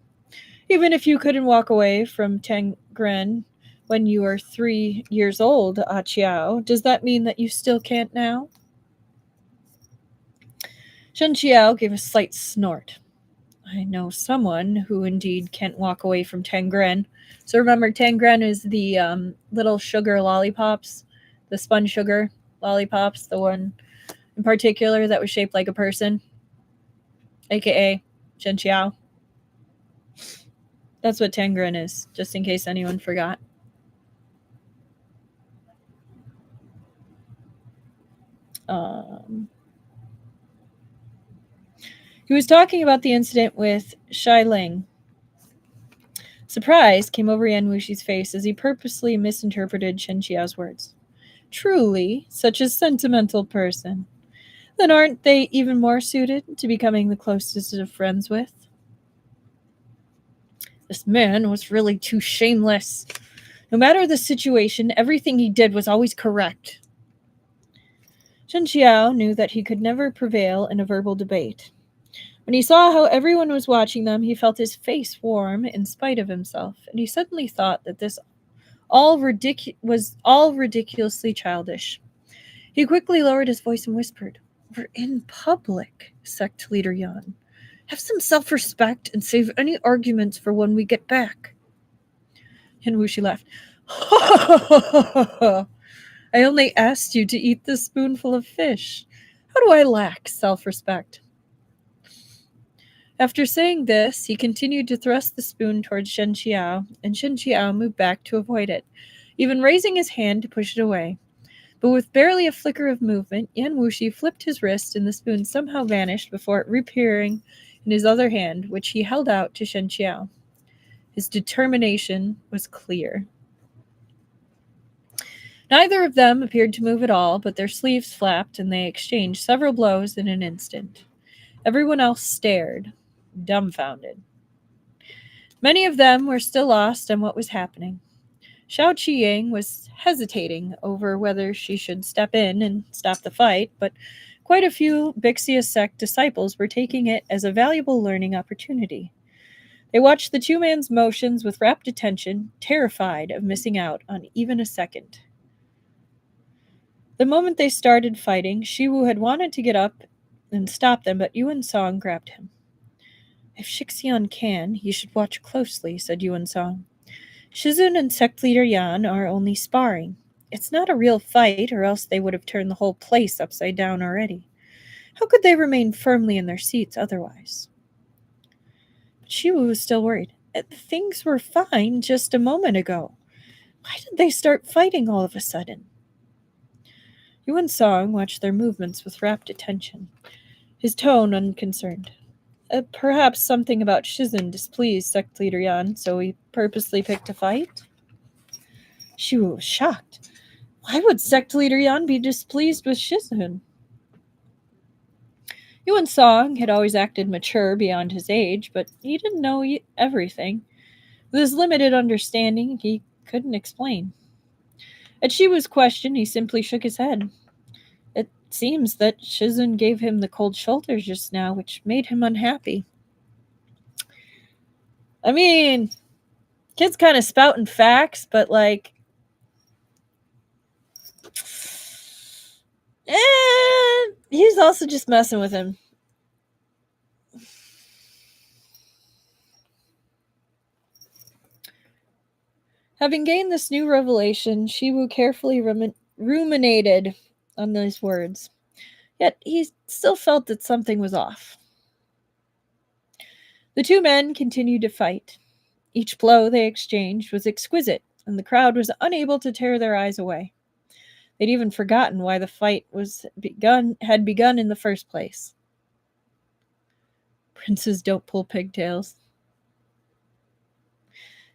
Even if you couldn't walk away from Tengren when you were 3 years old, Qiao, does that mean that you still can't now? Shen Qiao gave a slight snort. I know someone who indeed can't walk away from Tengren. So remember, Tengren is the little sugar lollipops, the spun sugar lollipops, the one in particular that was shaped like a person, aka Shen Qiao. That's what Tengren is, just in case anyone forgot. He was talking about the incident with Shai Ling. Surprise came over Yan Wushi's face as he purposely misinterpreted Shen Qiao's words. Truly, such a sentimental person. Then aren't they even more suited to becoming the closest of friends with? This man was really too shameless. No matter the situation, everything he did was always correct. Shen Qiao knew that he could never prevail in a verbal debate. When he saw how everyone was watching them, he felt his face warm in spite of himself, and he suddenly thought that this was all ridiculously childish. He quickly lowered his voice and whispered, We're in public, Sect Leader Yan. Have some self-respect and save any arguments for when we get back. Yan Wushi laughed. I only asked you to eat this spoonful of fish. How do I lack self-respect? After saying this, he continued to thrust the spoon towards Shen Qiao, and Shen Qiao moved back to avoid it, even raising his hand to push it away. But with barely a flicker of movement, Yan Wushi flipped his wrist and the spoon somehow vanished before it reappearing in his other hand, which he held out to Shen Qiao. His determination was clear. Neither of them appeared to move at all, but their sleeves flapped and they exchanged several blows in an instant. Everyone else stared, dumbfounded. Many of them were still lost on what was happening. Xiao Qiying was hesitating over whether she should step in and stop the fight, but quite a few Bixia sect disciples were taking it as a valuable learning opportunity. They watched the two men's motions with rapt attention, terrified of missing out on even a second. The moment they started fighting, Shiwu had wanted to get up and stop them, but Yuan Song grabbed him. If Shixian can, he should watch closely, said Yuan Song. Shizun and Sect Leader Yan are only sparring. It's not a real fight, or else they would have turned the whole place upside down already. How could they remain firmly in their seats otherwise? But Shiwu was still worried. Things were fine just a moment ago. Why did they start fighting all of a sudden? Yuan Song watched their movements with rapt attention, his tone unconcerned. Perhaps something about Shizun displeased Sect Leader Yan, so he purposely picked a fight? Shiwu was shocked. Why would Sect Leader Yan be displeased with Shizun? Yuan Song had always acted mature beyond his age, but he didn't know everything. With his limited understanding, he couldn't explain. At Shiwu's question, he simply shook his head. It seems that Shizun gave him the cold shoulder just now, which made him unhappy. I mean, kid's kind of spouting facts, but he's she's also just messing with him. Having gained this new revelation, Shiwu carefully ruminated on these words. Yet he still felt that something was off. The two men continued to fight. Each blow they exchanged was exquisite, and the crowd was unable to tear their eyes away. They'd even forgotten why the fight had begun in the first place. Princes don't pull pigtails.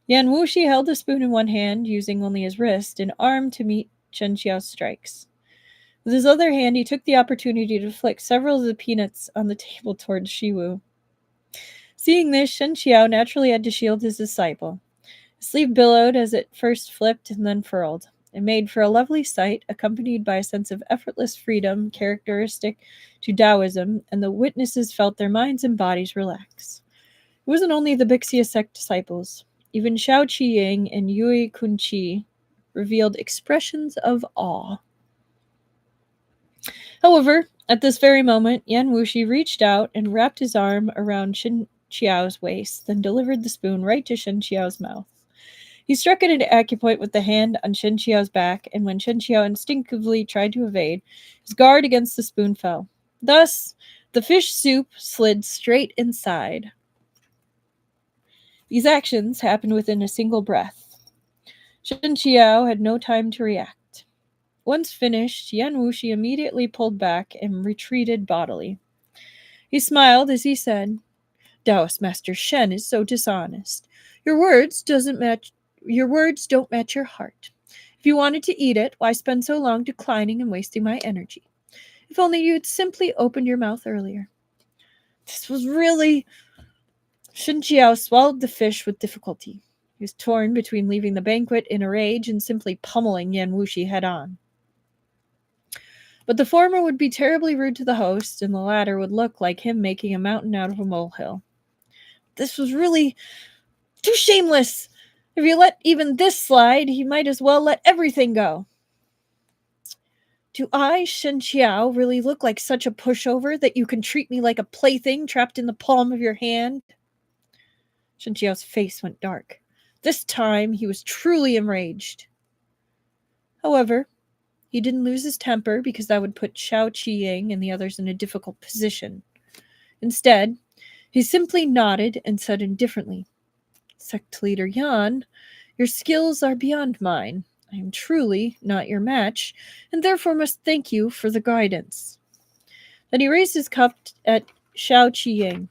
Yan Wushi held the spoon in one hand, using only his wrist and arm to meet Shen Qiao's strikes. With his other hand, he took the opportunity to flick several of the peanuts on the table towards Shiwu. Seeing this, Shen Qiao naturally had to shield his disciple. His sleeve billowed as it first flipped and then furled. It made for a lovely sight, accompanied by a sense of effortless freedom characteristic to Taoism, and the witnesses felt their minds and bodies relax. It wasn't only the Bixia sect disciples. Even Shao Qiying and Yui Kunqi revealed expressions of awe. However, at this very moment, Yan Wushi reached out and wrapped his arm around Shen Qiao's waist, then delivered the spoon right to Shen Qiao's mouth. He struck it into acupoint with the hand on Shen Qiao's back, and when Shen Qiao instinctively tried to evade, his guard against the spoon fell. Thus, the fish soup slid straight inside. These actions happened within a single breath. Shen Qiao had no time to react. Once finished, Yan Wushi immediately pulled back and retreated bodily. He smiled as he said, Taoist Master Shen is so dishonest. Your words don't match your heart. If you wanted to eat it, why spend so long declining and wasting my energy? If only you'd simply opened your mouth earlier. This was really... Shen Qiao swallowed the fish with difficulty. He was torn between leaving the banquet in a rage and simply pummeling Yan Wushi head-on. But the former would be terribly rude to the host, and the latter would look like him making a mountain out of a molehill. This was really too shameless. If you let even this slide, you might as well let everything go. Do I, Shen Qiao, really look like such a pushover that you can treat me like a plaything trapped in the palm of your hand? Shen Qiao's face went dark. This time, he was truly enraged. However, he didn't lose his temper because that would put Shao Qiying and the others in a difficult position. Instead, he simply nodded and said indifferently, Sect Leader Yan, your skills are beyond mine. I am truly not your match, and therefore must thank you for the guidance. Then he raised his cup at Shao Qiying.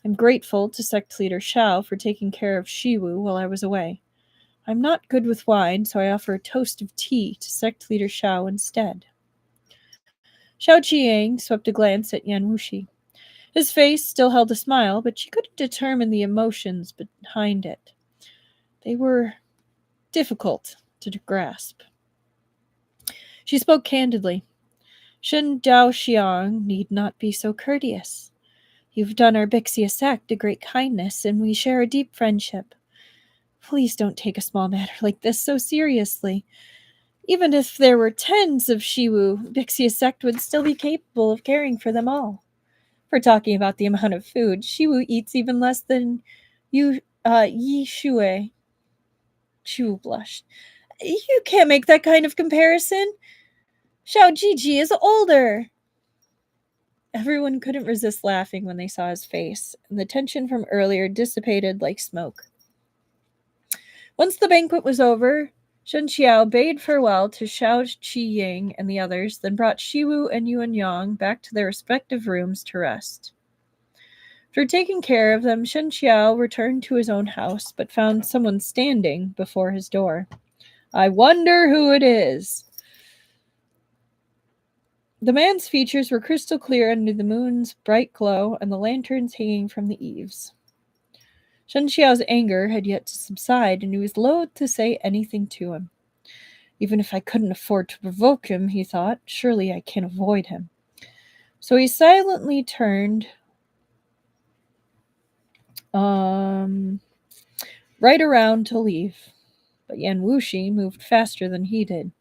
I'm grateful to Sect Leader Shao for taking care of Shiwu while I was away. I'm not good with wine, so I offer a toast of tea to Sect Leader Shao instead. Shao Qiying swept a glance at Yan Wushi. His face still held a smile, but she couldn't determine the emotions behind it. They were difficult to grasp. She spoke candidly. Shen Daoxiang need not be so courteous. You've done our Bixia sect a great kindness, and we share a deep friendship. Please don't take a small matter like this so seriously. Even if there were tens of Shiwu, Bixia sect would still be capable of caring for them all. For talking about the amount of food, Shiwu eats even less than Yi Shui. Chu blushed. You can't make that kind of comparison. Xiao Jiji is older. Everyone couldn't resist laughing when they saw his face, and the tension from earlier dissipated like smoke. Once the banquet was over, Shen Qiao bade farewell to Shao Qiying and the others, then brought Shiwu and Yuanyang back to their respective rooms to rest. After taking care of them, Shen Qiao returned to his own house, but found someone standing before his door. I wonder who it is. The man's features were crystal clear under the moon's bright glow and the lanterns hanging from the eaves. Shen Qiao's anger had yet to subside, and he was loath to say anything to him. Even if I couldn't afford to provoke him, he thought, surely I can avoid him. So he silently turned right around to leave. But Yan Wushi moved faster than he did.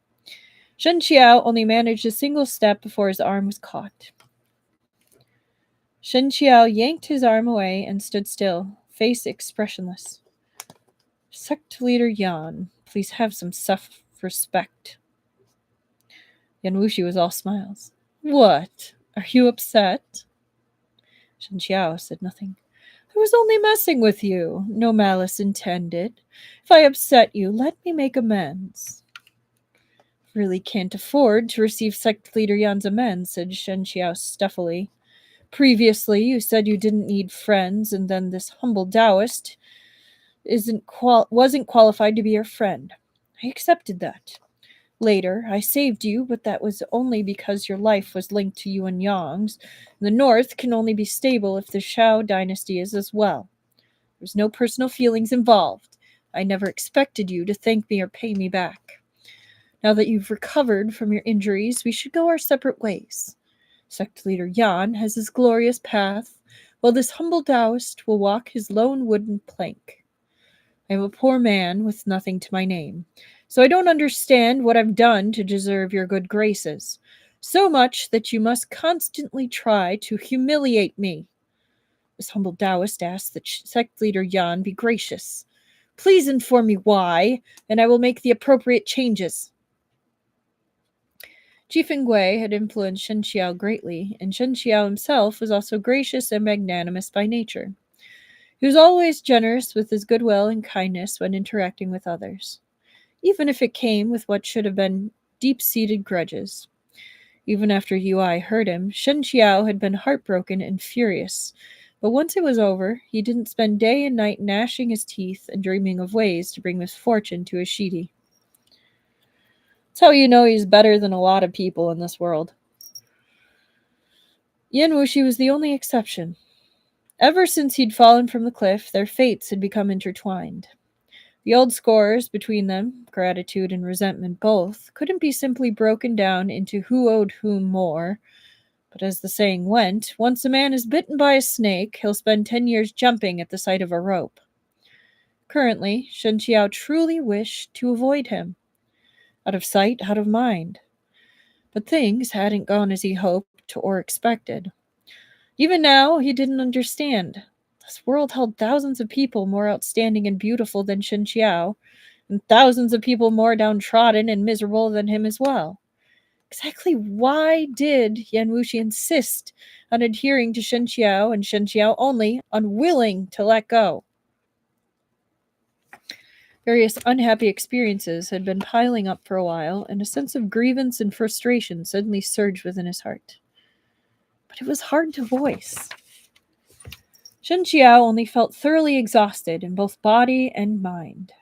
Shen Qiao only managed a single step before his arm was caught. Shen Qiao yanked his arm away and stood still, face expressionless. Sect leader Yan, please have some self-respect. Yan Wushi was all smiles. What? Are you upset? Shen Qiao said nothing. I was only messing with you. No malice intended. If I upset you, let me make amends. Really can't afford to receive sect leader Yan's amends, said Shen Qiao stuffily. Previously, you said you didn't need friends, and then this humble Taoist wasn't qualified to be your friend. I accepted that. Later, I saved you, but that was only because your life was linked to Yuan Yang's. The North can only be stable if the Shao dynasty is as well. There's no personal feelings involved. I never expected you to thank me or pay me back. Now that you've recovered from your injuries, we should go our separate ways. Sect leader Yan has his glorious path, while this humble Taoist will walk his lone wooden plank. I am a poor man with nothing to my name, so I don't understand what I've done to deserve your good graces, so much that you must constantly try to humiliate me. This humble Taoist asks that sect leader Yan be gracious. Please inform me why, and I will make the appropriate changes. Chief Gui had influenced Shen Qiao greatly, and Shen Qiao himself was also gracious and magnanimous by nature. He was always generous with his goodwill and kindness when interacting with others, even if it came with what should have been deep-seated grudges. Even after Yui hurt him, Shen Qiao had been heartbroken and furious, but once it was over, he didn't spend day and night gnashing his teeth and dreaming of ways to bring misfortune to his Shidi. That's how you know he's better than a lot of people in this world. Yan Wushi was the only exception. Ever since he'd fallen from the cliff, their fates had become intertwined. The old scores between them, gratitude and resentment both, couldn't be simply broken down into who owed whom more. But as the saying went, once a man is bitten by a snake, he'll spend 10 years jumping at the sight of a rope. Currently, Shen Qiao truly wished to avoid him. Out of sight, out of mind. But things hadn't gone as he hoped or expected. Even now, he didn't understand. This world held thousands of people more outstanding and beautiful than Shen Qiao, and thousands of people more downtrodden and miserable than him as well. Exactly why did Yan Wushi insist on adhering to Shen Qiao and Shen Qiao only, unwilling to let go? Various unhappy experiences had been piling up for a while, and a sense of grievance and frustration suddenly surged within his heart. But it was hard to voice. Shen Qiao only felt thoroughly exhausted in both body and mind.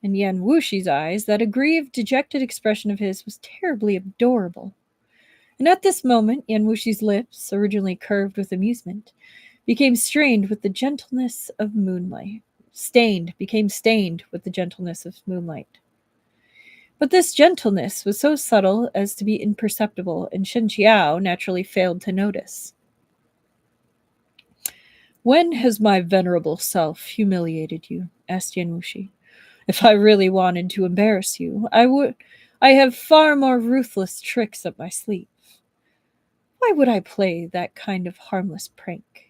In Yan Wushi's eyes, that aggrieved, dejected expression of his was terribly adorable. And at this moment, Yan Wushi's lips, originally curved with amusement, became strained with the gentleness of moonlight. Became stained with the gentleness of moonlight. But this gentleness was so subtle as to be imperceptible, and Shen Qiao naturally failed to notice. When has my venerable self humiliated you? Asked Yan Wushi. If I really wanted to embarrass you, I have far more ruthless tricks up my sleeve. Why would I play that kind of harmless prank?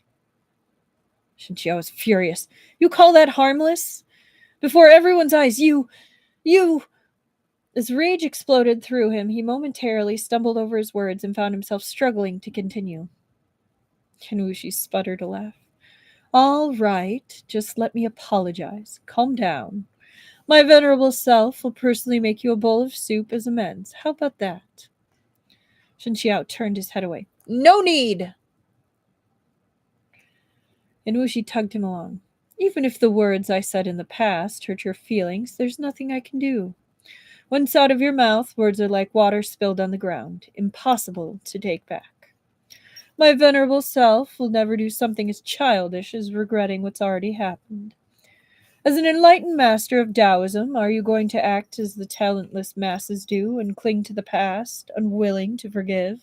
Shen Qiao was furious. You call that harmless? Before everyone's eyes, you... As rage exploded through him, he momentarily stumbled over his words and found himself struggling to continue. Yan Wushi sputtered a laugh. All right, just let me apologize. Calm down. My venerable self will personally make you a bowl of soup as amends. How about that? Shen Qiao turned his head away. No need! And Wushi tugged him along. Even if the words I said in the past hurt your feelings, there's nothing I can do. Once out of your mouth, words are like water spilled on the ground, impossible to take back. My venerable self will never do something as childish as regretting what's already happened. As an enlightened master of Taoism, are you going to act as the talentless masses do and cling to the past, unwilling to forgive?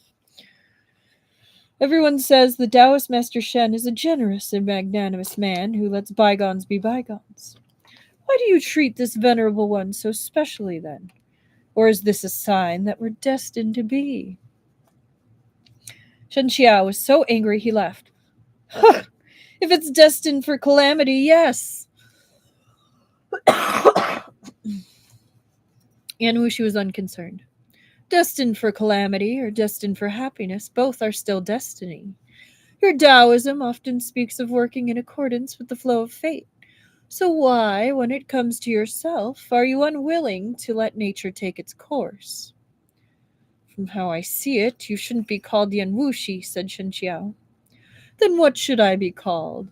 Everyone says the Taoist Master Shen is a generous and magnanimous man who lets bygones be bygones. Why do you treat this venerable one so specially, then? Or is this a sign that we're destined to be? Shen Qiao was so angry he laughed. Huh! If it's destined for calamity, yes. Yan Wushi was unconcerned. Destined for calamity or destined for happiness, both are still destiny. Your Taoism often speaks of working in accordance with the flow of fate. So why, when it comes to yourself, are you unwilling to let nature take its course? From how I see it, you shouldn't be called Yan Wushi, said Shen Qiao. Then what should I be called?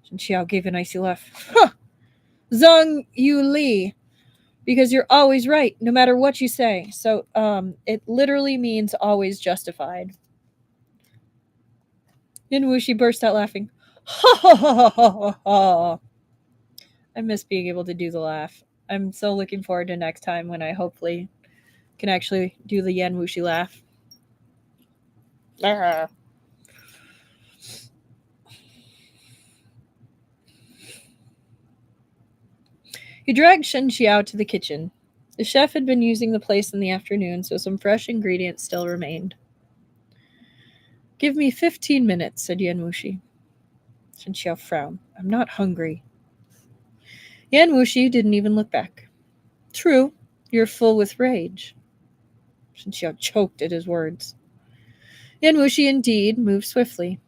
Shen Qiao gave an icy laugh. Ha! Zhang Yu Li, because you're always right, no matter what you say. So, it literally means always justified. Yan Wushi burst out laughing. Ha ha ha ha ha ha! I miss being able to do the laugh. I'm so looking forward to next time when I hopefully can actually do the Yan Wushi laugh. He dragged Shen Qiao to the kitchen. The chef had been using the place in the afternoon, so some fresh ingredients still remained. Give me 15 minutes, said Yan Wushi. Shen Qiao frowned. I'm not hungry. Yan Wushi didn't even look back. True, you're full with rage. Shen Qiao choked at his words. Yan Wushi indeed moved swiftly.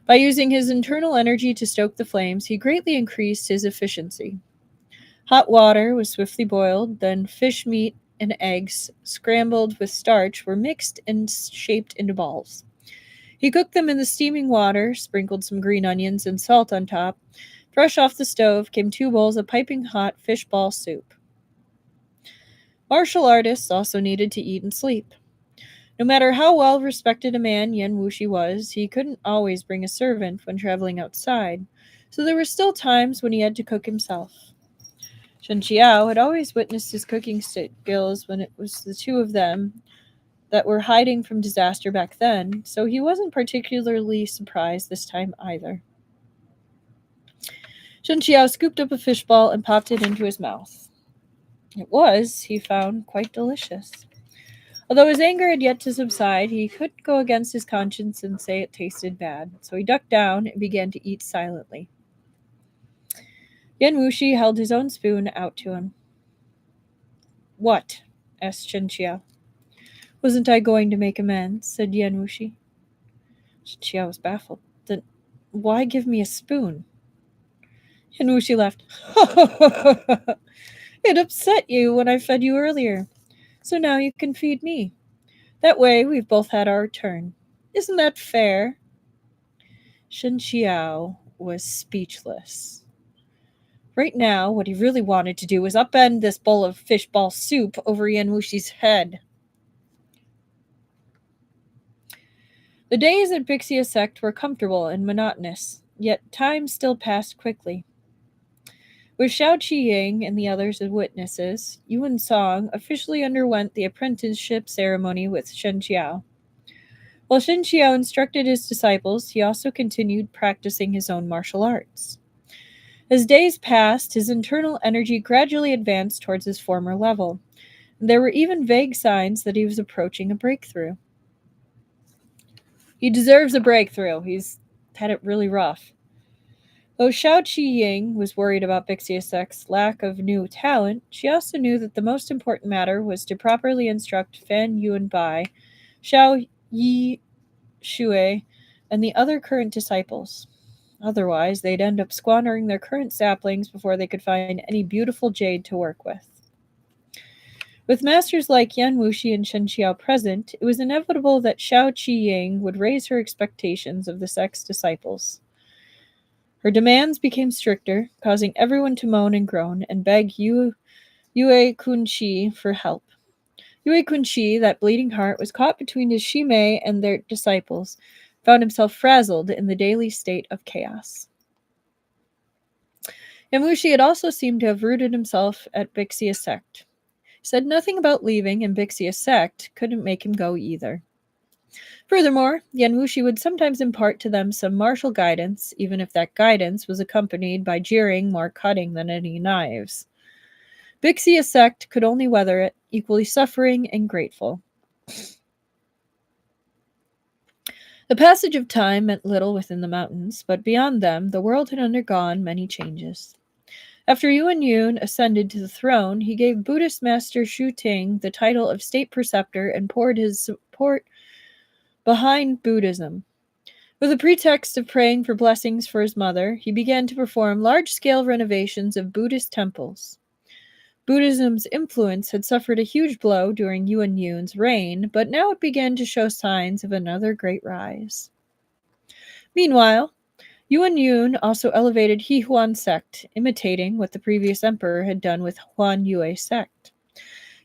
By using his internal energy to stoke the flames, he greatly increased his efficiency. Hot water was swiftly boiled, then fish meat and eggs, scrambled with starch, were mixed and shaped into balls. He cooked them in the steaming water, sprinkled some green onions and salt on top. Fresh off the stove came 2 bowls of piping hot fish ball soup. Martial artists also needed to eat and sleep. No matter how well respected a man Yan Wushi was, he couldn't always bring a servant when traveling outside, so there were still times when he had to cook himself. Shen Qiao had always witnessed his cooking skills when it was the two of them that were hiding from disaster back then, so he wasn't particularly surprised this time either. Shen Qiao scooped up a fishball and popped it into his mouth. It was, he found, quite delicious. Although his anger had yet to subside, he couldn't go against his conscience and say it tasted bad, so he ducked down and began to eat silently. Yan Wushi held his own spoon out to him. What? Asked Shen Qiao. Wasn't I going to make amends? Said Yan Wushi. Shen Qiao was baffled. Then why give me a spoon? Yan Wushi laughed. It upset you when I fed you earlier, so now you can feed me. That way we've both had our turn. Isn't that fair? Shen Qiao was speechless. Right now, what he really wanted to do was upend this bowl of fishball soup over Yan Wushi's head. The days at Bixia Sect were comfortable and monotonous, yet time still passed quickly. With Xiao Qiying and the others as witnesses, Yuan Song officially underwent the apprenticeship ceremony with Shen Qiao. While Shen Qiao instructed his disciples, he also continued practicing his own martial arts. As days passed, his internal energy gradually advanced towards his former level, and there were even vague signs that he was approaching a breakthrough. He deserves a breakthrough. He's had it really rough. Though Xiao Qiying was worried about Bixia Sect's lack of new talent, she also knew that the most important matter was to properly instruct Fan Yuanbai, Xiao Yi Shui, and the other current disciples. Otherwise, they'd end up squandering their current saplings before they could find any beautiful jade to work with. With masters like Yan Wushi and Shen Qiao present, it was inevitable that Xiao Qiying would raise her expectations of the sect's disciples. Her demands became stricter, causing everyone to moan and groan and beg Yue Kunqi for help. Yue Kunqi, that bleeding heart, was caught between his Shimei and their disciples, found himself frazzled in the daily state of chaos. Yan Wushi had also seemed to have rooted himself at Bixia Sect. He said nothing about leaving, and Bixia Sect couldn't make him go either. Furthermore, Yan Wushi would sometimes impart to them some martial guidance, even if that guidance was accompanied by jeering more cutting than any knives. Bixia Sect could only weather it, equally suffering and grateful. The passage of time meant little within the mountains, but beyond them, the world had undergone many changes. After Yuan Yun ascended to the throne, he gave Buddhist master Shu Ting the title of state preceptor and poured his support behind Buddhism. With the pretext of praying for blessings for his mother, he began to perform large-scale renovations of Buddhist temples. Buddhism's influence had suffered a huge blow during Yuan Yun's reign, but now it began to show signs of another great rise. Meanwhile, Yuan Yun also elevated Huan sect, imitating what the previous emperor had done with Huan Yue sect.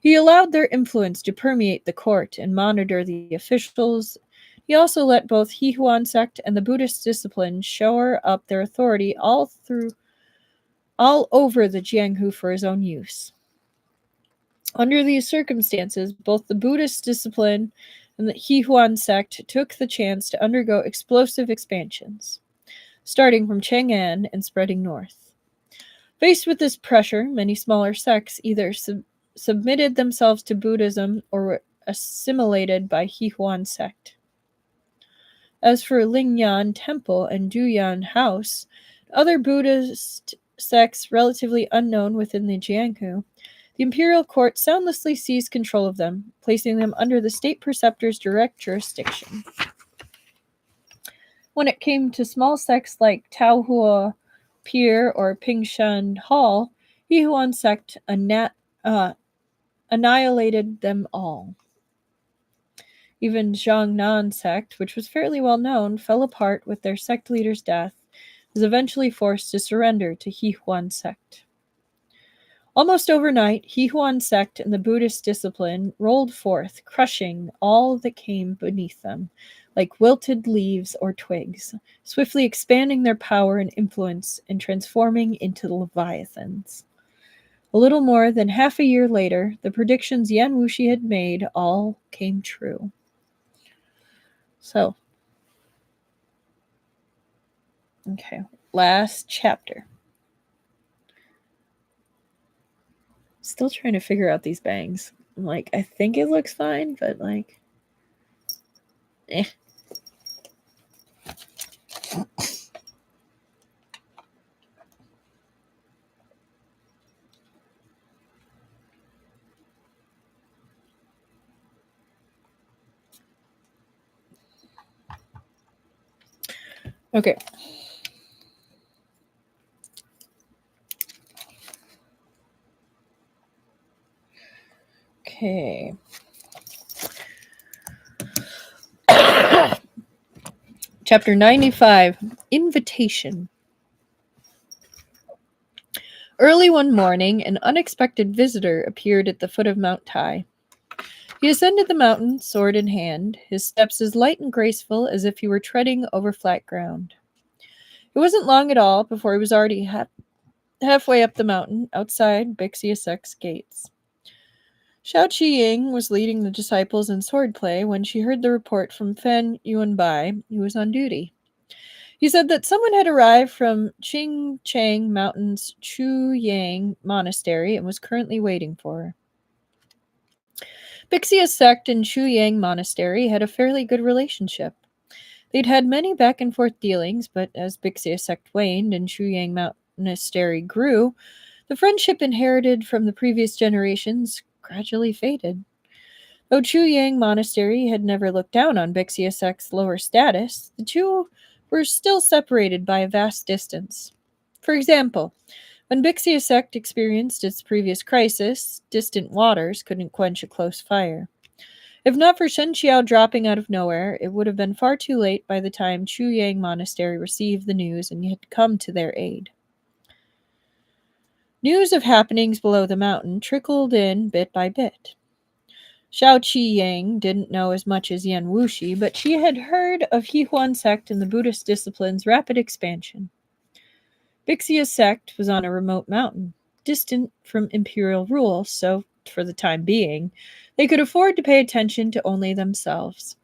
He allowed their influence to permeate the court and monitor the officials. He also let both Huan sect and the Buddhist discipline shore up their authority all over the Jianghu for his own use. Under these circumstances, both the Buddhist discipline and the Huan sect took the chance to undergo explosive expansions, starting from Chang'an and spreading north. Faced with this pressure, many smaller sects either submitted themselves to Buddhism or were assimilated by Huan sect. As for Lingyan Temple and Duyan House, other Buddhist sects relatively unknown within the Jianghu, the imperial court soundlessly seized control of them, placing them under the state preceptor's direct jurisdiction. When it came to small sects like Taohua Pier or Pingshan Hall, Huan sect annihilated them all. Even Zhangnan sect, which was fairly well known, fell apart with their sect leader's death, was eventually forced to surrender to Huan sect. Almost overnight, Huan sect and the Buddhist discipline rolled forth, crushing all that came beneath them, like wilted leaves or twigs, swiftly expanding their power and influence and transforming into leviathans. A little more than half a year later, the predictions Yan Wushi had made all came true. So, okay, last chapter. Still trying to figure out these bangs. I'm like, I think it looks fine, but like, eh. Okay. Okay. Chapter 95, Invitation. Early one morning, an unexpected visitor appeared at the foot of Mount Tai. He ascended the mountain, sword in hand, his steps as light and graceful as if he were treading over flat ground. It wasn't long at all before he was already halfway up the mountain, outside Bixia Sec's gates. Xiao Qiying was leading the disciples in swordplay when she heard the report from Fan Yuanbai, who was on duty. He said that someone had arrived from Qingchang Mountain's Chuyang Monastery and was currently waiting for her. Bixia sect and Chuyang Monastery had a fairly good relationship. They'd had many back-and-forth dealings, but as Bixia sect waned and Chuyang Monastery grew, the friendship inherited from the previous generations gradually faded. Though Chuyang Monastery had never looked down on Bixia sect's lower status, the two were still separated by a vast distance. For example, when Bixia sect experienced its previous crisis, distant waters couldn't quench a close fire. If not for Shen Qiao dropping out of nowhere, it would have been far too late by the time Chuyang Monastery received the news and had come to their aid. News of happenings below the mountain trickled in bit by bit. Xiao Qiyang didn't know as much as Yan Wushi, but she had heard of Huan sect and the Buddhist discipline's rapid expansion. Bixia sect was on a remote mountain, distant from imperial rule, so, for the time being, they could afford to pay attention to only themselves.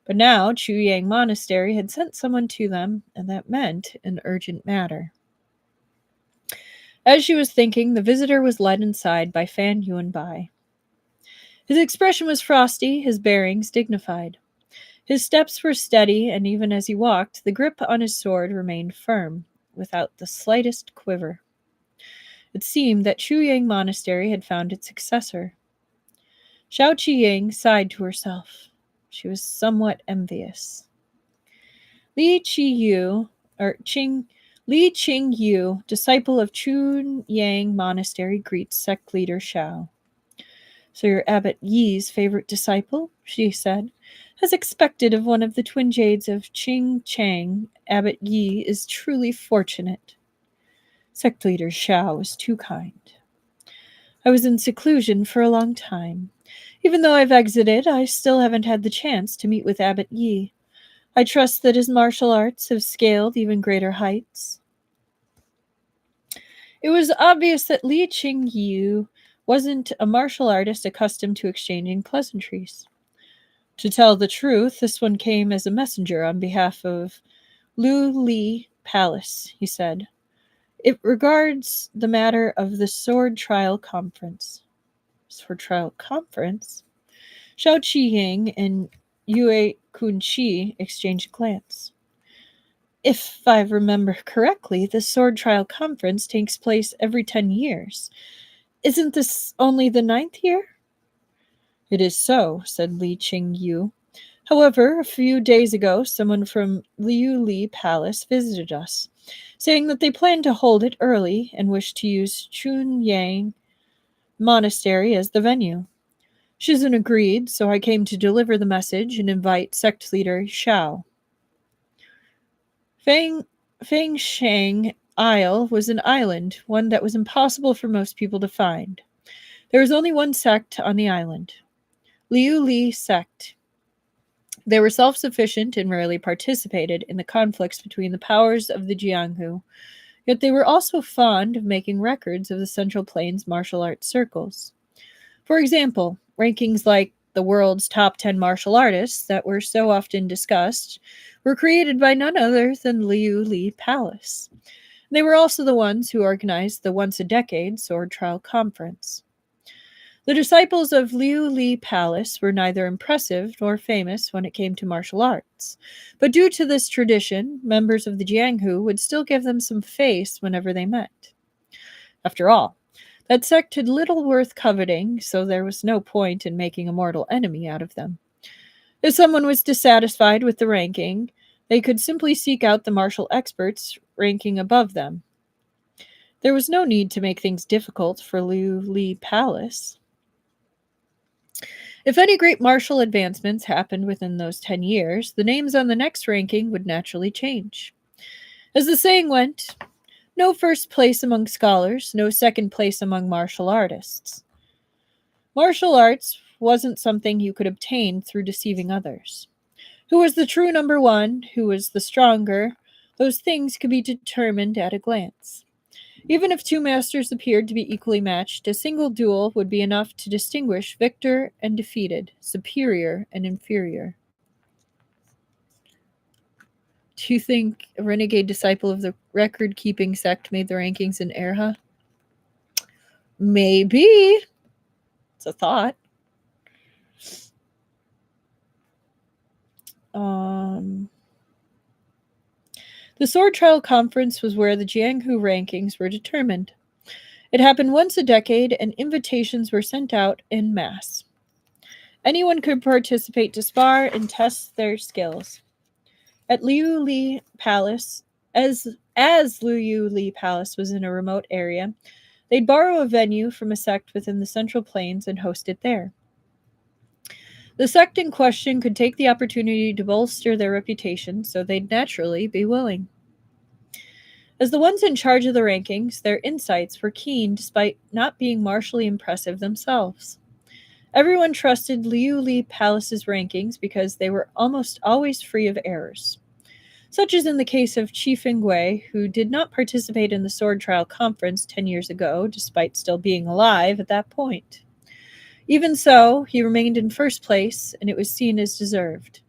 But now Chuyang Monastery had sent someone to them, and that meant an urgent matter. As she was thinking, the visitor was led inside by Fan Yuanbai. His expression was frosty, his bearings dignified. His steps were steady, and even as he walked, the grip on his sword remained firm, without the slightest quiver. It seemed that Chuyang Monastery had found its successor. Xiao Qiying sighed to herself. She was somewhat envious. Li Qingyu, or Qing Li Qingyu, disciple of Chunyang Monastery, greets sect leader Xiao. So you're Abbot Yi's favorite disciple, she said. As expected of one of the twin jades of Qing Chang, Abbot Yi is truly fortunate. Sect leader Xiao was too kind. I was in seclusion for a long time. Even though I've exited, I still haven't had the chance to meet with Abbot Yi. I trust that his martial arts have scaled even greater heights. It was obvious that Li Qingyu wasn't a martial artist accustomed to exchanging pleasantries. To tell the truth, this one came as a messenger on behalf of Liuhe Palace, he said. It regards the matter of the sword trial conference. Sword trial conference? Xiao Qiying and Yue Kunqi exchanged a glance. If I remember correctly, the sword trial conference takes place every 10 years. Isn't this only the 9th year? It is so, said Li Qingyu. However, a few days ago, someone from Liuhe Palace visited us, saying that they plan to hold it early and wish to use Chunyang Monastery as the venue. Shizun agreed, so I came to deliver the message and invite sect leader Xiao. Fangshang Isle was an island, one that was impossible for most people to find. There was only one sect on the island, Liuhe sect. They were self-sufficient and rarely participated in the conflicts between the powers of the Jianghu, yet they were also fond of making records of the Central Plains martial arts circles. For example, rankings like the world's top 10 martial artists that were so often discussed were created by none other than Liuhe Palace. They were also the ones who organized the once-a-decade sword trial conference. The disciples of Liuhe Palace were neither impressive nor famous when it came to martial arts, but due to this tradition, members of the Jianghu would still give them some face whenever they met. After all, that sect had little worth coveting, so there was no point in making a mortal enemy out of them. If someone was dissatisfied with the ranking, they could simply seek out the martial experts ranking above them. There was no need to make things difficult for Liuhe Palace. If any great martial advancements happened within those 10 years, the names on the next ranking would naturally change. As the saying went, no first place among scholars, no second place among martial artists. Martial arts wasn't something you could obtain through deceiving others. Who was the true number one, who was the stronger, those things could be determined at a glance. Even if two masters appeared to be equally matched, a single duel would be enough to distinguish victor and defeated, superior and inferior. Do you think a renegade disciple of the record-keeping sect made the rankings in Erha? Maybe. It's a thought. The Sword Trial Conference was where the Jianghu rankings were determined. It happened once a decade, and invitations were sent out en masse. Anyone could participate to spar and test their skills. At Liuhe Palace, as Liuhe Palace was in a remote area, they'd borrow a venue from a sect within the Central Plains and host it there. The sect in question could take the opportunity to bolster their reputation, so they'd naturally be willing. As the ones in charge of the rankings, their insights were keen despite not being martially impressive themselves. Everyone trusted Liuhe Palace's rankings because they were almost always free of errors. Such as in the case of Qi Fengwei, who did not participate in the Sword Trial Conference 10 years ago, despite still being alive at that point. Even so, he remained in first place, and it was seen as deserved.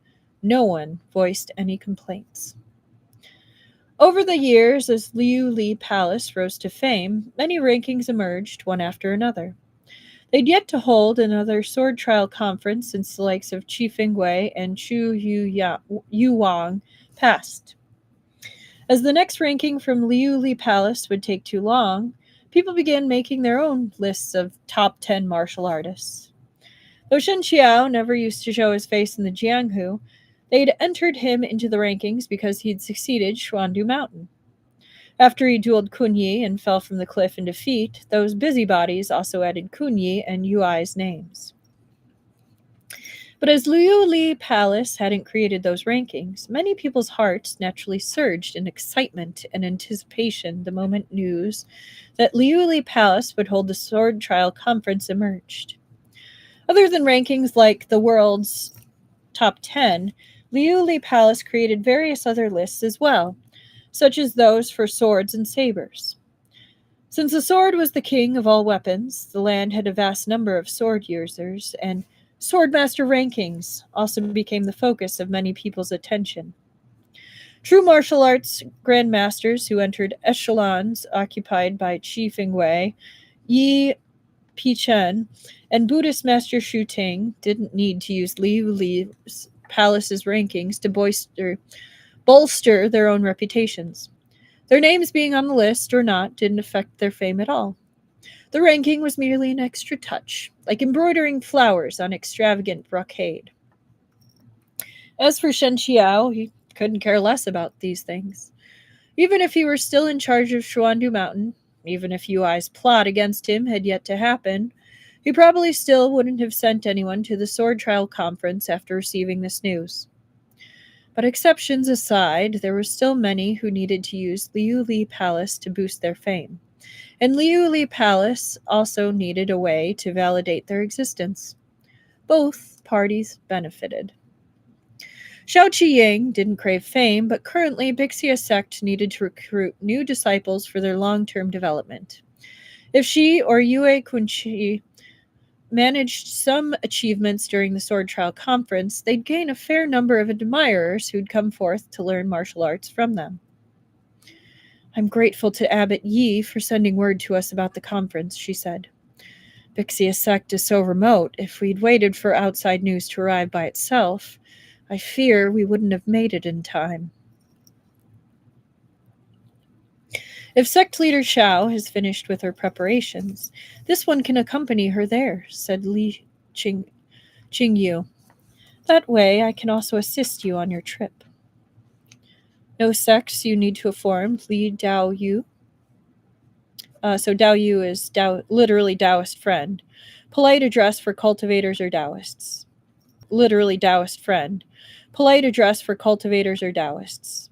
No one voiced any complaints. Over the years, as Liuhe Palace rose to fame, many rankings emerged, one after another. They'd yet to hold another sword trial conference since the likes of Qi Fingwei and Yu Wang passed. As the next ranking from Liuhe Palace would take too long, people began making their own lists of top 10 martial artists. Though Shen Qiao never used to show his face in the Jianghu, they'd entered him into the rankings because he'd succeeded Xuandu Mountain. After he dueled Kunyi and fell from the cliff in defeat, those busybodies also added Kunyi and Yuai's names. But as Liuhe Palace hadn't created those rankings, many people's hearts naturally surged in excitement and anticipation the moment news that Liuhe Palace would hold the sword trial conference emerged. Other than rankings like the world's top 10, Liuhe Palace created various other lists as well, such as those for swords and sabers. Since the sword was the king of all weapons, the land had a vast number of sword users, and swordmaster rankings also became the focus of many people's attention. True martial arts grandmasters who entered echelons occupied by Qi Fingwei, Yi Pichen, and Buddhist master Shu Ting didn't need to use Liu Palace's rankings to bolster their own reputations. Their names being on the list or not didn't affect their fame at all. The ranking was merely an extra touch, like embroidering flowers on extravagant brocade. As for Shen Qiao, he couldn't care less about these things. Even if he were still in charge of Xuandu Mountain, even if Yuai's plot against him had yet to happen, he probably still wouldn't have sent anyone to the sword trial conference after receiving this news. But exceptions aside, there were still many who needed to use Liuhe Palace to boost their fame. And Liuhe Palace also needed a way to validate their existence. Both parties benefited. Xiao Qiying didn't crave fame, but currently Bixia sect needed to recruit new disciples for their long-term development. If she or Yue Kunqi managed some achievements during the sword trial conference, they'd gain a fair number of admirers who'd come forth to learn martial arts from them. I'm grateful to Abbot Yi for sending word to us about the conference, she said. Bixia sect is so remote, if we'd waited for outside news to arrive by itself, I fear we wouldn't have made it in time. If sect leader Xiao has finished with her preparations, this one can accompany her there, said Li Qingyu. That way I can also assist you on your trip. No sects you need to have formed, Li Dao Yu. So Dao Yu is literally Taoist friend. Polite address for cultivators or Taoists. Literally Taoist friend. Polite address for cultivators or Taoists.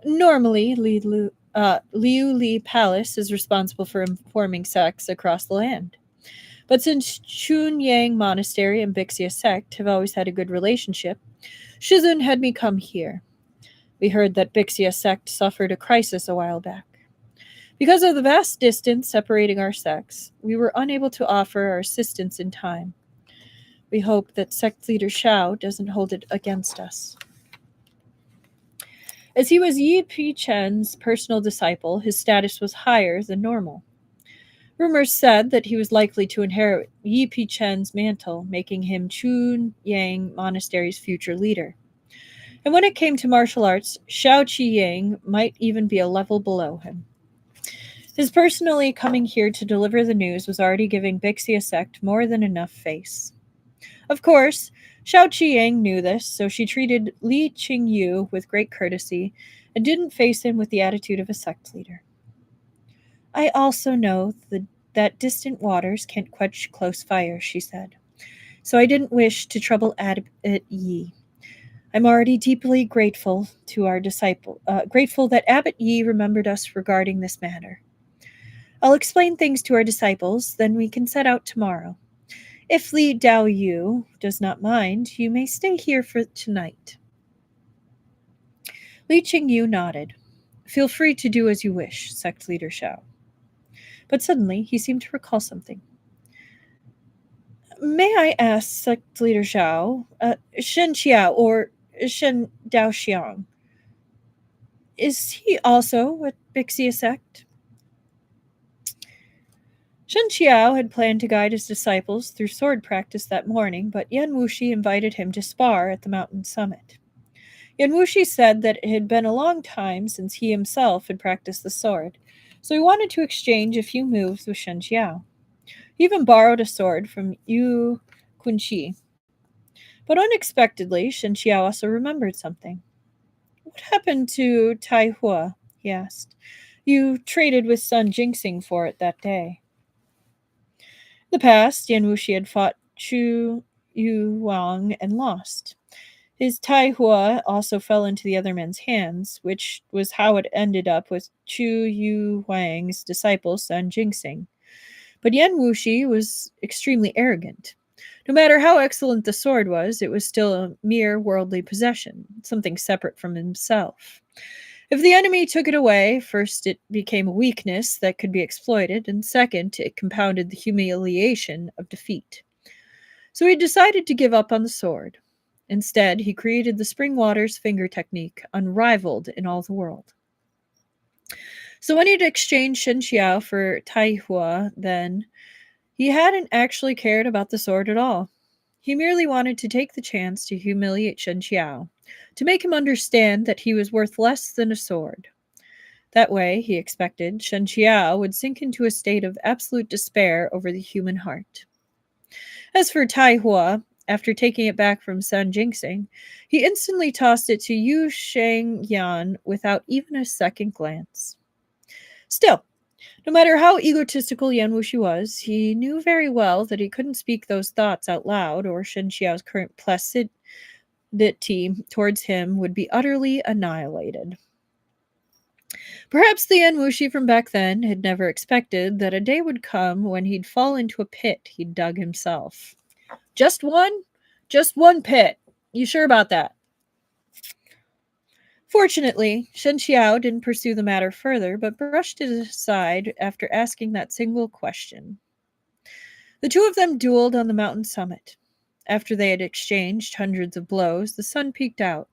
Normally, Liuhe Palace is responsible for informing sects across the land. But since Chunyang Monastery and Bixia sect have always had a good relationship, Shizun had me come here. We heard that Bixia sect suffered a crisis a while back. Because of the vast distance separating our sects, we were unable to offer our assistance in time. We hope that sect leader Xiao doesn't hold it against us. As he was Yi Pichen's personal disciple, his status was higher than normal. Rumors said that he was likely to inherit Yi Pichen's mantle, making him Chunyang Monastery's future leader. And when it came to martial arts, Xiao Qiying might even be a level below him. His personally coming here to deliver the news was already giving Bixia sect more than enough face. Of course, Xiao Qiying knew this, so she treated Li Qingyu with great courtesy and didn't face him with the attitude of a sect leader. I also know that distant waters can't quench close fire, she said, so I didn't wish to trouble Abbot Yi. I'm already deeply grateful to our disciple, grateful that Abbot Yi remembered us regarding this matter. I'll explain things to our disciples, then we can set out tomorrow. If Li Dao Yu does not mind, you may stay here for tonight. Li Qingyu nodded. Feel free to do as you wish, sect leader Xiao. But suddenly he seemed to recall something. May I ask, sect leader Xiao, Shen Qiao or Shen Daoxiang, is he also a Bixia sect? Shen Qiao had planned to guide his disciples through sword practice that morning, but Yan Wushi invited him to spar at the mountain summit. Yan Wushi said that it had been a long time since he himself had practiced the sword, so he wanted to exchange a few moves with Shen Qiao. He even borrowed a sword from Yu Kunqi. But unexpectedly, Shen Qiao also remembered something. What happened to Tai Hua? He asked. You traded with Sun Jinxing for it that day. In the past, Yan Wushi had fought Chu Yu Huang and lost. His Tai Hua also fell into the other men's hands, which was how it ended up with Chu Yu Huang's disciple Sun Jinxing. But Yan Wushi was extremely arrogant. No matter how excellent the sword was, it was still a mere worldly possession, something separate from himself. If the enemy took it away, first it became a weakness that could be exploited, and second, it compounded the humiliation of defeat. So he decided to give up on the sword. Instead, he created the Spring Waters finger technique, unrivaled in all the world. So when he'd exchanged Shen Qiao for Tai Hua, then, he hadn't actually cared about the sword at all. He merely wanted to take the chance to humiliate Shen Qiao, to make him understand that he was worth less than a sword. That way, he expected, Shen Qiao would sink into a state of absolute despair over the human heart. As for Tai Hua, after taking it back from Sun Jinxing, he instantly tossed it to Yu Shangyan without even a second glance. Still, no matter how egotistical Yan Wushi was, he knew very well that he couldn't speak those thoughts out loud, or Shen Qiao's current placidity towards him would be utterly annihilated. Perhaps the Yan Wushi from back then had never expected that a day would come when he'd fall into a pit he'd dug himself. Just one? Just one pit. You sure about that? Fortunately, Shen Qiao didn't pursue the matter further, but brushed it aside after asking that single question. The two of them dueled on the mountain summit. After they had exchanged hundreds of blows, the sun peeked out,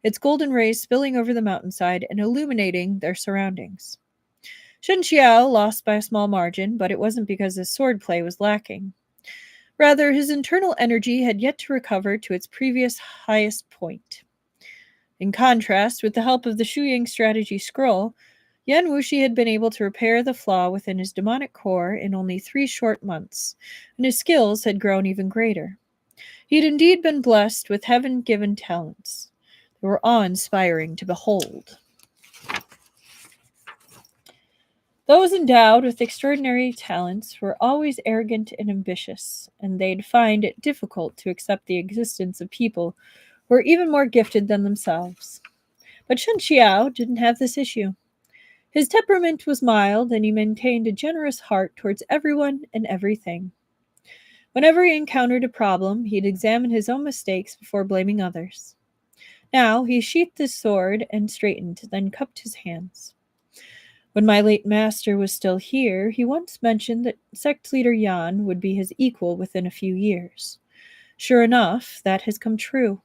its golden rays spilling over the mountainside and illuminating their surroundings. Shen Qiao lost by a small margin, but it wasn't because his swordplay was lacking. Rather, his internal energy had yet to recover to its previous highest point. In contrast, with the help of the Shuying strategy scroll, Yan Wushi had been able to repair the flaw within his demonic core in only 3 short months, and his skills had grown even greater. He had indeed been blessed with heaven-given talents. They were awe-inspiring to behold. Those endowed with extraordinary talents were always arrogant and ambitious, and they'd find it difficult to accept the existence of people who were even more gifted than themselves. But Shen Qiao didn't have this issue. His temperament was mild, and he maintained a generous heart towards everyone and everything. Whenever he encountered a problem, he'd examine his own mistakes before blaming others. Now he sheathed his sword and straightened, then cupped his hands. When my late master was still here, he once mentioned that sect leader Yan would be his equal within a few years. Sure enough, that has come true.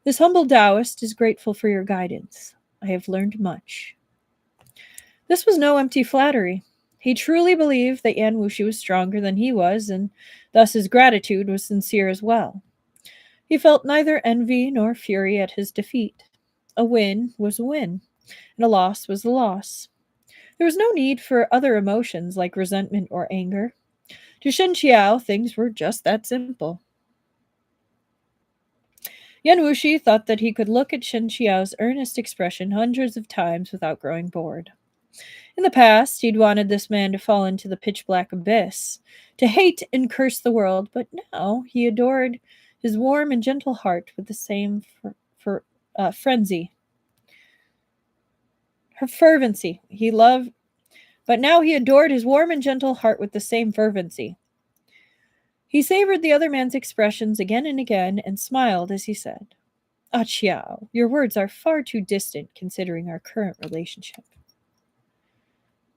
This humble Taoist is grateful for your guidance. I have learned much. This was no empty flattery. He truly believed that Yan Wushi was stronger than he was, and thus his gratitude was sincere as well. He felt neither envy nor fury at his defeat. A win was a win, and a loss was a loss. There was no need for other emotions like resentment or anger. To Shen Qiao, things were just that simple. Yan Wushi thought that he could look at Shen Qiao's earnest expression hundreds of times without growing bored. In the past, he'd wanted this man to fall into the pitch-black abyss, to hate and curse the world, but now he adored his warm and gentle heart with the same frenzy. Her fervency. But now he adored his warm and gentle heart with the same fervency. He savored the other man's expressions again and again and smiled as he said, Ah, Qiao, your words are far too distant considering our current relationship.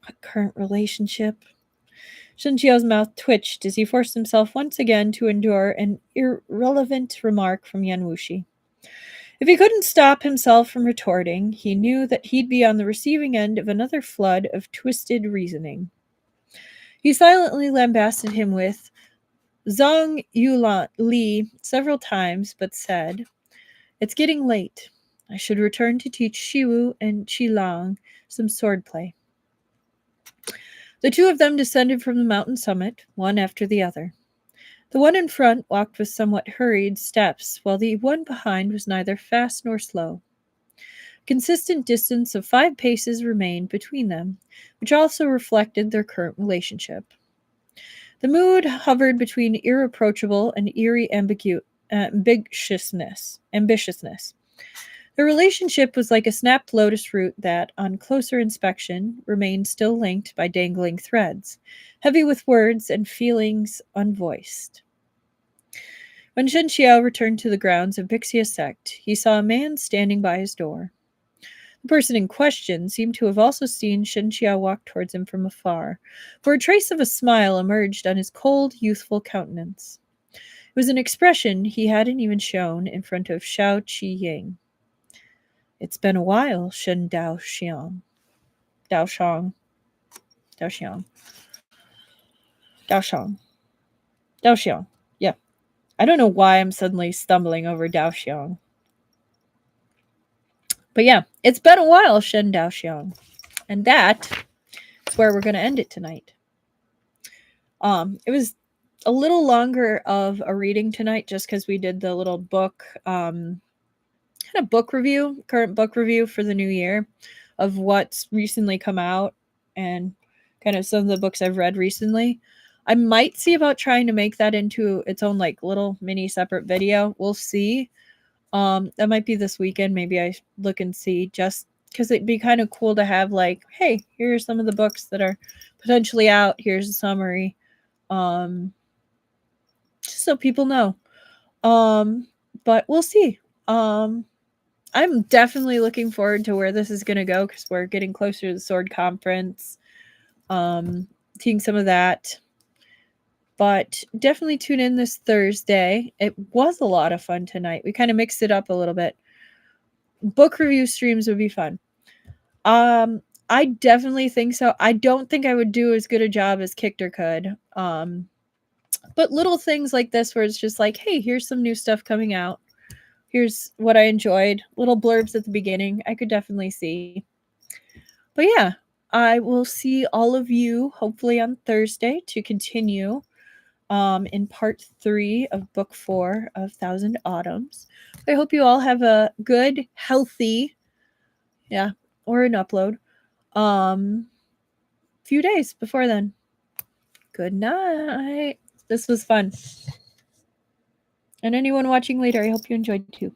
What current relationship? Shen Qiao's mouth twitched as he forced himself once again to endure an irrelevant remark from Yan Wushi. If he couldn't stop himself from retorting, he knew that he'd be on the receiving end of another flood of twisted reasoning. He silently lambasted him with Zhang Li several times, but said, "It's getting late. I should return to teach Shiwu and Qilang some swordplay." The two of them descended from the mountain summit, one after the other. The one in front walked with somewhat hurried steps, while the one behind was neither fast nor slow. A consistent distance of 5 paces remained between them, which also reflected their current relationship. The mood hovered between irreproachable and eerie ambitiousness. The relationship was like a snapped lotus root that, on closer inspection, remained still linked by dangling threads, heavy with words and feelings unvoiced. When Shen Qiao returned to the grounds of Bixia sect, he saw a man standing by his door. The person in question seemed to have also seen Shen Qiao walk towards him from afar, for a trace of a smile emerged on his cold, youthful countenance. It was an expression he hadn't even shown in front of Shao Qiying. "It's been a while, Shen Daoxiang. Daoshang. Daoxiang. Daoshang. Daoxiang. Yeah. I don't know why I'm suddenly stumbling over Daoxiang. But yeah, it's been a while, Shen Daoxiang. And that is where we're going to end it tonight. It was a little longer of a reading tonight just because we did the little book, kind of book review, current book review for the new year of what's recently come out and kind of some of the books I've read recently. I might see about trying to make that into its own like little mini separate video. We'll see. That might be this weekend. Maybe I look and see, just because it'd be kind of cool to have like, hey, here are some of the books that are potentially out. Here's a summary. Just so people know. But we'll see. I'm definitely looking forward to where this is going to go because we're getting closer to the Sword Conference. Seeing some of that. But definitely tune in this Thursday. It was a lot of fun tonight. We kind of mixed it up a little bit. Book review streams would be fun. I definitely think so. I don't think I would do as good a job as Kichter could. But little things like this where it's just like, hey, here's some new stuff coming out. Here's what I enjoyed. Little blurbs at the beginning. I could definitely see. But yeah, I will see all of you hopefully on Thursday to continue in part 3 of book 4 of Thousand Autumns. I hope you all have a good, healthy, or an upload, few days before then. Good night. This was fun. And anyone watching later, I hope you enjoyed too.